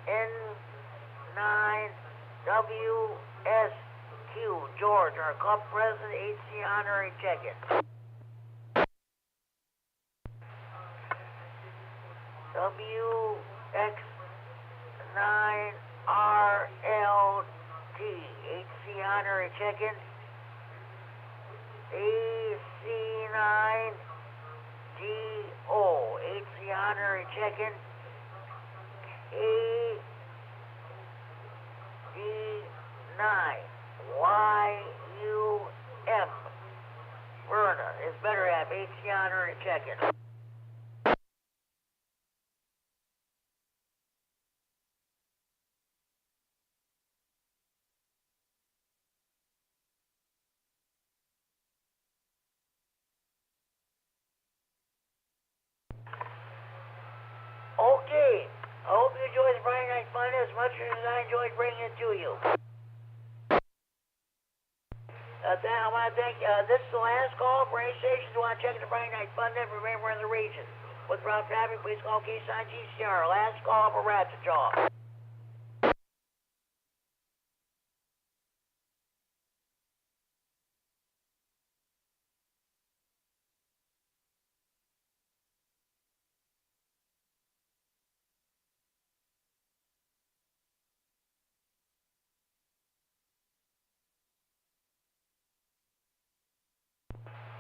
Speaker 2: N9WSQ. George, our club president, HC honorary check-in. W9RLT, HC honorary check-in. AC9GO, HC honorary check-in. KD9YUM, Verna, is better have HC honorary check-in. Okay, I hope you enjoyed the Friday Night Fun as much as I enjoyed bringing it to you. I want to thank, this is the last call for any stations who want to check the Friday Night Fun net for anywhere in the region. With route traffic, please call K9GCR. Last call for Ratchet Jaw.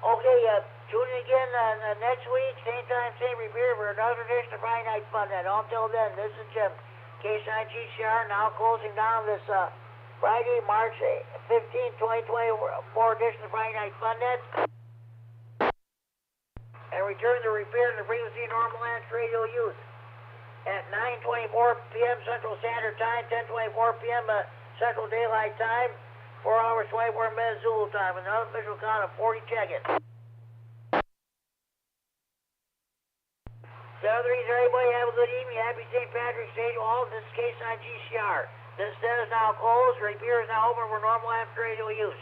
Speaker 2: Okay, tune in again next week, same time, same repeater for another edition of Friday Night Fun net. Until then, this is Jim, K9GCR, now closing down this Friday, March 15, 2024 edition of Friday Night Fun net. And return the repair to the frequency normal Lands radio use at 9:24 p.m. Central Standard Time, 10:24 p.m. Central Daylight Time, 4 hours, 24 minutes Zulu time, with an unofficial count of 40 check-ins. So, everybody have a good evening. Happy St. Patrick's Day to all. This is K9GCR. This set is now closed. The repeater is now open for normal amateur radio use.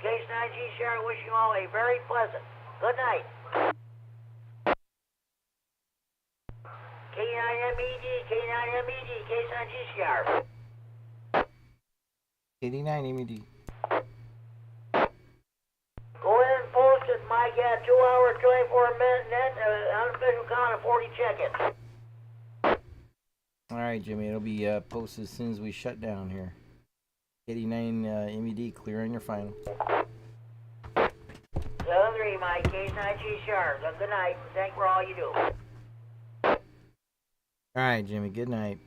Speaker 2: K9GCR wishing you all a very pleasant good night. K9MED, K9MED, K9GCR.
Speaker 10: KD9MED.
Speaker 2: Go ahead and post it, Mike, at 2 hour, 24 minute net, unofficial count of 40 check-ins.
Speaker 10: Alright, Jimmy, it'll be posted as soon as we shut down here. KD9MED, clear on your final.
Speaker 2: 7-3, Mike, K9GCR. Good night. Thank you for all you do.
Speaker 10: Alright, Jimmy, good night.